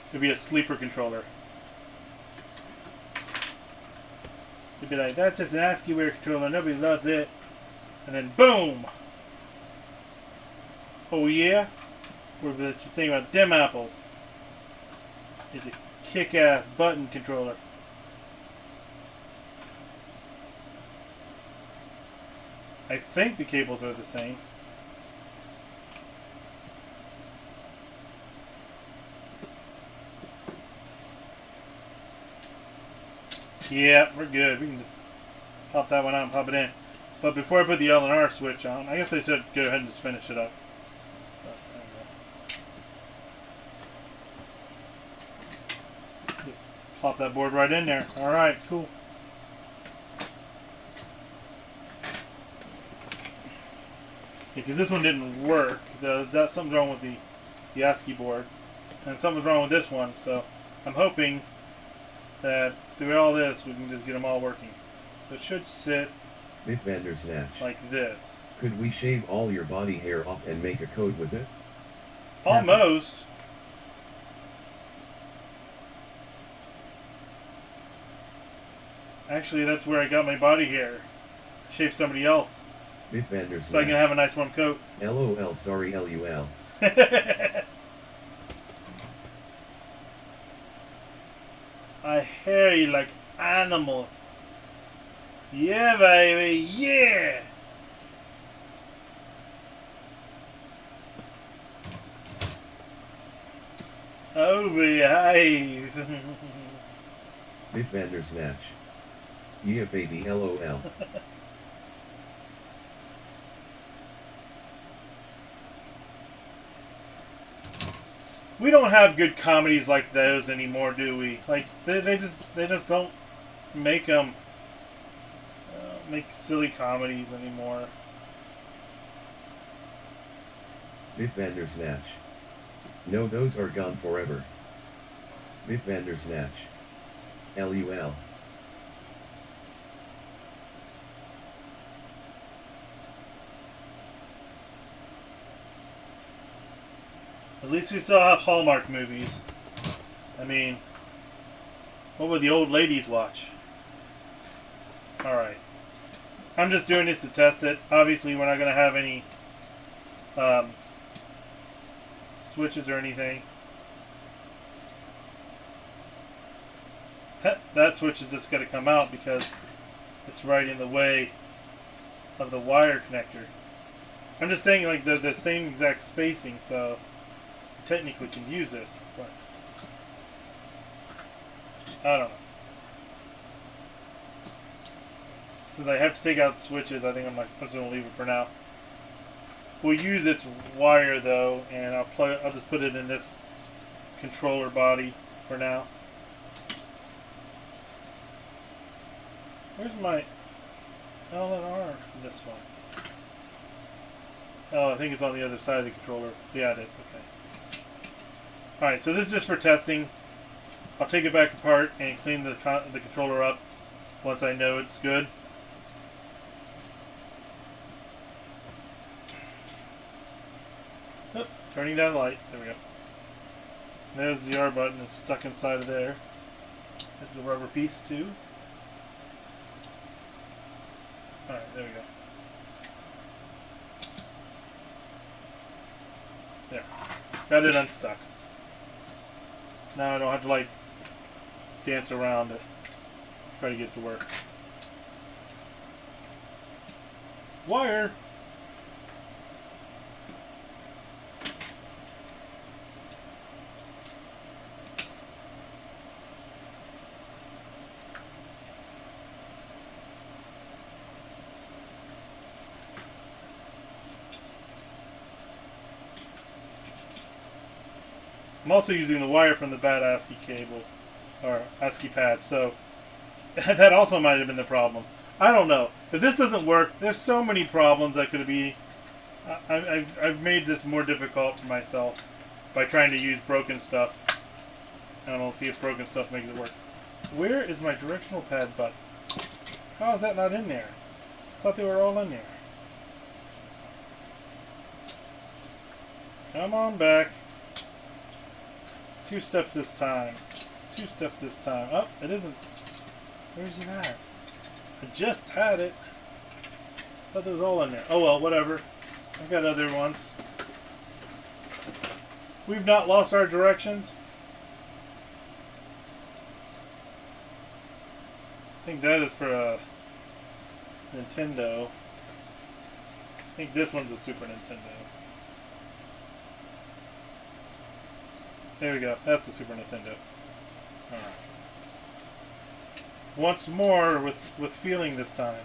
It'll be a sleeper controller. It'll be like, that's just an ASCII-ware controller, nobody loves it. And then boom! Oh yeah? What you think about them apples? It's a kick-ass button controller. I think the cables are the same. Yeah, we're good. We can just pop that one out and pop it in. But before I put the L and R switch on, I guess I should go ahead and just finish it up. Just plop that board right in there. Alright, cool. Because this one didn't work. Something's wrong with the ASCII board. And something's wrong with this one. So I'm hoping that through all this we can just get them all working. So it should sit Bitvandersnatch. Like this. Could we shave all your body hair off and make a coat with it? Almost. Actually, that's where I got my body hair. Shave somebody else. Bitvandersnatch. So I can have a nice warm coat. LOL, sorry LUL. I hairy like animal. Yeah, baby, yeah! Oh, behave. Bitvandersnatch. Yeah, baby, LOL. We don't have good comedies like those anymore, do we? Like they just don't make them make silly comedies anymore. Bitvandersnatch. No, those are gone forever. Bitvandersnatch. LUL. At least we still have Hallmark movies. I mean, what would the old ladies watch? Alright. I'm just doing this to test it. Obviously, we're not going to have any switches or anything. That switch is just going to come out because it's right in the way of the wire connector. I'm just saying, like, they're the same exact spacing, so technically can use this, but I don't know. Since I have to take out switches, I think I'm just gonna leave it for now. We'll use its wire though, and I'll just put it in this controller body for now. Where's my L and R for this one? Oh, I think it's on the other side of the controller. Yeah, it is. Okay. Alright, so this is just for testing. I'll take it back apart and clean the controller up once I know it's good. Oh, turning down the light. There we go. There's the R button. It's stuck inside of there. There's the rubber piece too. Alright, there we go. There. Got it unstuck. Now I don't have to like dance around it. Try to get it to work. Wire! I'm also using the wire from the bad ASCII cable, or ASCII pad, so that also might have been the problem. I don't know. If this doesn't work, there's so many problems that could be. I've made this more difficult for myself by trying to use broken stuff. And we'll see if broken stuff makes it work. Where is my directional pad button? How is that not in there? I thought they were all in there. Come on back. 2 steps this time. 2 steps this time. Oh, it isn't. Where's it at? I just had it. I thought it was all in there. Oh well, whatever. I've got other ones. We've not lost our directions. I think that is for a Nintendo. I think this one's a Super Nintendo. There we go. That's the Super Nintendo. Alright. Once more with feeling this time.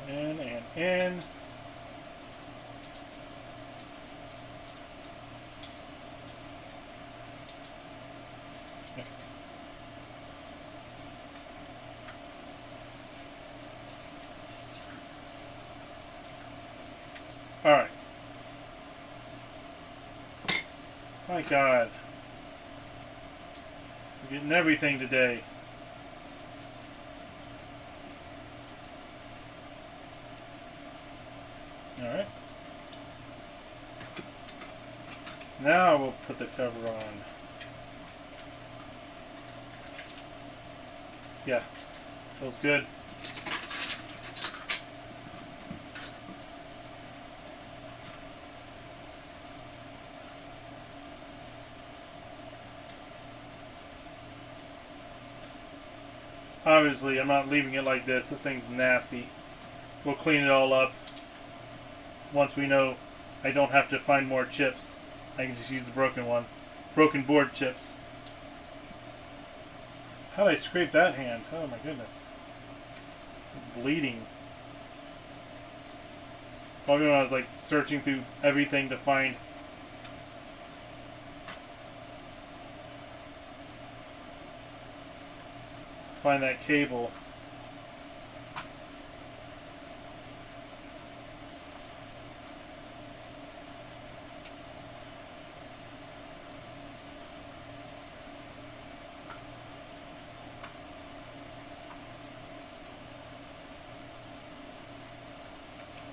In and in. Okay. Alright. My God. Forgetting everything today. Alright. Now we'll put the cover on. Yeah. Feels good. Obviously, I'm not leaving it like this. This thing's nasty. We'll clean it all up. Once we know I don't have to find more chips, I can just use the broken one. Broken board chips. How did I scrape that hand? Oh my goodness. I'm bleeding. Probably when I was like searching through everything to find that cable.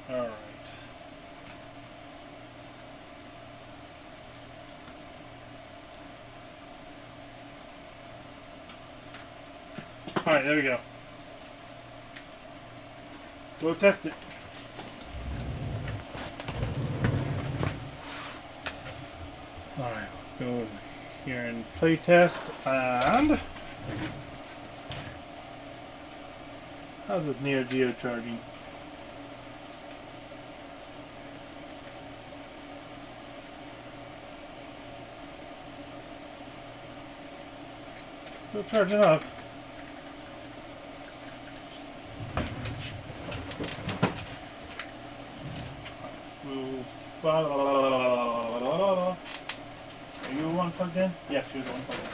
All right. All right, there we go. Go test it. All right, go here and play test. And how's this Neo Geo charging? Still charging up. Are you one plugged in? Yes, you're the one plugged in.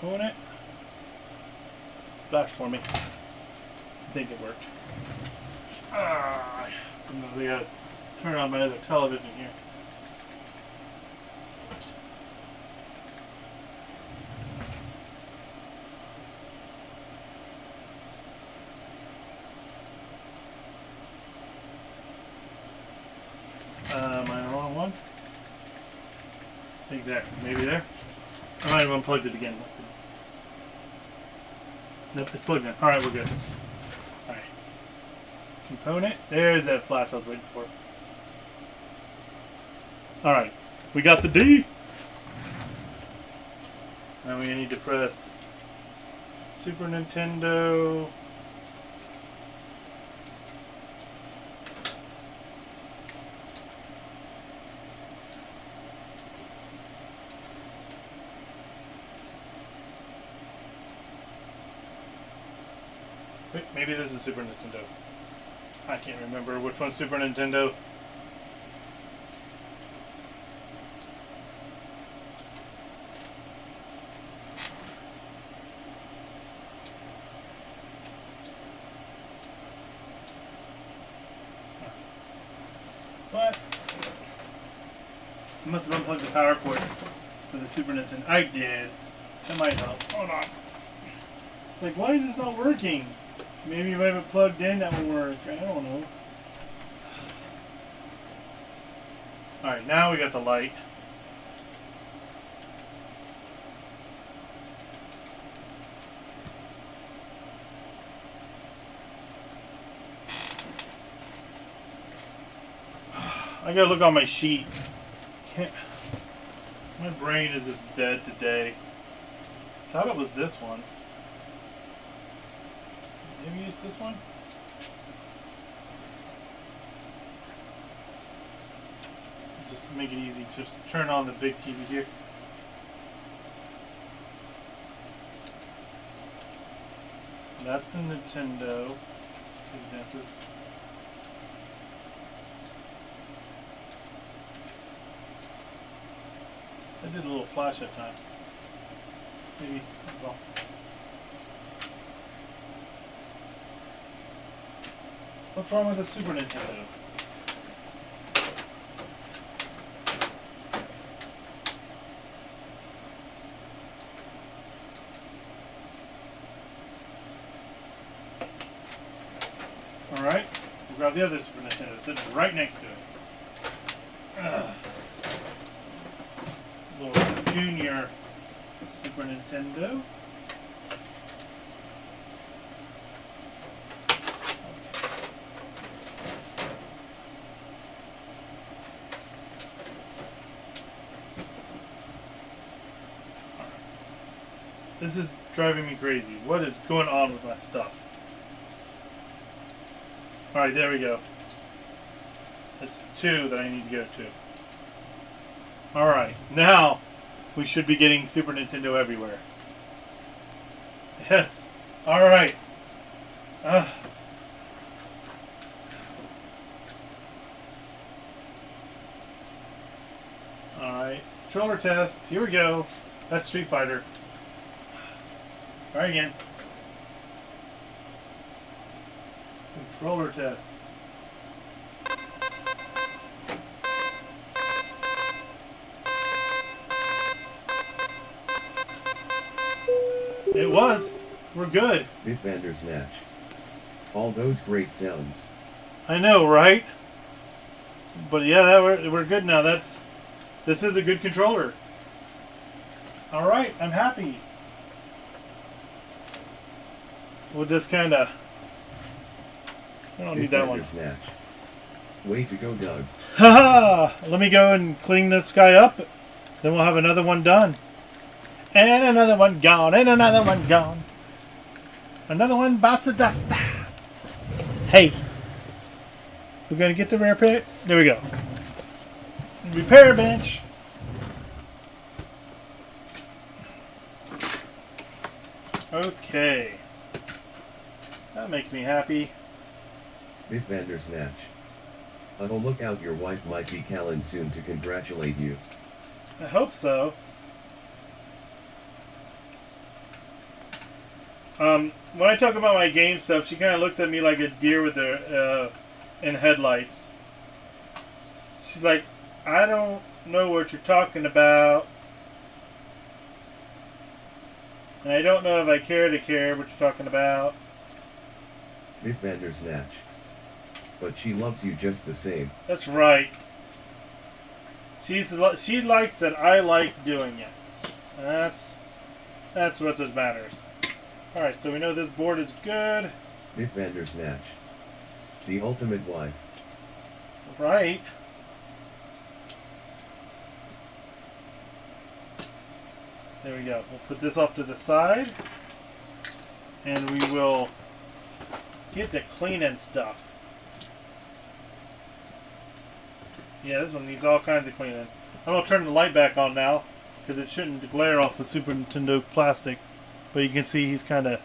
Component it. Flash for me. I think it worked. Sometimes I gotta turn on my other television here. Am I on the wrong one? I think there. Maybe there. I might have unplugged it again. Let's see. Nope, it's plugged in. Alright, we're good. Alright. Component. There's that flash I was waiting for. Alright. We got the D. Now we need to press Super Nintendo. Wait, maybe this is Super Nintendo. I can't remember which one's Super Nintendo. What? I must have unplugged the power cord for the Super Nintendo. I did. That might help. Hold on. Like, why is this not working? Maybe if I have it plugged in, that will work. I don't know. Alright, now we got the light. I gotta look on my sheet. Can't. My brain is just dead today. I thought it was this one. Maybe it's this one? Just make it easy. Just turn on the big TV here. That's the Nintendo. Let's take dances. I did a little flash that time. Maybe. Well. What's wrong with the Super Nintendo? Alright, we'll grab the other Super Nintendo, sitting right next to it. Little junior Super Nintendo. This is driving me crazy. What is going on with my stuff? Alright, there we go. That's 2 that I need to go to. Alright, now we should be getting Super Nintendo everywhere. Yes. Alright. Alright. Controller test. Here we go. That's Street Fighter. Try again. Controller test. It was. We're good. Bitvandersnatch. All those great sounds. I know, right? But yeah, we're good now. This is a good controller. All right, I'm happy. We'll just kind of. I don't need that one. Snatch. Way to go, Doug. Haha! Let me go and clean this guy up. Then we'll have another one done. And another one gone. And another one gone. Another one bites of dust. Hey. We're going to get the repair. There we go. Repair bench. Okay. That makes me happy. Bitvandersnatch. I'll look out, your wife might be calling soon to congratulate you. I hope so. When I talk about my game stuff, she kind of looks at me like a deer with her in headlights. She's like, I don't know what you're talking about. And I don't know if I care to care what you're talking about. Bit Vandersnatch. But she loves you just the same. That's right. She likes that I like doing it. That's what matters. Alright, so we know this board is good. Bit Vandersnatch. The ultimate wife. Right. There we go. We'll put this off to the side. And we will get to cleaning stuff. Yeah, this one needs all kinds of cleaning. I'm going to turn the light back on now, because it shouldn't glare off the Super Nintendo plastic. But you can see he's kind of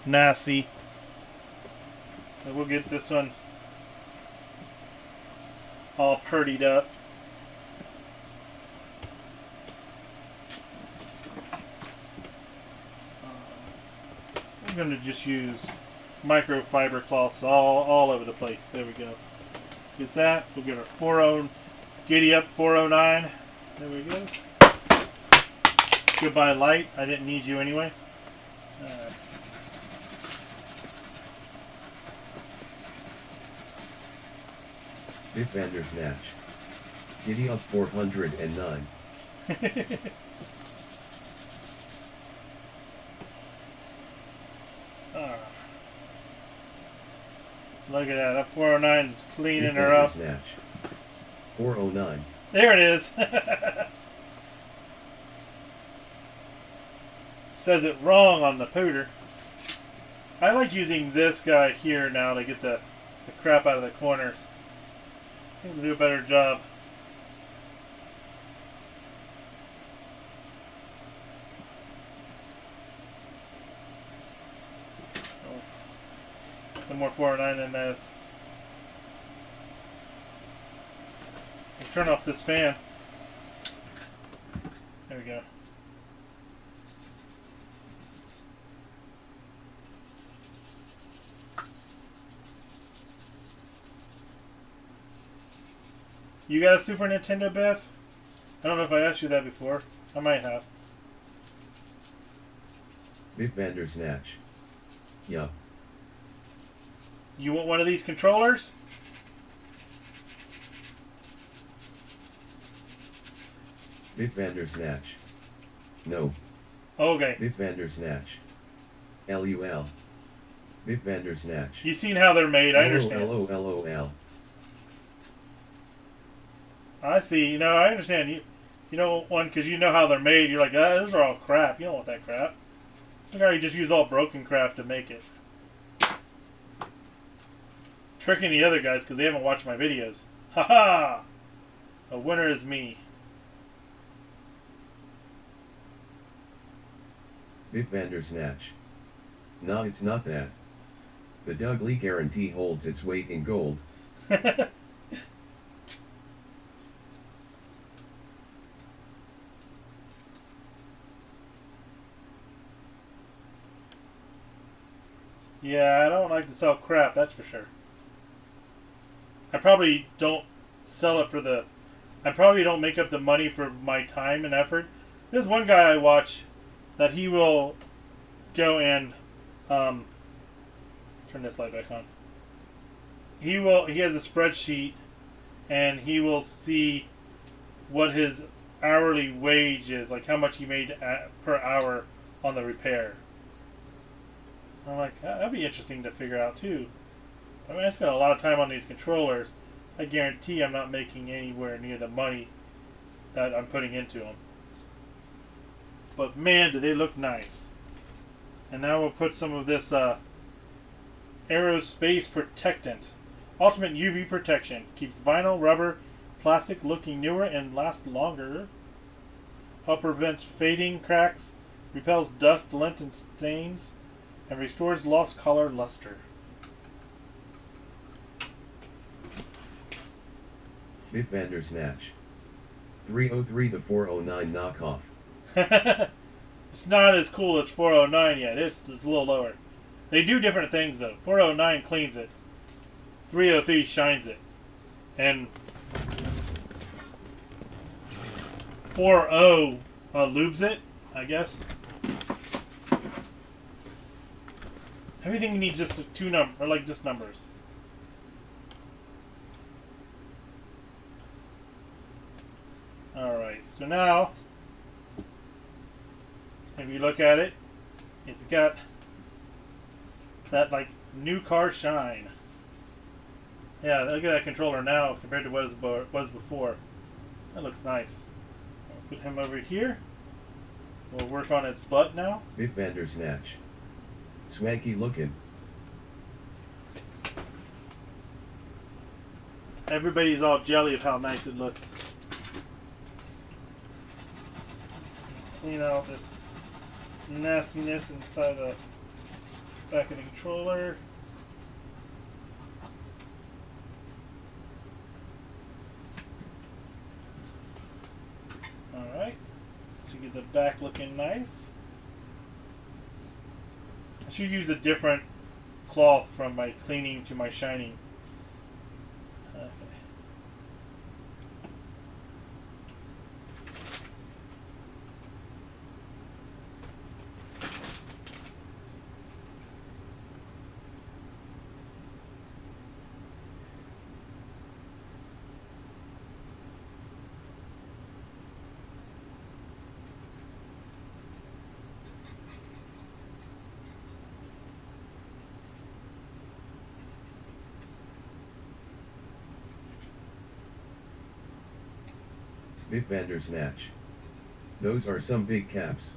nasty. So we'll get this one all purdied up. I'm going to just use microfiber cloths all over the place. There we go. Get that. We'll get our 40 Giddy Up 409. There we go. Goodbye light. I didn't need you anyway. Bit Vandersnatch. Giddy Up 409. Look at that. That 409 is cleaning her up. Snatch. 409. There it is. Says it wrong on the pooter. I like using this guy here now to get the crap out of the corners. Seems to do a better job. Some more 409 in this. Let's turn off this fan. There we go. You got a Super Nintendo, Biff? I don't know if I asked you that before. I might have. Bit Vandersnatch. Yup. You want one of these controllers? Bit Vandersnatch. No. Okay. Bit Vandersnatch. LUL. Bit Vandersnatch. You've seen how they're made, I understand. LOL. I see. You know, I understand. You know one because you know how they're made. You're like, those are all crap. You don't want that crap. Look how you just use all broken crap to make it. Tricking the other guys because they haven't watched my videos. Haha! A winner is me. Bit Vandersnatch. Nah, it's not that. The Doug Lee guarantee holds its weight in gold. Yeah, I don't like to sell crap, that's for sure. I probably don't sell it for the... I probably don't make up the money for my time and effort. There's one guy I watch that he will go and... turn this light back on. He has a spreadsheet and he will see what his hourly wage is, like how much he made per hour on the repair. I'm like, that'd be interesting to figure out too. I mean, I spent a lot of time on these controllers. I guarantee I'm not making anywhere near the money that I'm putting into them. But man, do they look nice. And now we'll put some of this aerospace protectant. Ultimate UV protection. Keeps vinyl, rubber, plastic looking newer and lasts longer. Help prevents fading, cracks, repels dust, lint, and stains, and restores lost color luster. Bit Vandersnatch. 303 the 409 knockoff. It's not as cool as 409 yet. It's a little lower. They do different things though. 409 cleans it. 303 shines it. And 40 lubes it, I guess. Everything needs just two numbers, or like just numbers. Alright, so now, if you look at it, it's got that like new car shine. Yeah, look at that controller now compared to what it was before. That looks nice. I'll put him over here. We'll work on its butt now. Bitbandersnatch. Swanky looking. Everybody's all jelly of how nice it looks. Clean out this nastiness inside the back of the controller. Alright, so you get the back looking nice. I should use a different cloth from my cleaning to my shining. Okay. Bitbandersnatch. Those are some big caps.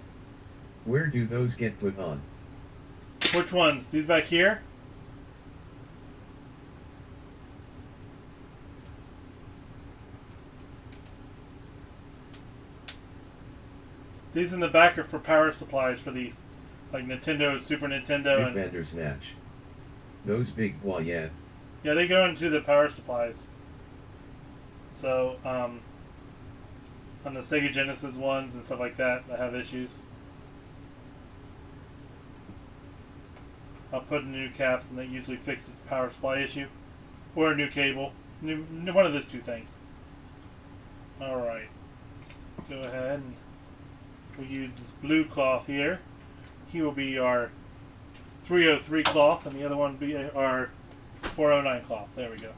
Where do those get put on? Which ones? These back here? These in the back are for power supplies for these. Like Nintendo, Super Nintendo, and... Bitbandersnatch. Those big yet. Yeah, they go into the power supplies. So, on the Sega Genesis ones and stuff like that have issues, I'll put in new caps, and that usually fixes the power supply issue. Or a new cable. One of those two things. Alright. Let's go ahead and we'll use this blue cloth here. He will be our 303 cloth, and the other one will be our 409 cloth. There we go.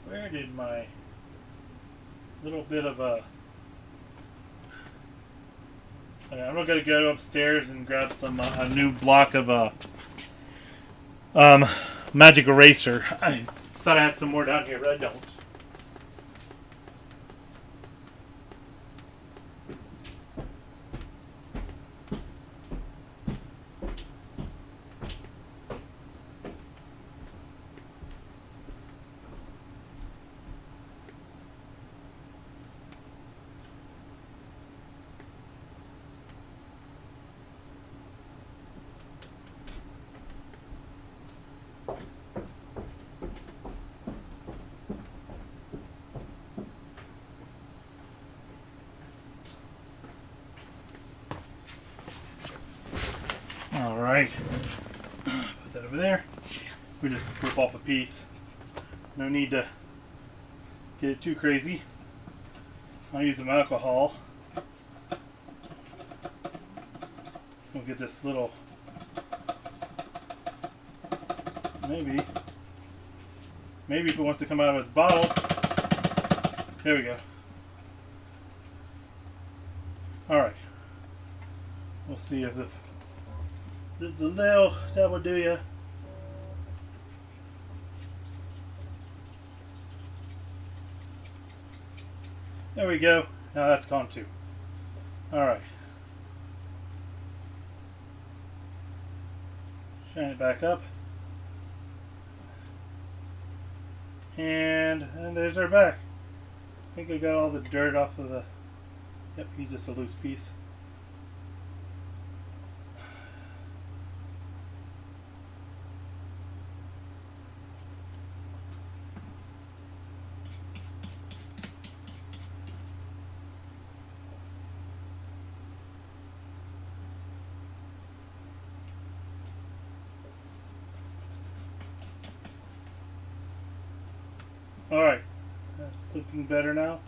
Where did my little bit of a... Okay, I'm going to go upstairs and grab some a new block of magic eraser. I thought I had some more down here, but I don't. Alright, put that over there. We just rip off a piece. No need to get it too crazy. I'll use some alcohol. We'll get this little, maybe if it wants to come out of its bottle. There we go. Alright. We'll see if there's a little, that will do ya. There we go. Now that's gone too. Alright. Shine it back up. And there's our back. I think I got all the dirt off of the... Yep, he's just a loose piece. Alright, that's looking better now.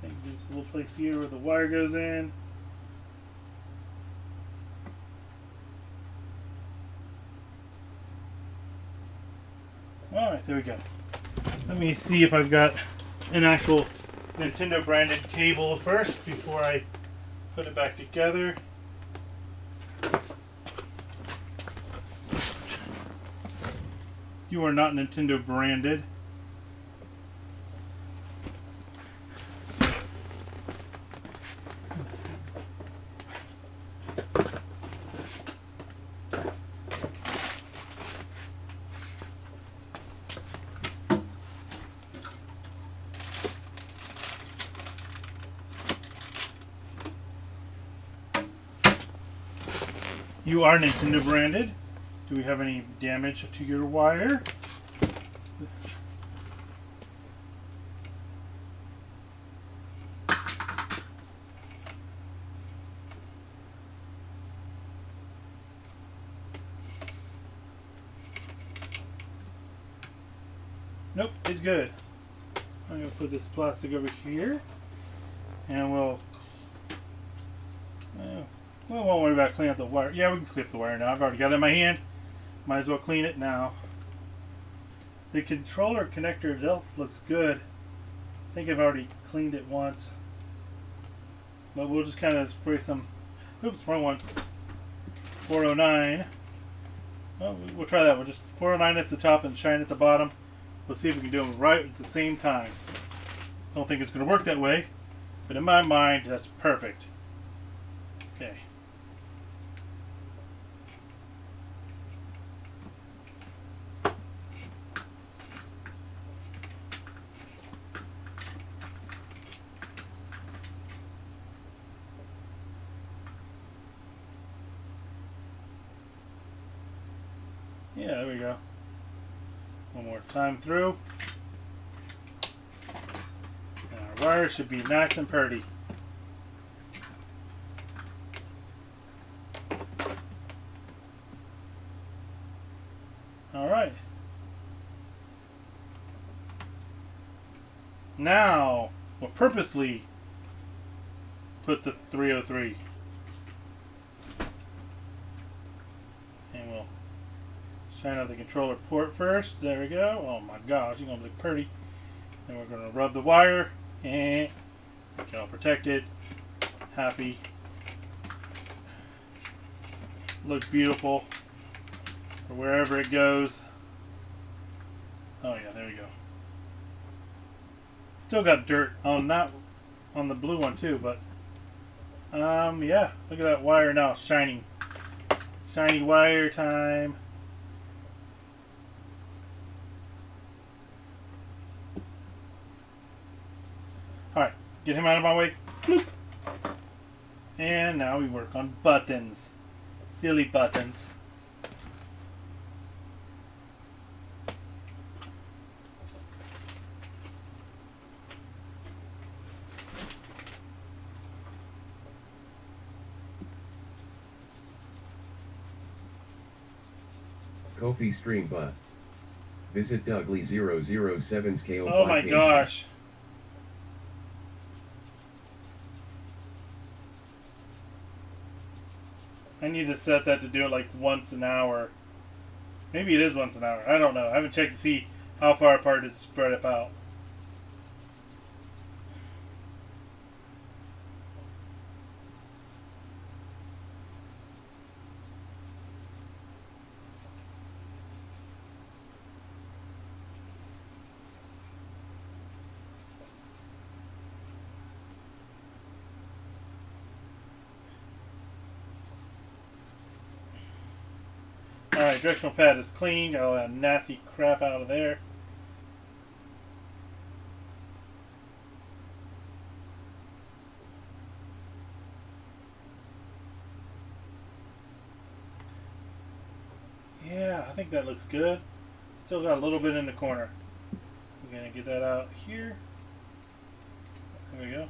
I think there's a little place here where the wire goes in. Alright, there we go. Let me see if I've got an actual Nintendo branded cable first before I put it back together. You are not Nintendo branded. You are Nintendo branded. Do we have any damage to your wire? Nope, it's good. I'm going to put this plastic over here. And we won't worry about cleaning up the wire. Yeah, we can clean up the wire now. I've already got it in my hand. Might as well clean it now. The controller connector itself looks good. I think I've already cleaned it once. But we'll just kind of spray some... Oops, wrong one. 409. Well, we'll try that. We'll just 409 at the top and shine at the bottom. We'll see if we can do them right at the same time. I don't think it's going to work that way. But in my mind, that's perfect. Okay. Yeah, there we go. One more time through. And our wire should be nice and pretty. Alright. Now, we'll purposely put the 303. And we'll shine out the controller port first. There we go. Oh my gosh, you're going to look pretty. Then we're going to rub the wire and get all protected. Happy. Looks beautiful. For wherever it goes. Oh yeah, there we go. Still got dirt on that, on the blue one too, but yeah, look at that wire now shining. Shiny wire time. Alright, get him out of my way. Bloop. And now we work on buttons. Silly buttons. Kofi stream butt. Visit Dougly007's KO. Oh my gosh. I need to set that to do it like once an hour. Maybe it is once an hour. I don't know. I haven't checked to see how far apart it's spread up out. Alright, directional pad is clean. Got all that nasty crap out of there. Yeah, I think that looks good. Still got a little bit in the corner. I'm gonna get that out here. There we go.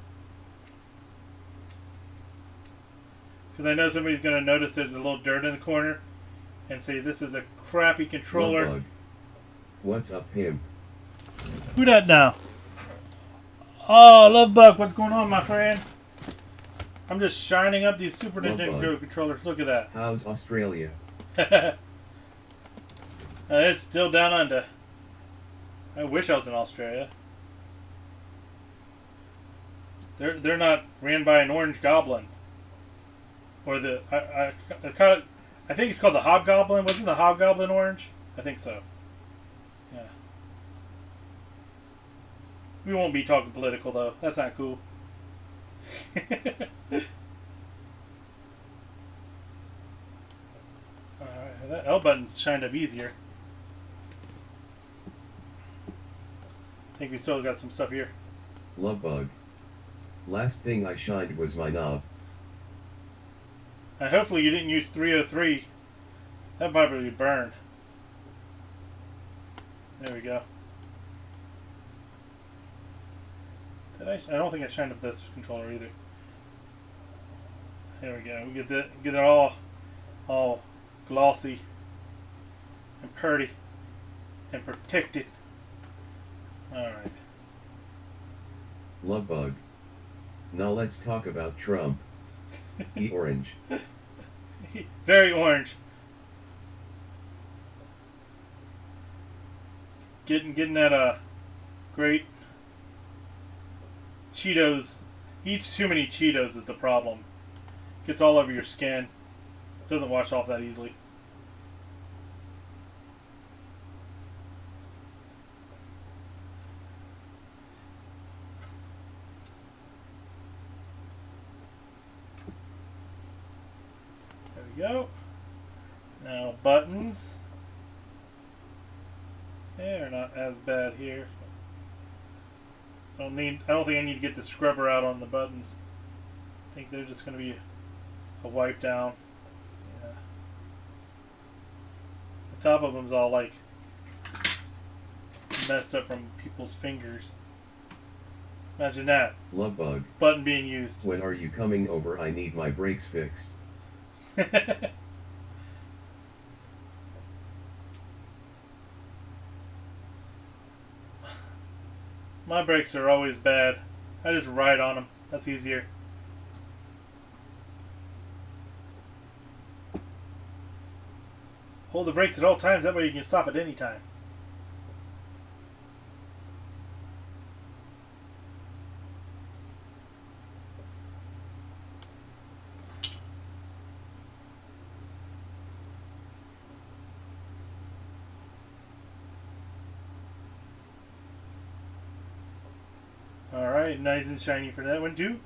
Because I know somebody's gonna notice there's a little dirt in the corner and say this is a crappy controller. Love bug. What's up, him? Who that now? Oh, Love Bug, what's going on, my friend? I'm just shining up these Super Love Nintendo Bug. controllers. Look at that. How's Australia? It's still down under. I wish I was in Australia. They're not ran by an orange goblin. Or the I think it's called the Hobgoblin. Wasn't the Hobgoblin orange? I think so. Yeah. We won't be talking political though. That's not cool. Alright, that L button's shined up easier. I think we still got some stuff here. Love bug. Last thing I shined was my knob. Hopefully you didn't use 303. That probably burned. There we go. Did I don't think I shined up this controller either. There we go. We get it all glossy and pretty and protected. Alright. Love bug. Now let's talk about Trump. E orange. Very orange. Getting that great Cheetos. He eats too many Cheetos is the problem. Gets all over your skin. Doesn't wash off that easily. There we go. Now buttons. They're not as bad here. I don't think I need to get the scrubber out on the buttons. I think they're just going to be a wipe down. Yeah. The top of them's all like messed up from people's fingers. Imagine that. Love bug. Button being used. When are you coming over? I need my brakes fixed. My brakes are always bad. I just ride on them. That's easier. Hold the brakes at all times. That way you can stop at any time. Alright, nice and shiny for that one too.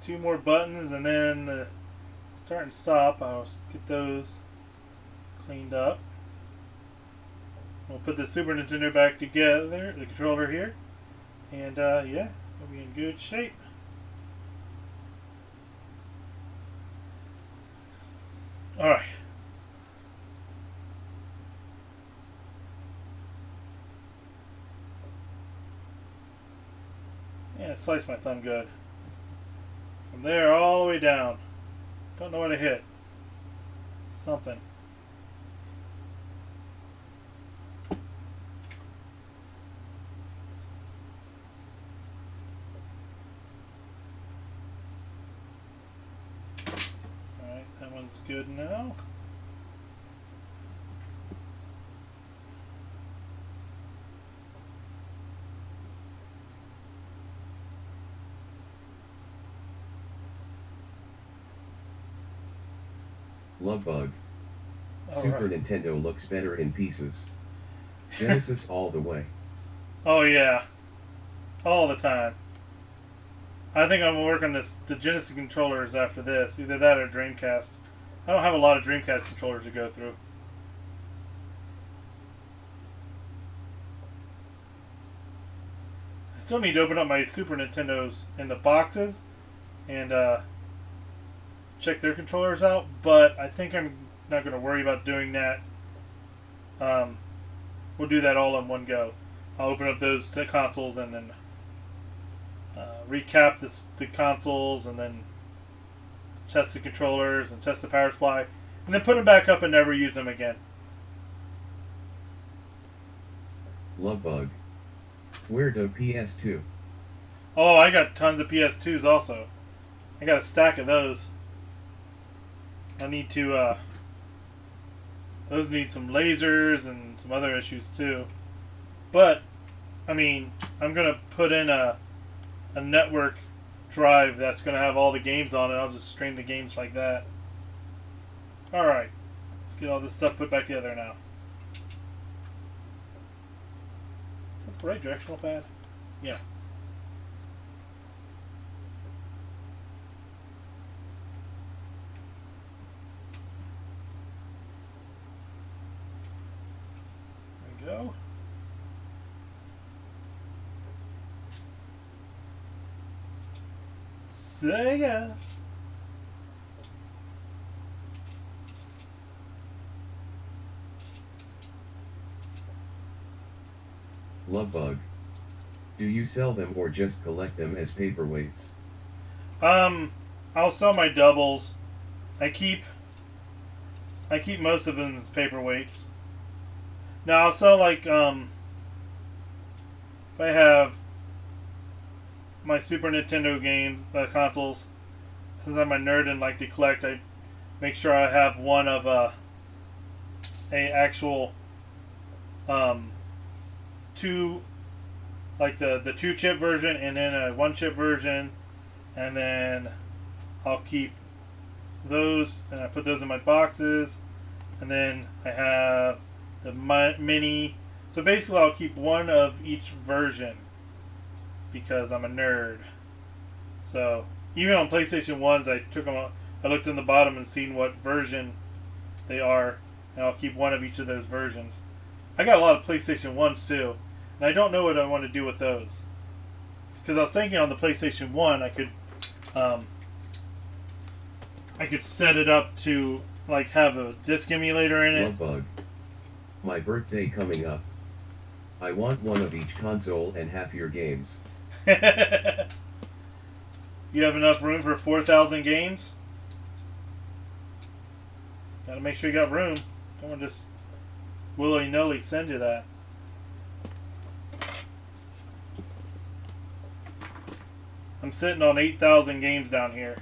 Two more buttons and then the start and stop. I'll get those cleaned up. We'll put the Super Nintendo back together, the controller here. And yeah, we'll be in good shape. Alright. Yeah, slice my thumb good. From there all the way down. Don't know where to hit. Something. Alright, that one's good now. Love bug. All Super right. Nintendo looks better in pieces. Genesis all the way. Oh yeah. All the time. I think I'm gonna work on the Genesis controllers after this. Either that or Dreamcast. I don't have a lot of Dreamcast controllers to go through. I still need to open up my Super Nintendos in the boxes and check their controllers out, but I think I'm not going to worry about doing that. We'll do that all in one go. I'll open up those consoles and then recap the consoles and then test the controllers and test the power supply and then put them back up and never use them again. Lovebug. Where do PS2? Oh, I got tons of PS2s also. I got a stack of those. I need to, those need some lasers and some other issues too. But, I mean, I'm going to put in a network drive that's going to have all the games on it. I'll just stream the games like that. Alright. Let's get all this stuff put back together now. Is that the right directional pad? Yeah. There we go. Sega. Lovebug. Do you sell them or just collect them as paperweights? I'll sell my doubles. I keep most of them as paperweights. Now I'll sell like if I have my Super Nintendo games, consoles, since I'm a nerd and like to collect, I make sure I have one of a actual two, like the 2-chip version and then a 1-chip version, and then I'll keep those and I put those in my boxes, and then I have the mini. So basically I'll keep one of each version because I'm a nerd. So even on PlayStation 1s, I looked in the bottom and seen what version they are, and I'll keep one of each of those versions. I got a lot of PlayStation 1s too, and I don't know what I want to do with those. Because I was thinking on the PlayStation 1 I could set it up to like have a disc emulator in it. Lovebug. My birthday coming up. I want one of each console and half your games. You have enough room for 4,000 games? Gotta make sure you got room. Don't want to just willy-nilly send you that. I'm sitting on 8,000 games down here.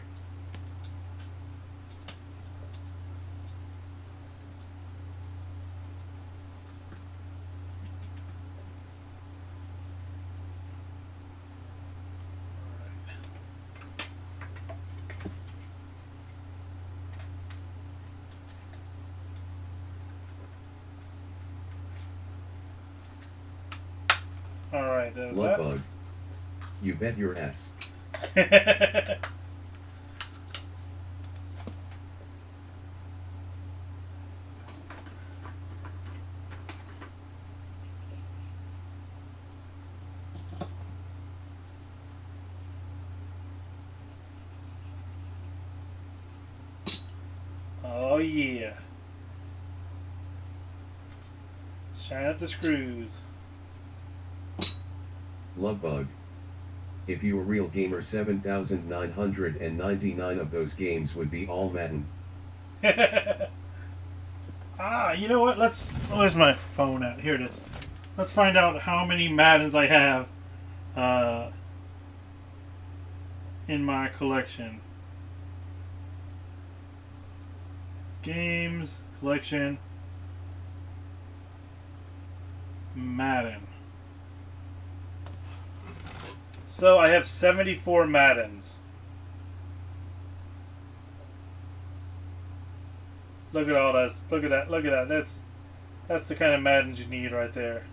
Alright, there's Lovebug. You bet your ass. that. Oh yeah. Shine up the screws. Lovebug. If you were a real gamer, 7,999 of those games would be all Madden. You know what? Where's my phone at? Here it is. Let's find out how many Maddens I have in my collection. Games, collection, Madden. So I have 74 Maddens. Look at all that. Look at that. Look at that. That's the kind of Maddens you need right there.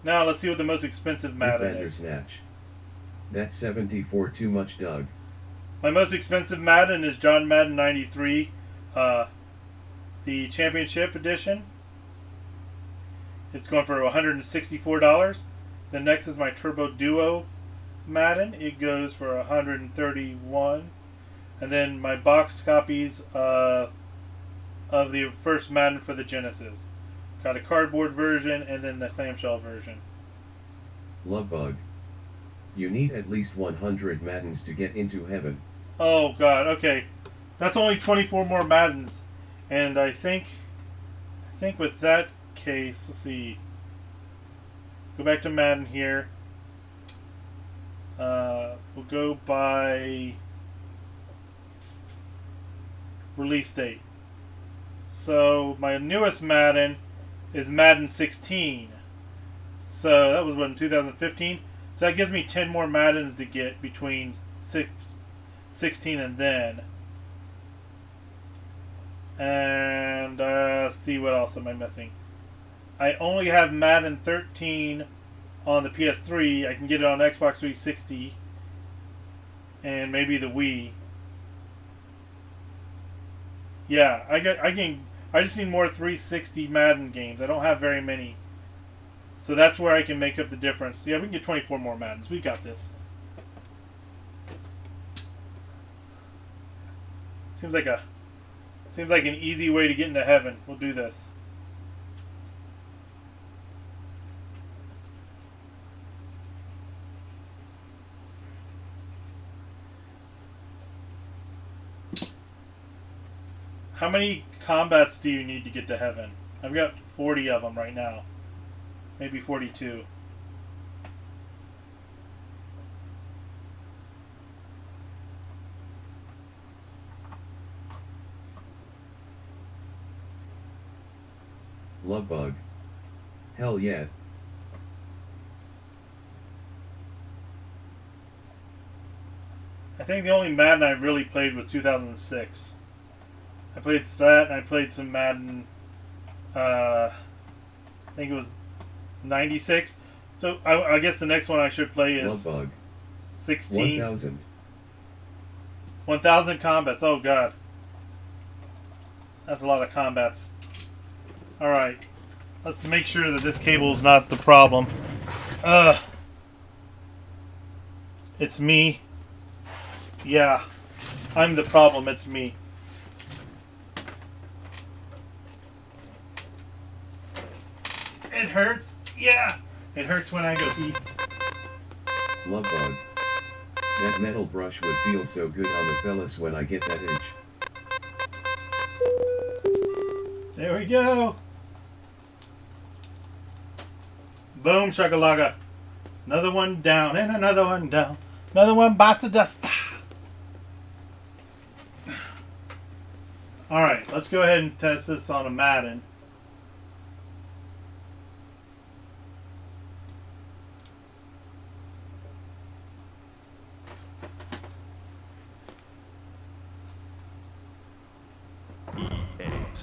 Now let's see what the most expensive Madden is. Snatch. That's 74 too much, Doug. My most expensive Madden is John Madden 93, the Championship Edition. It's going for $164. The next is my Turbo Duo Madden, it goes for 131. And then my boxed copies of the first Madden for the Genesis. Got a cardboard version and then the clamshell version. Lovebug. You need at least 100 Maddens to get into heaven. Oh god, okay. That's only 24 more Maddens. And I think with that case, let's see. Go back to Madden here. We'll go by release date. So my newest Madden is Madden 16. So that was what, in 2015? So that gives me 10 more Maddens to get between 16 and then. And see, what else am I missing? I only have Madden 13 on the PS3. I can get it on Xbox 360 and maybe the Wii. Yeah, I just need more 360 Madden games. I don't have very many. So that's where I can make up the difference. Yeah, we can get 24 more Maddens. We got this. Seems like an easy way to get into heaven. We'll do this. How many combats do you need to get to heaven? I've got 40 of them right now. Maybe 42. Lovebug. Hell yeah. I think the only Madden I really played was 2006. I played that, and I played some Madden, I think it was 96. So I guess the next one I should play is Lovebug. 16. 1000. 1,000 combats. Oh god. That's a lot of combats. Alright. Let's make sure that this cable is not the problem. It's me. Yeah. I'm the problem. It's me. It hurts. Yeah. It hurts when I go pee. Lovebug. That metal brush would feel so good on the fellas when I get that itch. There we go. Boom shakalaka. Another one down and another one down. Another one bites the dust. Alright, let's go ahead and test this on a Madden.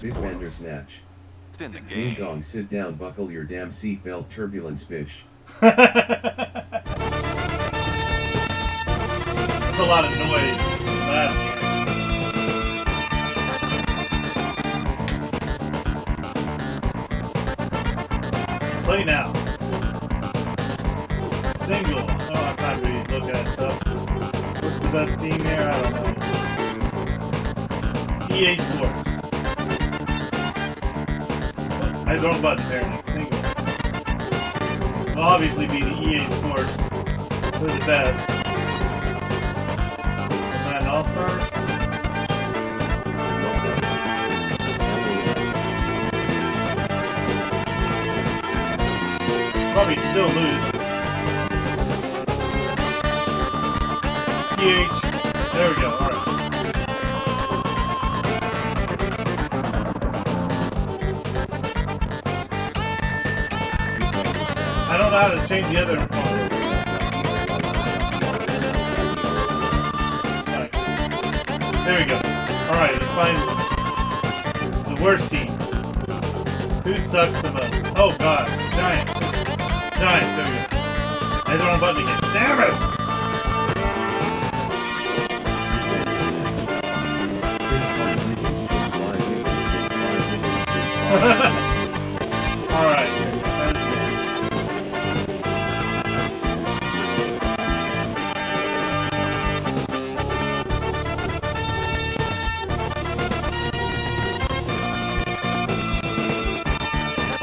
Bitbender snatch. It's in the Ding game. dong, sit down, buckle your damn seatbelt, turbulence fish. That's a lot of noise. Play now. Single. I don't have time to look at that stuff. What's the best team here? I don't know. EA Sports. I don't button there. Single. Will obviously be the EA Sports. They're the best. Madden All Stars. Probably still lose. PH. There we go. All right. I don't know how to change the other phone. Right. There we go. Alright, let's find the worst team. Who sucks the most? Oh god, Giants. Giants, there we go. I hit the wrong button again. Damn it! Alright.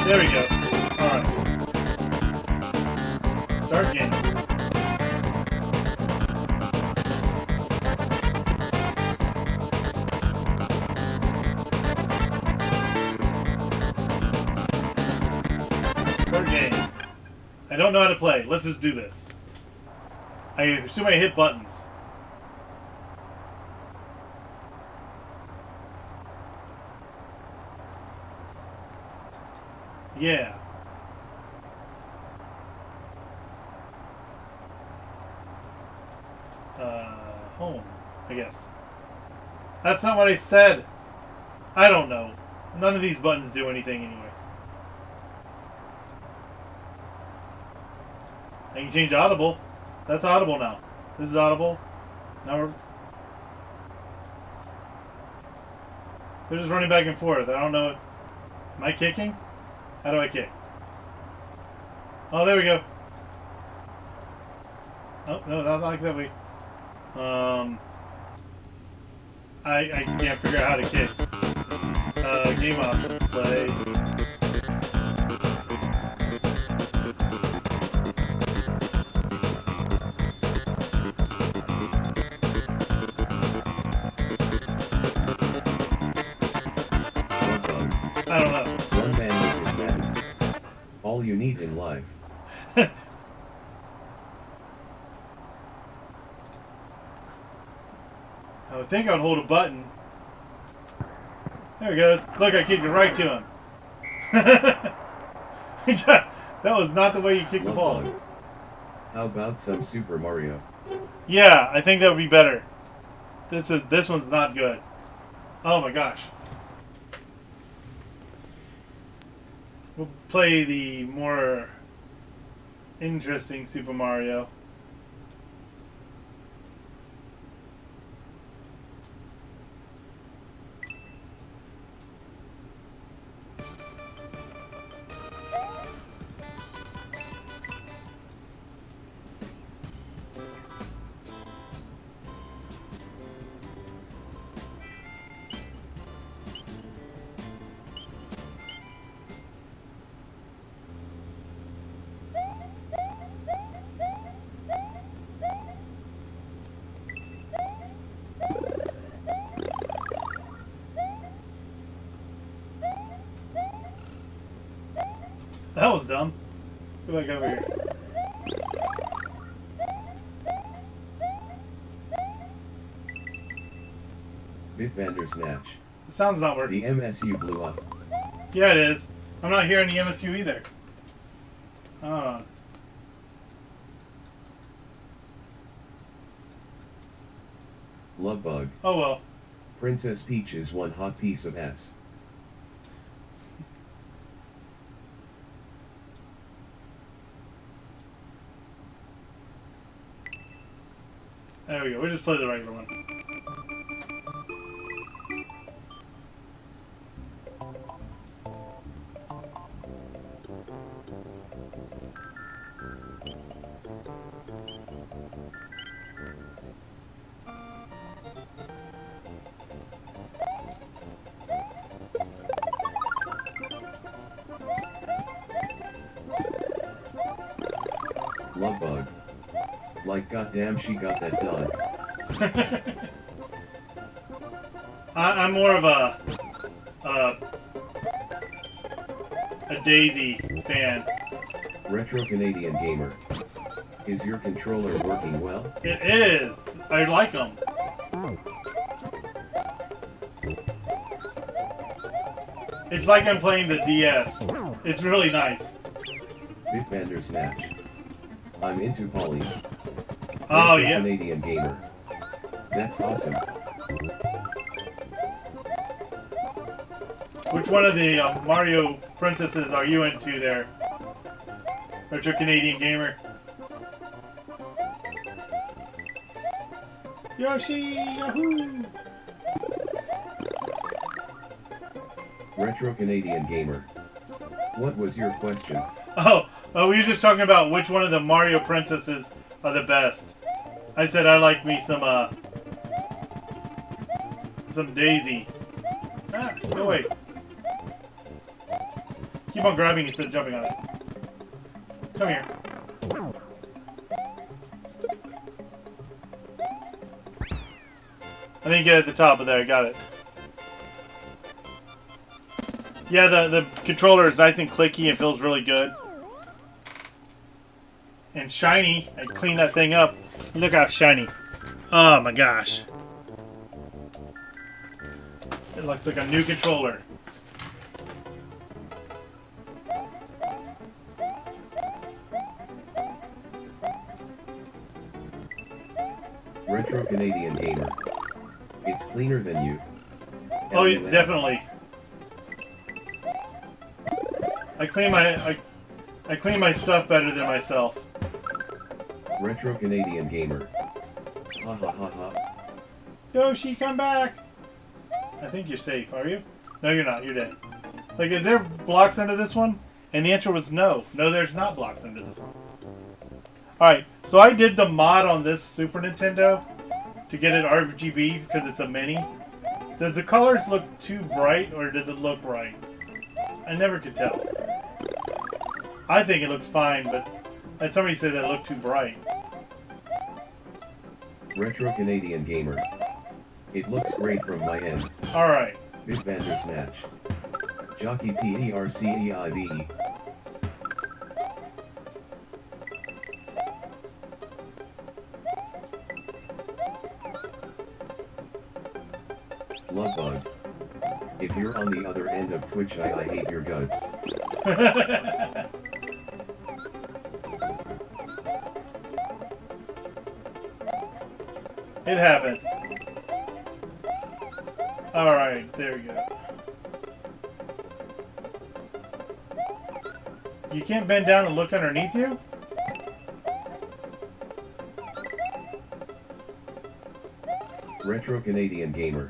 There we go. Alright. Start game. Start game. I don't know how to play. Let's just do this. I assume I hit buttons. Yeah. Home, I guess. That's not what I said. I don't know. None of these buttons do anything anyway. I can change audible. That's audible now. This is audible. Now we're... They're just running back and forth. I don't know. Am I kicking? How do I kick? Oh, there we go. Oh, no, not like that way. I can't figure out how to kick. Game options. Play. I don't know. One man is Madden. All you need in life. I would think I would hold a button. There he goes. Look, I kicked it right to him. That was not the way you kick the ball. Bug. How about some Super Mario? Yeah, I think that would be better. This one's not good. Oh my gosh. We'll play the more interesting Super Mario. That was dumb. Go back over here. Bitbandersnatch. The sound's not working. The MSU blew up. Yeah, it is. I'm not hearing the MSU either. Love bug. Oh well. Princess Peach is one hot piece of S. There we go. We'll just play the regular one. Love bug. Like goddamn she got that done. I'm more of a Daisy fan. Retro Canadian gamer. Is your controller working well? It is. I like them. It's like I'm playing the DS. It's really nice. Bitbandersnatch. I'm into Polly. Oh, Retro yeah. Canadian gamer. That's awesome. Which one of the Mario princesses are you into there? Retro Canadian gamer. Yoshi! Yahoo! Retro Canadian gamer. What was your question? Oh, we were just talking about which one of the Mario princesses are the best. I said I like me some Daisy. Ah, no wait. Keep on grabbing instead of jumping on it. Come here. I didn't get it at the top, but there, I got it. Yeah, the controller is nice and clicky and feels really good. And shiny. I cleaned that thing up. Look how shiny. Oh my gosh. It looks like a new controller. Retro Canadian Gamer. It's cleaner than you. Oh, yeah, definitely. I clean my stuff better than myself. Retro Canadian Gamer. Ha ha ha ha. Yoshi, come back! I think you're safe, are you? No, you're not. You're dead. Like, is there blocks under this one? And the answer was no. No, there's not blocks under this one. Alright, so I did the mod on this Super Nintendo to get it RGB because it's a mini. Does the colors look too bright or does it look right? I never could tell. I think it looks fine, but I had somebody say that it looked too bright. Retro Canadian Gamer. It looks great from my end. Alright. Bit Bandersnatch. Jockey PERCEIV. Lovebug. If you're on the other end of Twitch, I hate your guts. It happens. Alright, there we go. You can't bend down and look underneath you? Retro Canadian Gamer.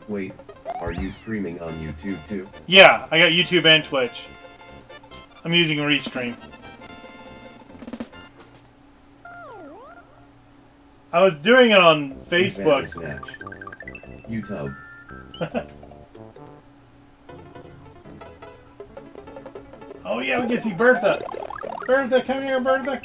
Wait, are you streaming on YouTube too? Yeah, I got YouTube and Twitch. I'm using Restream. I was doing it on Facebook. YouTube. Oh yeah, we can see Bertha. Bertha, come here, Bertha.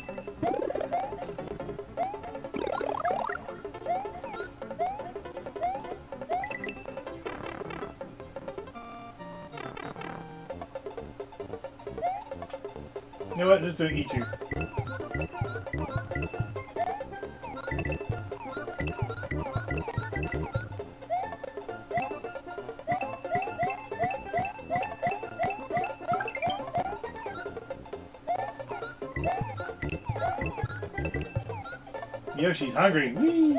You know what? Just gonna eat you. Yoshi's hungry. Whee!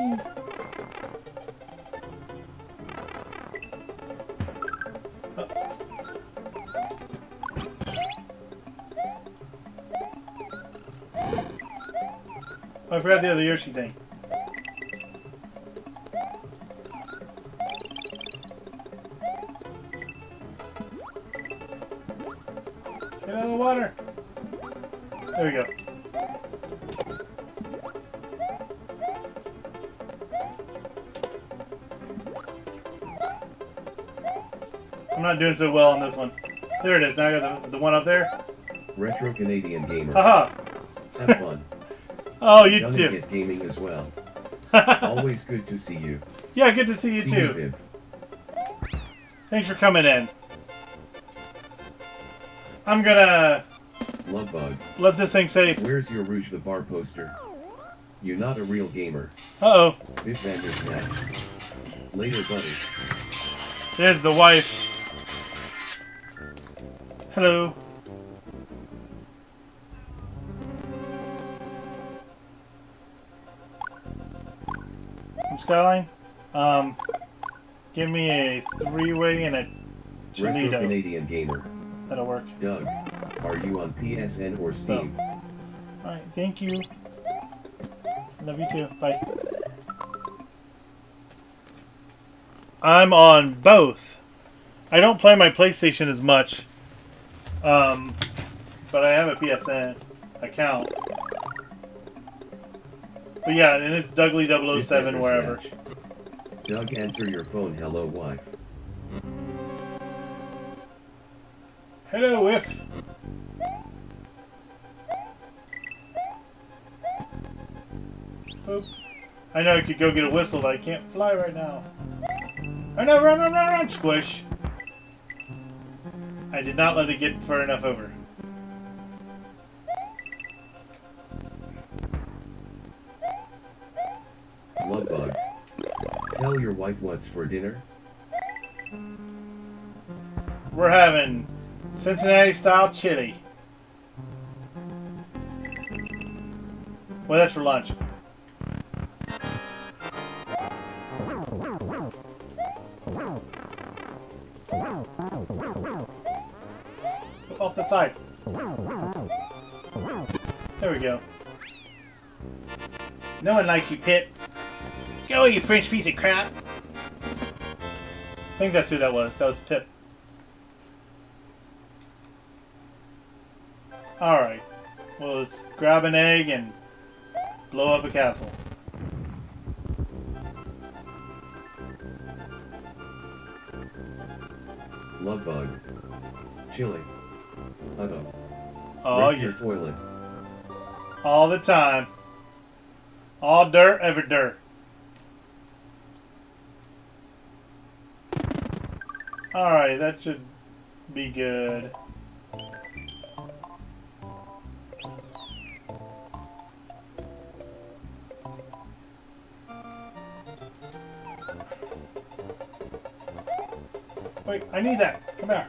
Oh, I forgot the other Yoshi thing. Get out of the water. There we go. I'm not doing so well on this one. There it is. Now I got the one up there. Retro Canadian Gamer. Haha. Have fun. Oh, you Gonna too. get gaming as well. Always good to see you. Yeah, good to see you too. Viv. Thanks for coming in. I'm gonna Lovebug. let this thing say. Where's your Rouge the Bar poster? You're not a real gamer. Uh-oh. Bit Bandersnatch. Later, buddy. There's the wife. Hello. From Skyline? Give me a three-way and a Retro Chinito. Canadian Gamer. That'll work. Doug, are you on PSN or Steam? Alright, thank you. Love you too. Bye. I'm on both. I don't play my PlayStation as much. But I have a PSN account. But yeah, and it's Dougly007 wherever. Doug, answer your phone. Hello, wife. Hello, Whiff. Oop. I know I could go get a whistle, but I can't fly right now. Oh no, run, run, run, run, Squish! I did not let it get far enough over. Lovebug. Tell your wife what's for dinner? We're having Cincinnati-style chili. Well, that's for lunch. Off the side. There we go. No one likes you, Pip. Go, you French piece of crap. I think that's who that was. That was Pip. Alright. Well, let's grab an egg and blow up a castle. Lovebug. Chili. Uh-oh. Oh, Wreck your yeah. toilet. All the time. All dirt, ever dirt. Alright, that should be good. Wait, I need that. Come here.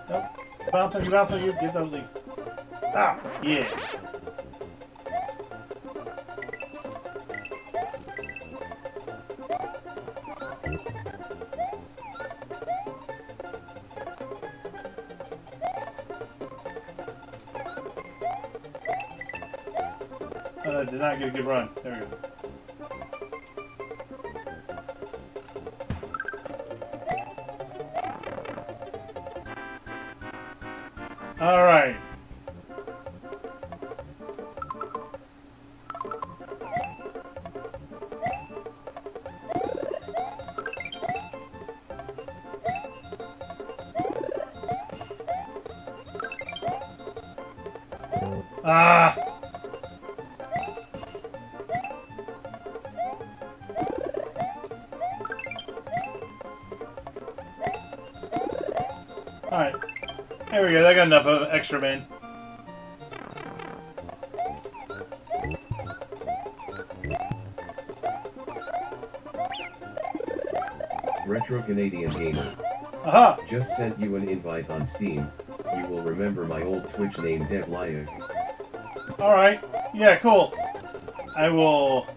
Nope. Bounce on you, bounce on you. Get those leaf. Ah, yeah. Did not get a good run. There we go. All right. Ah. Alright. There we go. That got enough of extra men. Retro Canadian Gamer. Aha! Just sent you an invite on Steam. You will remember my old Twitch name Devlyak. Alright. Yeah, cool. I will...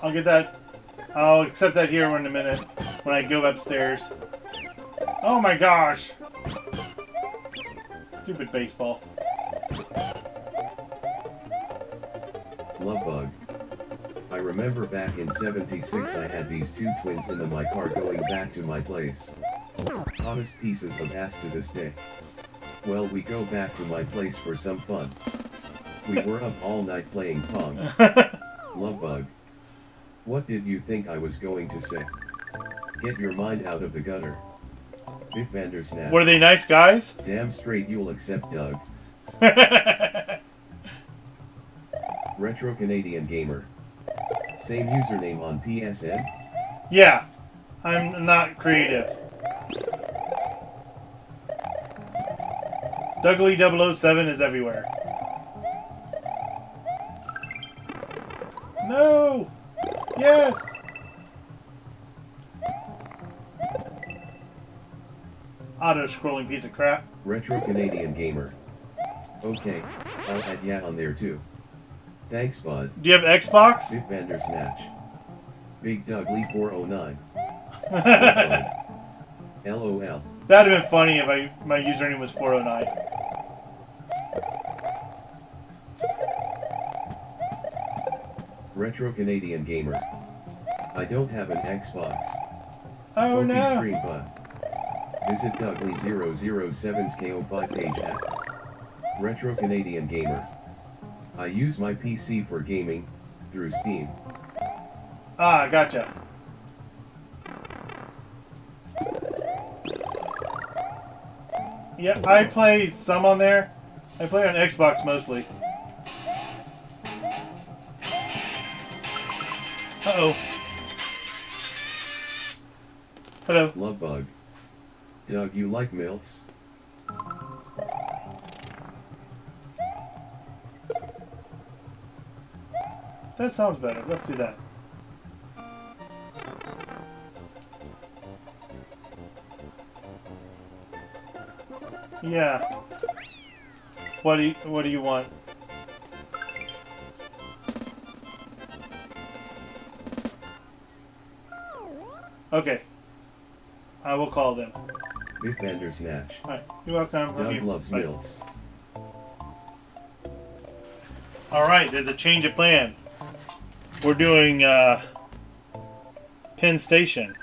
I'll get that... I'll accept that here in a minute when I go upstairs. Oh my gosh! Stupid baseball. Lovebug. I remember back in '76 I had these two twins in my car going back to my place. Honest pieces of ass to this day. Well, we go back to my place for some fun. We were up all night playing Pong. Lovebug. What did you think I was going to say? Get your mind out of the gutter. Vic Vandersnap. Were they nice guys? Damn straight you'll accept Doug. Retro Canadian Gamer. Same username on PSN? Yeah. I'm not creative. Dougly007 is everywhere. No! Yes! Auto-scrolling piece of crap. Retro Canadian Gamer. Okay, I'll add ya on there too. Thanks, bud. Do you have Xbox? Vic Vandersnatch. Big Dougly 409. LOL. That'd have been funny if my username was 409. Retro Canadian Gamer. I don't have an Xbox. Oh Hope you no! stream, bud. Visit Dougly007's KO5 page at Retro Canadian Gamer. I use my PC for gaming, through Steam. Ah, gotcha. Yeah, I play some on there. I play on Xbox mostly. Uh-oh. Hello. Love bug. Doug, you like MILFs? That sounds better. Let's do that. Yeah. What do you want? Okay. I will call them. Big Bandersnatch. Alright. You're welcome. Doug loves Bye. MILFs. Alright, there's a change of plan. We're doing Penn Station.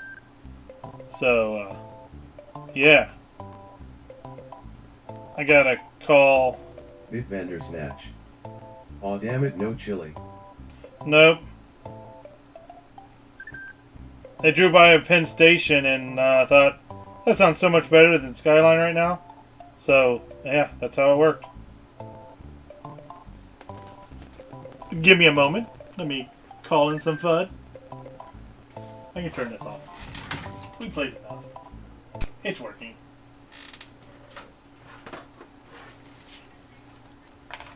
So yeah. I gotta call. Big Bandersnatch. Aw damn it, no chili. Nope. I drew by a Penn Station and thought, that sounds so much better than Skyline right now. So, yeah, that's how it worked. Give me a moment. Let me call in some FUD. I can turn this off. We played enough. It's working.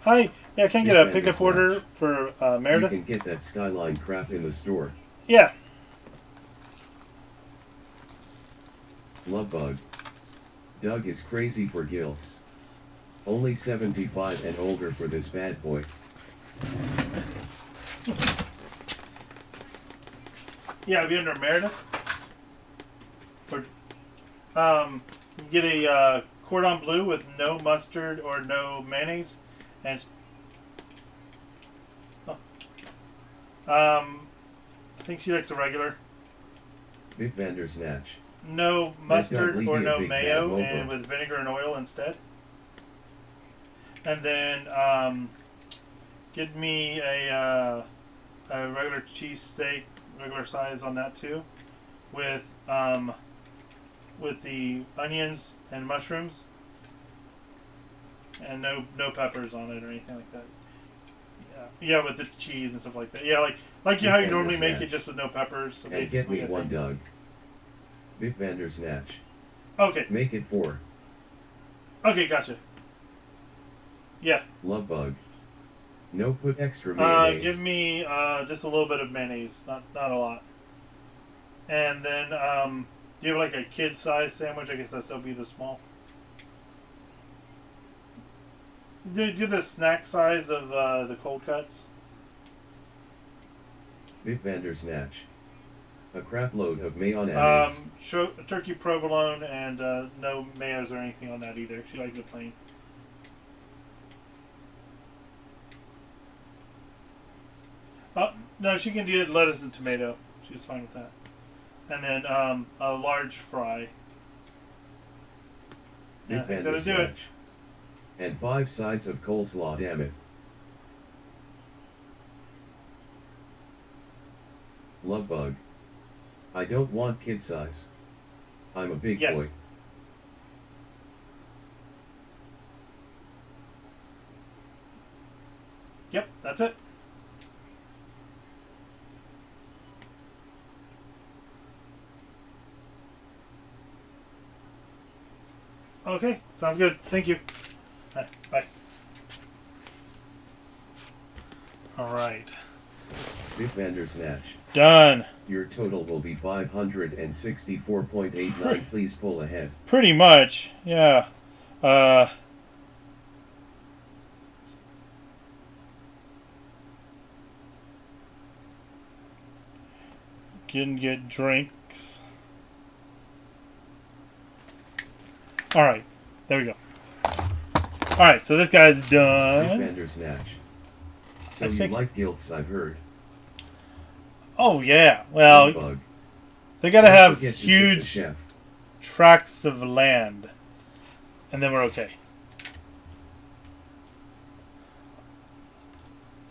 Hi. Yeah, can I get a pickup order for Meredith? You can get that Skyline crap in the store. Yeah. Love bug. Doug is crazy for gilfs. Only 75 and older for this bad boy. Yeah, be under Meredith. Or, get a cordon bleu with no mustard or no mayonnaise, and I think she likes a regular. Big Bandersnatch. No mustard leave or me a no big mayo, bad and logo. with vinegar and oil instead. And then get me a regular cheesesteak, regular size on that too, with the onions and mushrooms, and no peppers on it or anything like that. Yeah, with the cheese and stuff like that. Yeah, like how you normally make it, just with no peppers. So And get me one, Doug. Big Bandersnatch. Okay. Make it 4. Okay, gotcha. Yeah. Love bug. No put extra mayonnaise. Give me just a little bit of mayonnaise, not a lot. And then do you have like a kid size sandwich? I guess that'll be the small. Do the snack size of the cold cuts. Big Bandersnatch. A crap load of mayonnaise. Turkey provolone and no mayos or anything on that either. She likes it plain. No, she can do lettuce and tomato. She's fine with that. And then a large fry. Big I think that'll do it. Bandersnatch. And 5 sides of coleslaw, damn it. Love bug. I don't want kid size. I'm a big boy. Yep, that's it. Okay, sounds good. Thank you. All right, bye. All right. Big Bandersnatch. Done. Your total will be 564.89. Please pull ahead. Pretty much, yeah. Can get drinks. All right, there we go. All right, so this guy's done. Big Bandersnatch. So you like gilfs, I've heard. Oh yeah, well, Bug. they gotta Don't have forget to tip the huge chef. tracts of land, and then we're okay.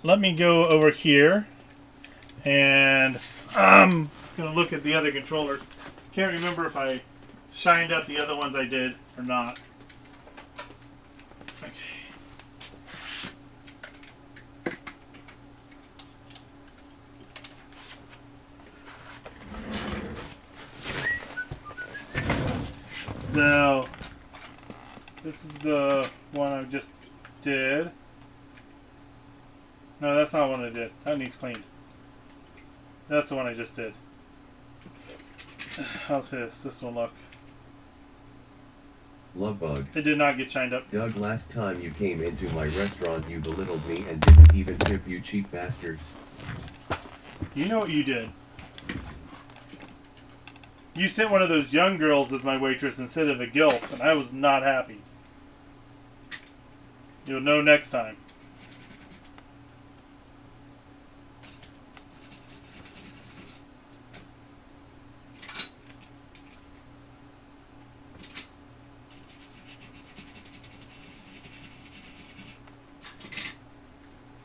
Let me go over here, and I'm gonna look at the other controller. Can't remember if I shined up the other ones I did or not. So, this is the one I just did. No, that's not what I did. That needs cleaned. That's the one I just did. How's this one look? Love bug. It did not get shined up. Doug, last time you came into my restaurant you belittled me and didn't even tip, you cheap bastard. You know what you did? You sent one of those young girls as my waitress instead of a gilf, and I was not happy. You'll know next time.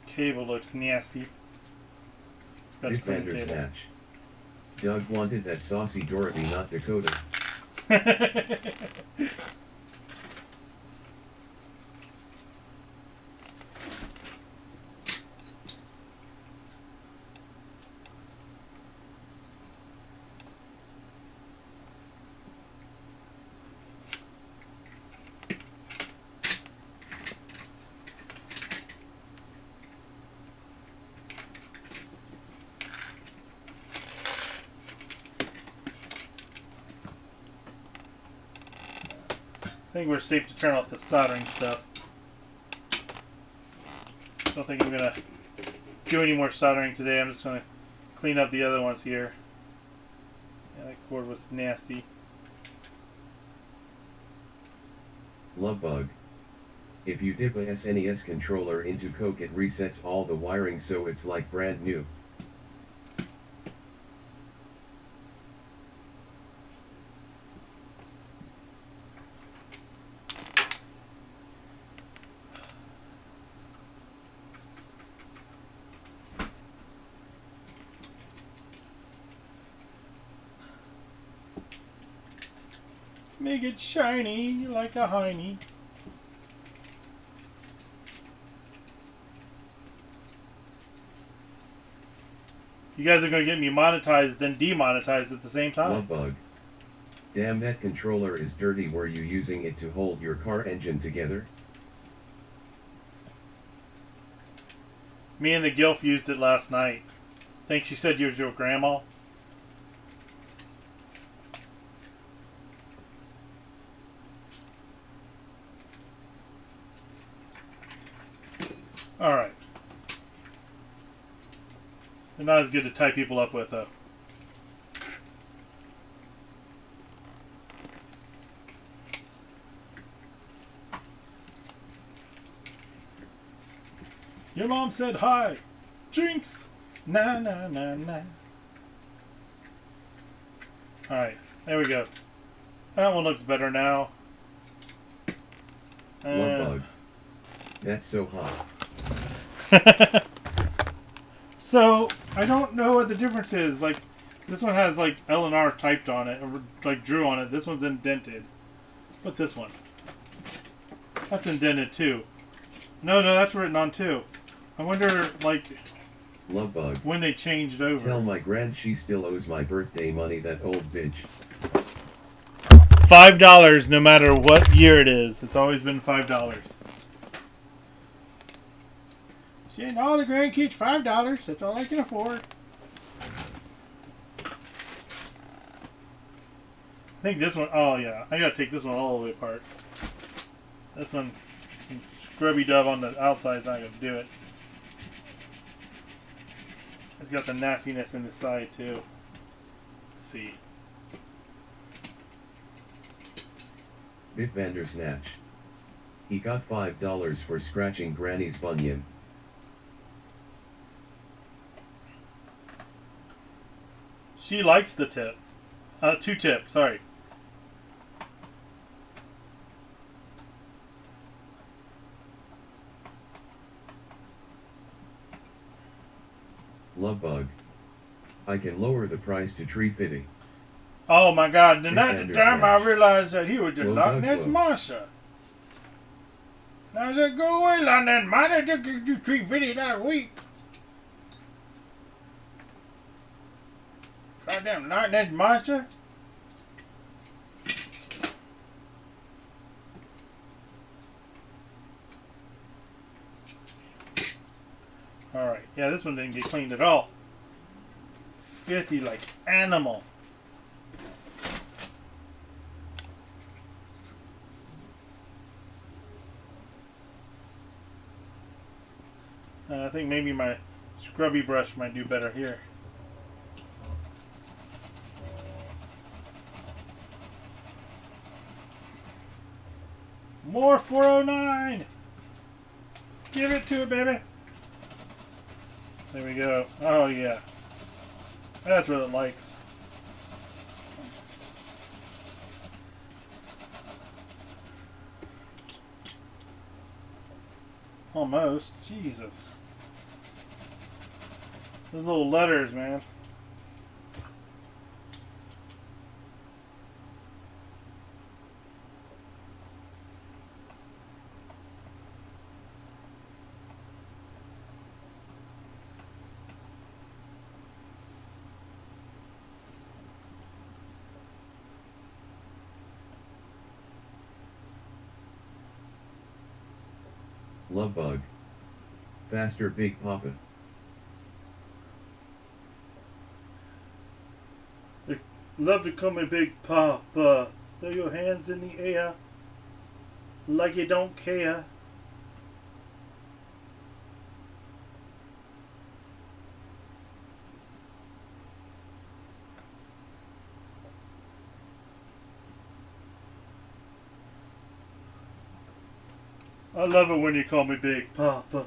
Cable looks nasty. Got to clean the cable. Bandersnatch. Doug wanted that saucy Dorothy, not Dakota. I think we're safe to turn off the soldering stuff. Don't think I'm going to do any more soldering today. I'm just going to clean up the other ones here. Yeah, that cord was nasty. Love bug. If you dip a SNES controller into Coke it resets all the wiring so it's like brand new. Make it shiny like a hiney. You guys are going to get me monetized then demonetized at the same time. Love bug. Damn, that controller is dirty. Were you using it to hold your car engine together? Me and the Gilf used it last night. Think she said you was your grandma? Alright. They're not as good to tie people up with, though. Your mom said hi. Jinx. Na na na na. Alright, there we go. That one looks better now. Love bug. That's so hot. So, I don't know what the difference is. Like, this one has, like, L and R typed on it, or, like, drew on it. This one's indented. What's this one? That's indented, too. No, that's written on, too. I wonder, like, Love bug. when they changed over. Tell my grand she still owes my birthday money, that old bitch. $5 no matter what year it is. It's always been $5. Saying all the grandkids $5. That's all I can afford. I think this one. Oh yeah, I gotta take this one all the way apart. This one, scrubby dub on the outside is not gonna do it. It's got the nastiness in the side too. Let's see. Bit Bandersnatch. He got $5 for scratching Granny's bunion. She likes the tip. 2 tip, sorry. Love bug. I can lower the price to $3.50. Oh my god, and at the Defender time I slash. realized that he was just Well Loch done, Ness Flo. Monster. And I said, go away, Loch Ness Monster, I just give you $3.50 last week. Goddamn Loch Ness Monster. Yeah, this one didn't get cleaned at all. 50 like animal. I think maybe my scrubby brush might do better here. More 409! Give it to it, baby! There we go. Oh, yeah. That's what it likes. Almost. Jesus. Those little letters, man. Love bug. Faster, Big Papa. They love to call me Big Papa. Throw your hands in the air like you don't care. I love it when you call me Big Papa.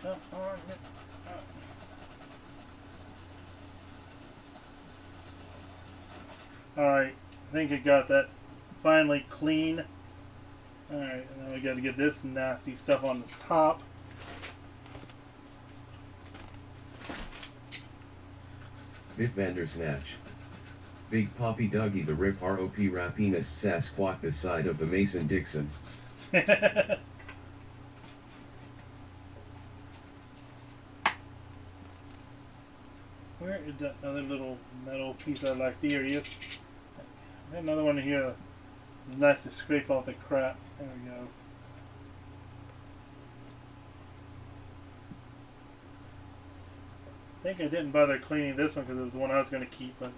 Come on. Alright, I think I got that finally clean. Alright, now we got to get this nasty stuff on the top. Bit Vandersnatch. Big Poppy Dougie the Rip ROP Rapinus Sasquatch the side of the Mason Dixon. Where is that other little metal piece I like? There he is. Another one here. It's nice to scrape off the crap. There we go. I think I didn't bother cleaning this one because it was the one I was going to keep, but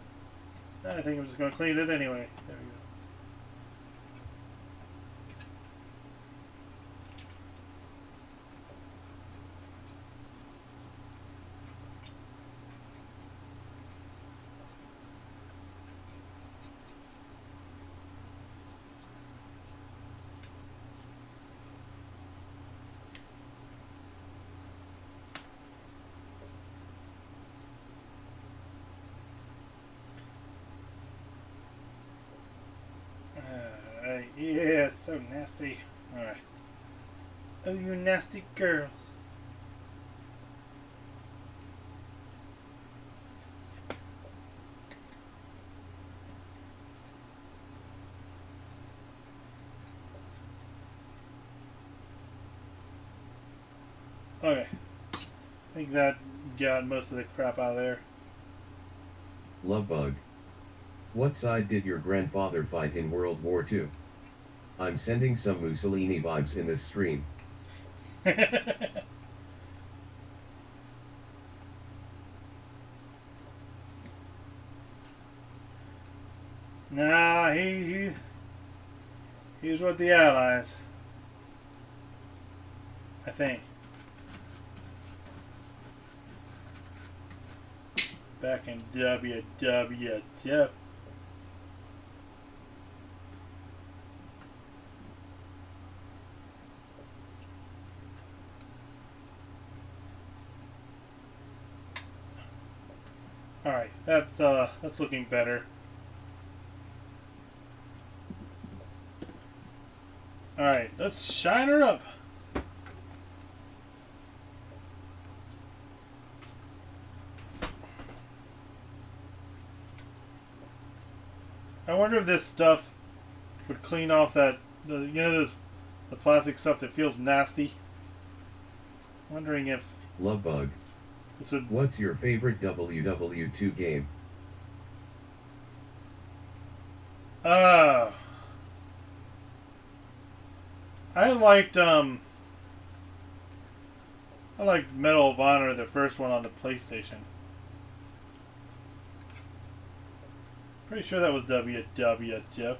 I think I'm just going to clean it anyway. There we go. Yeah, it's so nasty. Alright. Oh, you nasty girls. Okay. I think that got most of the crap out of there. Love bug. What side did your grandfather fight in World War II? I'm sending some Mussolini vibes in this stream. Nah, he was with the Allies. I think. Back in WWF. Alright, that's looking better. Alright, let's shine her up. I wonder if this stuff would clean off that, the plastic stuff that feels nasty. Wondering if Love bug. this would. What's your favorite WW2 game? Uh, I liked Medal of Honor, the first one on the PlayStation. Pretty sure that was WWF.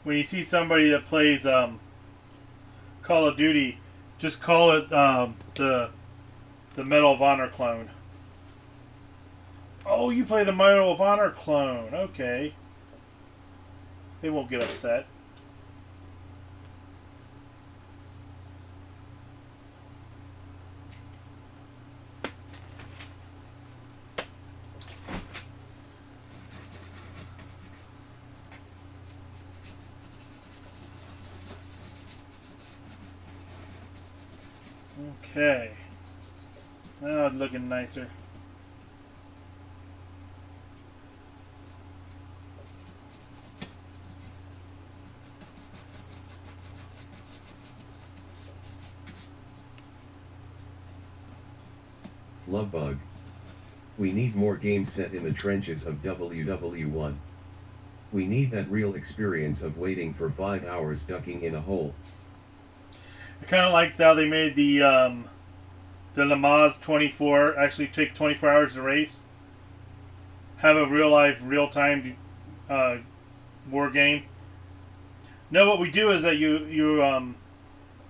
When you see somebody that plays Call of Duty, just call it the Medal of Honor clone. Oh, you play the Medal of Honor clone. Okay. They won't get upset. Okay. Now it's looking nicer. Lovebug. We need more games set in the trenches of WW1. We need that real experience of waiting for 5 hours ducking in a hole. I kind of like how they made the Lamaze 24 actually take 24 hours to race. Have a real life, real time war game. No, what we do is that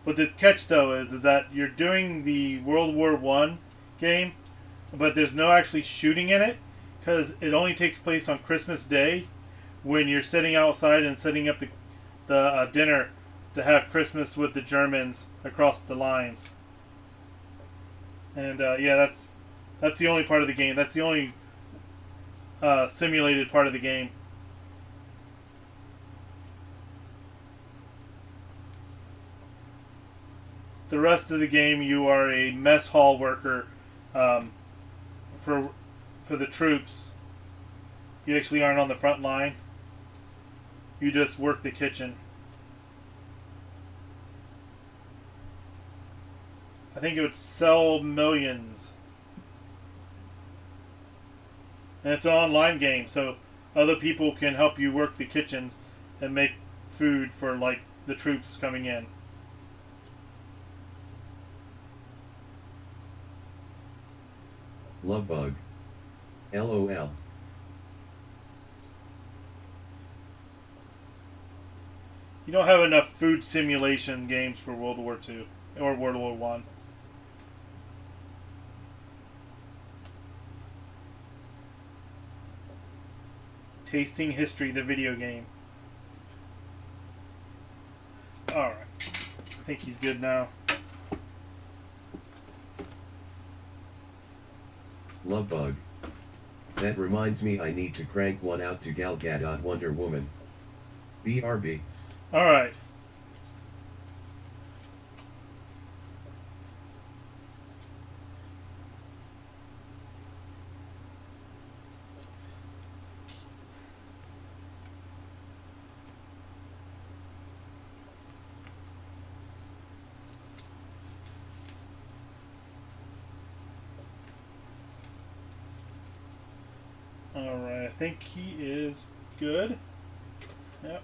what the catch though is that you're doing the World War I game, but there's no actually shooting in it because it only takes place on Christmas Day when you're sitting outside and setting up the dinner to have Christmas with the Germans across the lines. And yeah, that's the only part of the game. That's the only simulated part of the game. The rest of the game, you are a mess hall worker for the troops. You actually aren't on the front line. You just work the kitchen. I think it would sell millions. And it's an online game, so other people can help you work the kitchens and make food for like the troops coming in. Lovebug. LOL. You don't have enough food simulation games for World War II or World War One. Tasting History, the video game. Alright. I think he's good now. Lovebug. That reminds me I need to crank one out to Gal Gadot Wonder Woman. BRB. Alright. Alright, I think he is good. Yep.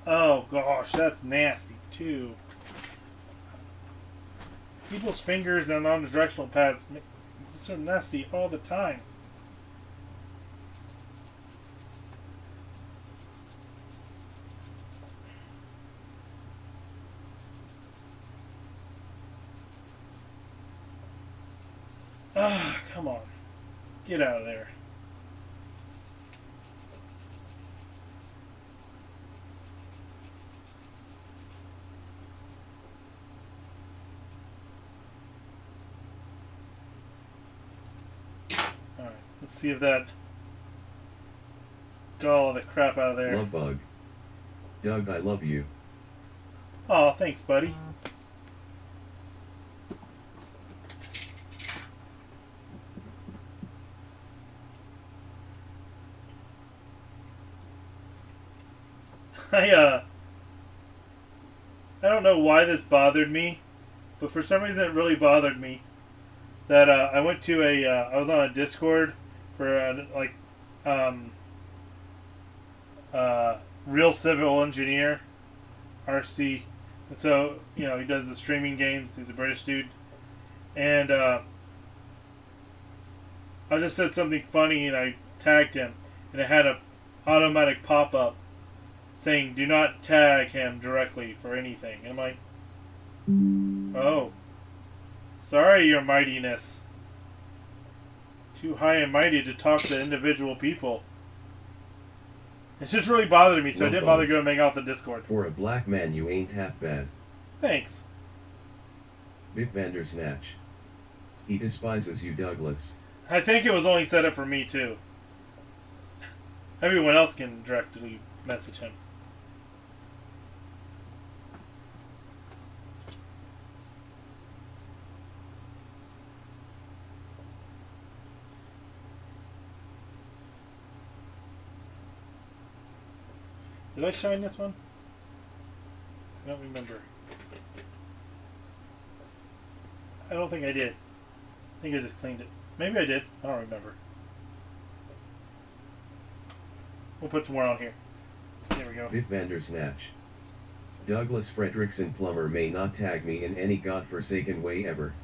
Oh gosh, that's nasty too. People's fingers and on the directional pads it's so nasty all the time. Ah, come on. Get out of there. Alright, let's see if that got all the crap out of there. Lovebug. Doug, I love you. Oh, thanks, buddy. I I don't know why this bothered me, but for some reason it really bothered me that I went to I was on a Discord for um, real civil engineer RC, and so he does the streaming games. He's a British dude, and I just said something funny and I tagged him, and it had a automatic pop up saying do not tag him directly for anything. And I'm like, oh, sorry, your mightiness. Too high and mighty to talk to individual people. It's just really bothered me, so I didn't bother going back off the Discord. For a black man, you ain't half bad. Thanks. Bip Vandersnatch. He despises you, Douglas. I think it was only set up for me, too. Everyone else can directly message him. Did I shine this one? I don't remember. I don't think I did. I think I just cleaned it. Maybe I did. I don't remember. We'll put some more on here. There we go. Bip Vandersnatch. Douglas Fredrickson Plummer may not tag me in any godforsaken way ever.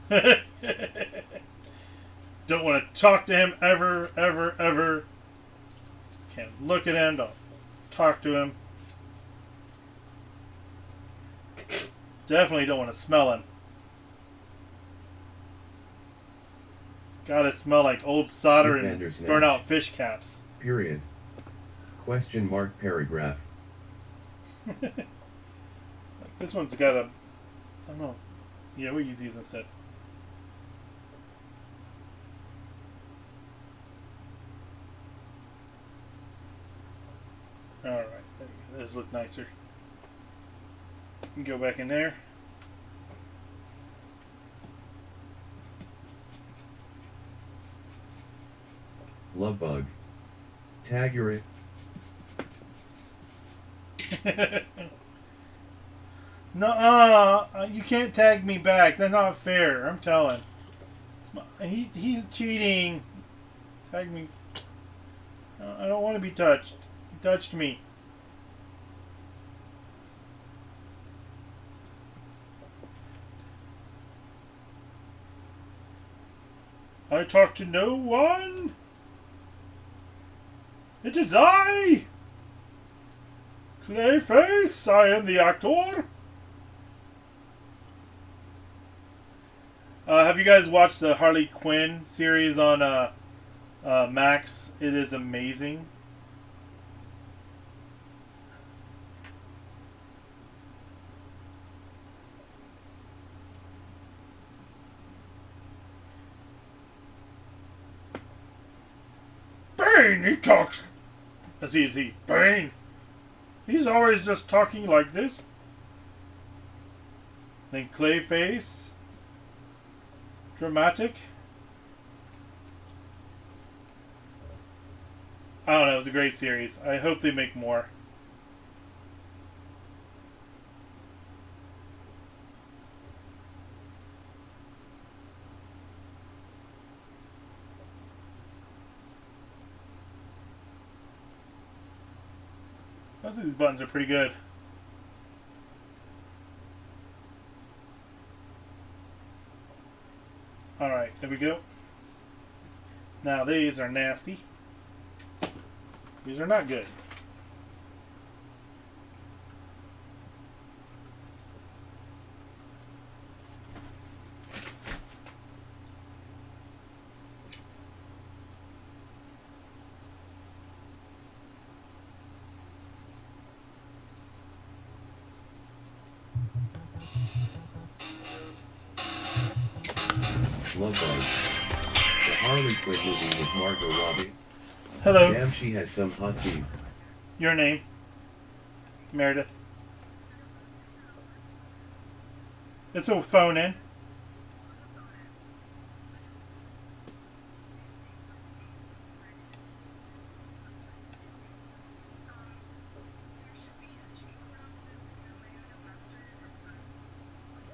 Don't want to talk to him ever, ever, ever. Can't look at him. Don't talk to him. Definitely don't want to smell him. Gotta smell like old solder and burnout fish caps. Period. Question mark paragraph. Like this one's got a... I don't know. Yeah, we use these instead. Alright. Those look nicer. You can go back in there. Love bug. Tagger it. No, you can't tag me back. That's not fair. I'm telling. He's cheating. Tag me. I don't want to be touched. He touched me. I talk to no one. It is I, Clayface. I am the actor. Have you guys watched the Harley Quinn series on Max? It is amazing. Bane, he talks. Is he? Bane. He's always just talking like this. Then Clayface. Dramatic. I don't know, it was a great series. I hope they make more. Most of these buttons are pretty good. Alright, there we go. Now these are nasty. These are not good. Love bug. The Harley Quinn movie with Margot Robbie. Hello. Damn, she has some hot teeth. Your name? Meredith. It's a phone in.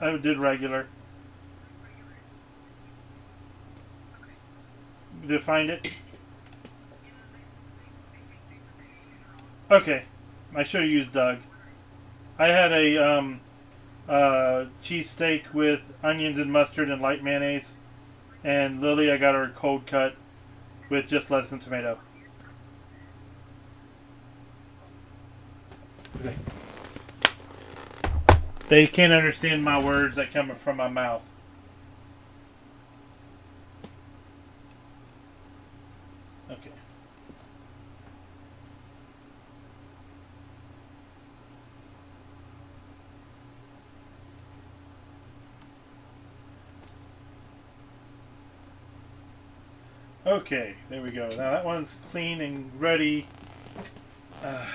I did regular. Did you find it? Okay. I should have used Doug. I had a cheesesteak with onions and mustard and light mayonnaise. And Lily, I got her cold cut with just lettuce and tomato. Okay. They can't understand my words that come from my mouth. Okay. Okay, there we go. Now that one's clean and ready. Let's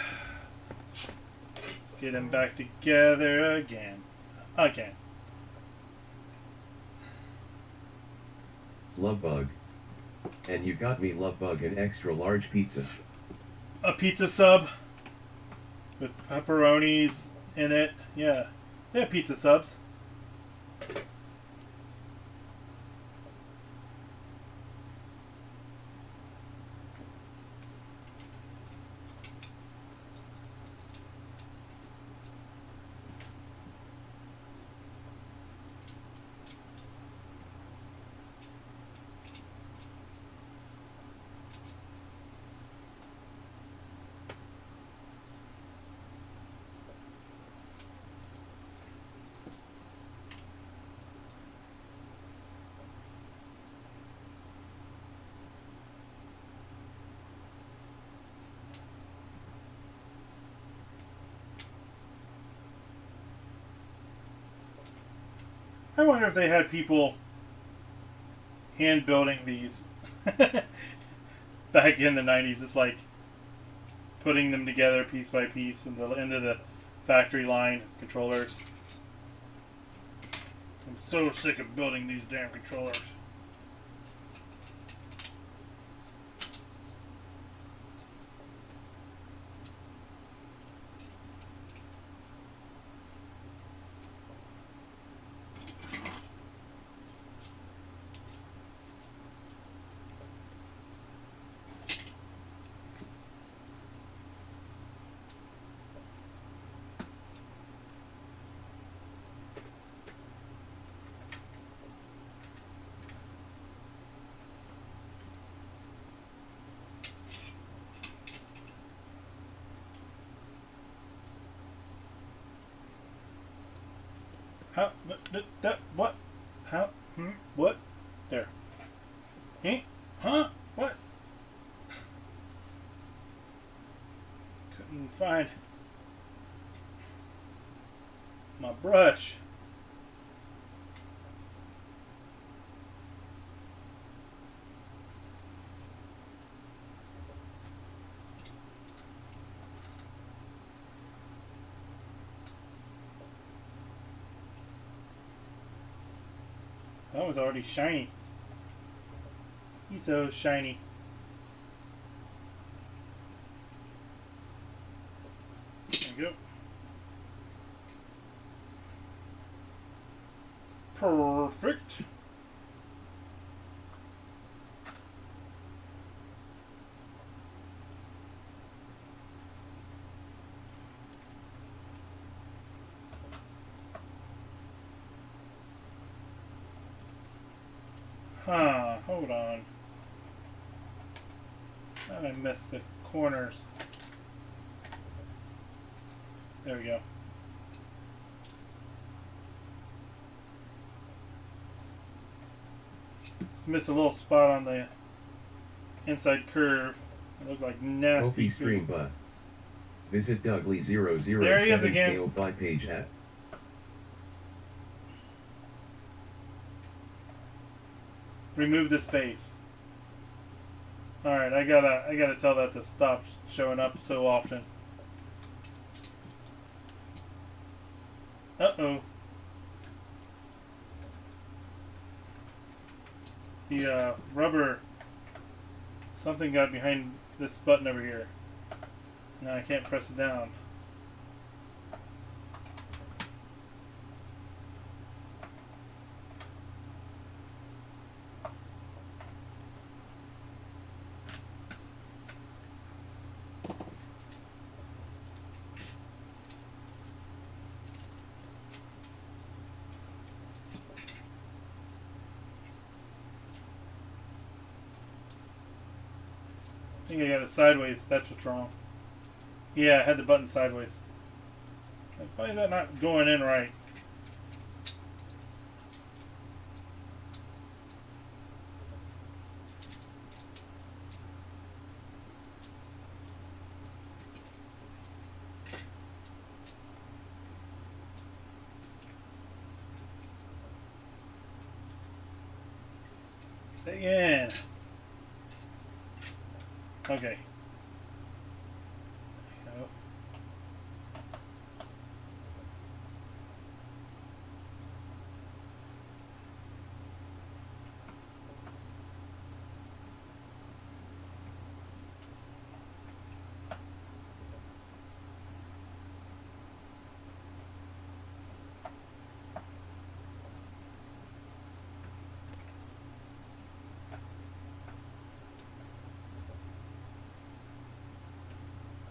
get them back together again. Again. Love bug. And you got me love bug an extra large pizza. A pizza sub with pepperonis in it. Yeah. Yeah, pizza subs. I wonder if they had people hand building these back in the 90s. It's like putting them together piece by piece into the factory line of controllers. I'm so sick of building these damn controllers. How? What? How? What? There. Huh? What? Couldn't find my brush. That was already shiny. He's so shiny. There we go. Perfect. Huh, hold on. How did I miss the corners? There we go. Just missed a little spot on the inside curve. It looked like nasty. Kofi stream but. Visit Dougly007 There he is again. scale by page at. Remove the space. Alright, I gotta tell that to stop showing up so often. Uh-oh. The rubber, something got behind this button over here. Now I can't press it down. I think I got it sideways. That's what's wrong. Yeah, I had the button sideways. Like, why is that not going in right? Say in. Okay. Nope.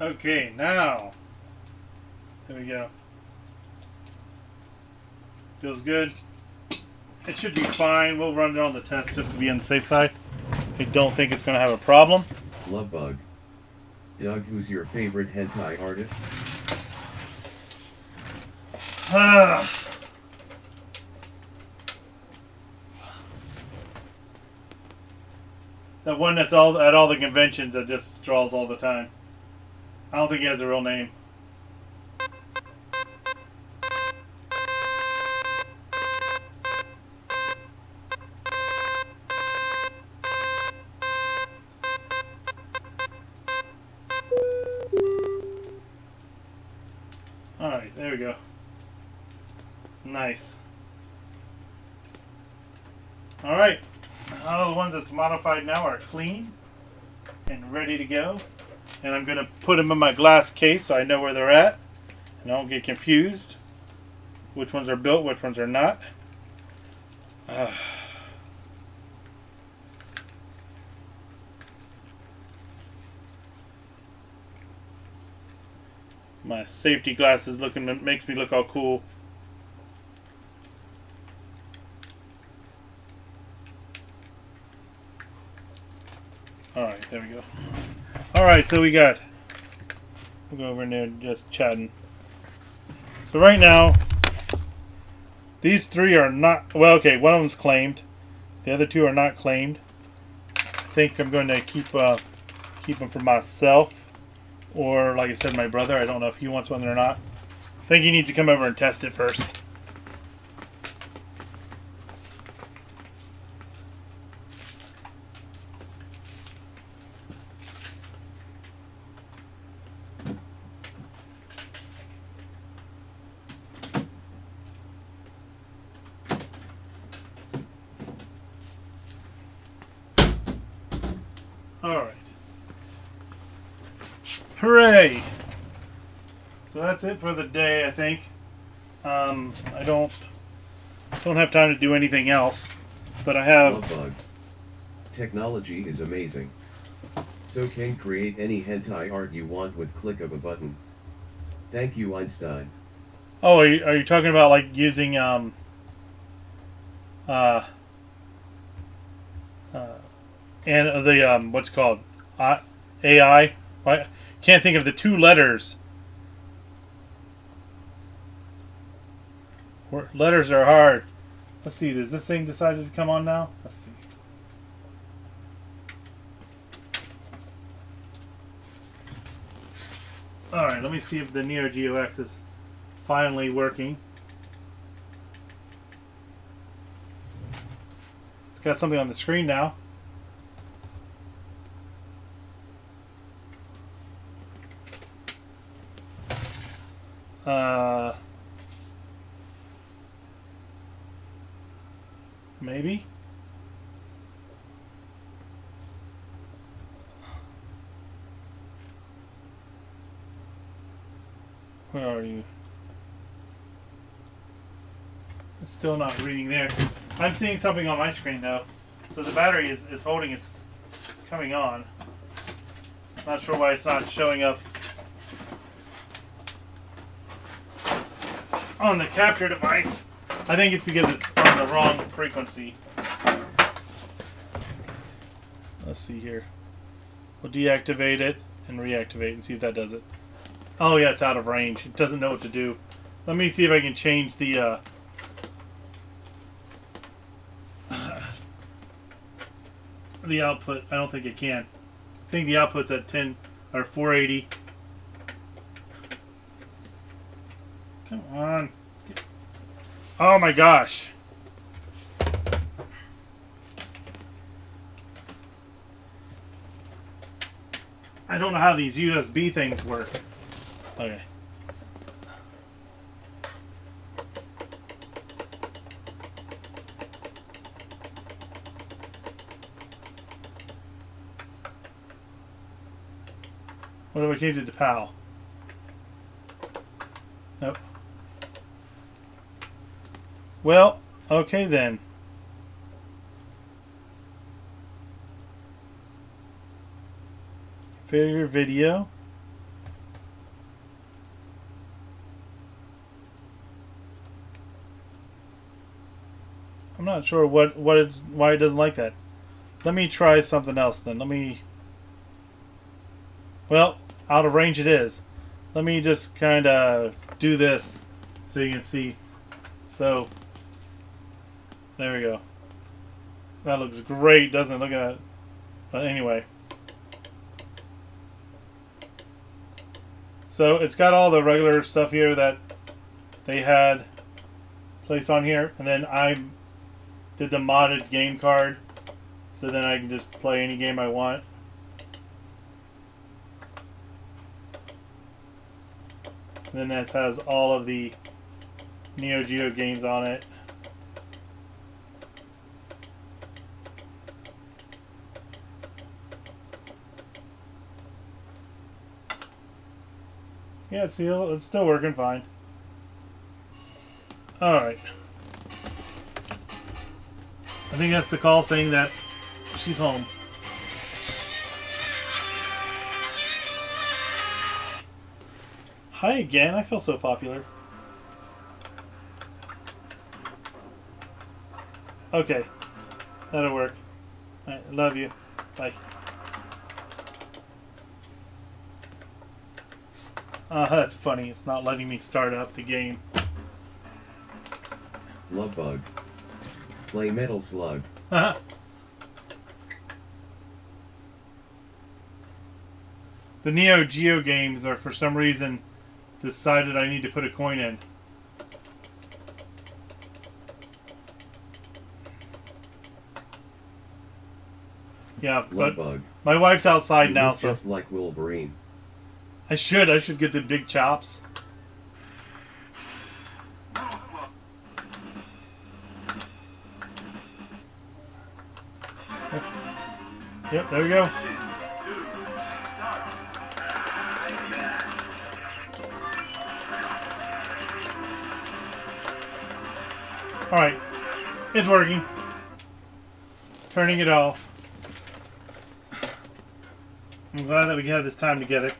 Okay, now. There we go. Feels good. It should be fine. We'll run it on the test just to be on the safe side. I don't think it's going to have a problem. Love bug. Doug, who's your favorite hentai artist? That one that's all at all the conventions that just draws all the time. I don't think he has a real name. Alright, there we go. Nice. Alright. All the ones that's modified now are clean and ready to go. And I'm going to put them in my glass case so I know where they're at. And I don't get confused. Which ones are built, which ones are not. My safety glasses makes me look all cool. Alright, there we go. Alright, so we'll go over in there just chatting. So right now, these three are not, well, okay, one of them's claimed. The other two are not claimed. I think I'm going to keep them for myself. Or, like I said, my brother. I don't know if he wants one or not. I think he needs to come over and test it first. Alright. Hooray! So that's it for the day, I think. I don't have time to do anything else, but I have. Love bug. Technology is amazing. So can create any hentai art you want with click of a button. Thank you, Einstein. Oh, are you talking about like using and the what's it called AI? I can't think of the two letters. Letters are hard. Let's see. Does this thing decided to come on now? Let's see. All right. Let me see if the Neo Geo X is finally working. It's got something on the screen now. Maybe. Where are you? It's still not reading there. I'm seeing something on my screen though. So the battery is holding, it's coming on. Not sure why it's not showing up on the capture device. I think it's because it's on the wrong frequency. Let's see here. We'll deactivate it and reactivate and see if that does it. Oh yeah, it's out of range. It doesn't know what to do. Let me see if I can change the output. I don't think it can. I think the output's at 10 or 480. Come on. Oh my gosh. I don't know how these USB things work. Okay. What do we change it to PAL? Nope. Well, okay then. Failure video. I'm not sure why it doesn't like that. Let me try something else then. Well, out of range it is. Let me just kind of do this so you can see. So, there we go. That looks great, doesn't it? Look at it. But anyway. So, it's got all the regular stuff here that they had placed on here. And then I did the modded game card. So then I can just play any game I want. And then this has all of the Neo Geo games on it. Yeah, it's still working fine. Alright. I think that's the call saying that she's home. Hi again, I feel so popular. Okay, that'll work. Alright, love you. Bye. That's funny. It's not letting me start up the game. Love bug. Play Metal Slug. The Neo Geo games are, for some reason, decided I need to put a coin in. Yeah, but bug. My wife's outside You now, look so just like Wolverine. I should get the big chops. Yep, there we go. Alright, it's working. Turning it off. I'm glad that we had this time together.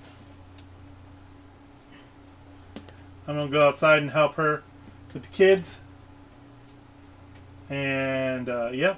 I'm going to go outside and help her with the kids. And, yeah.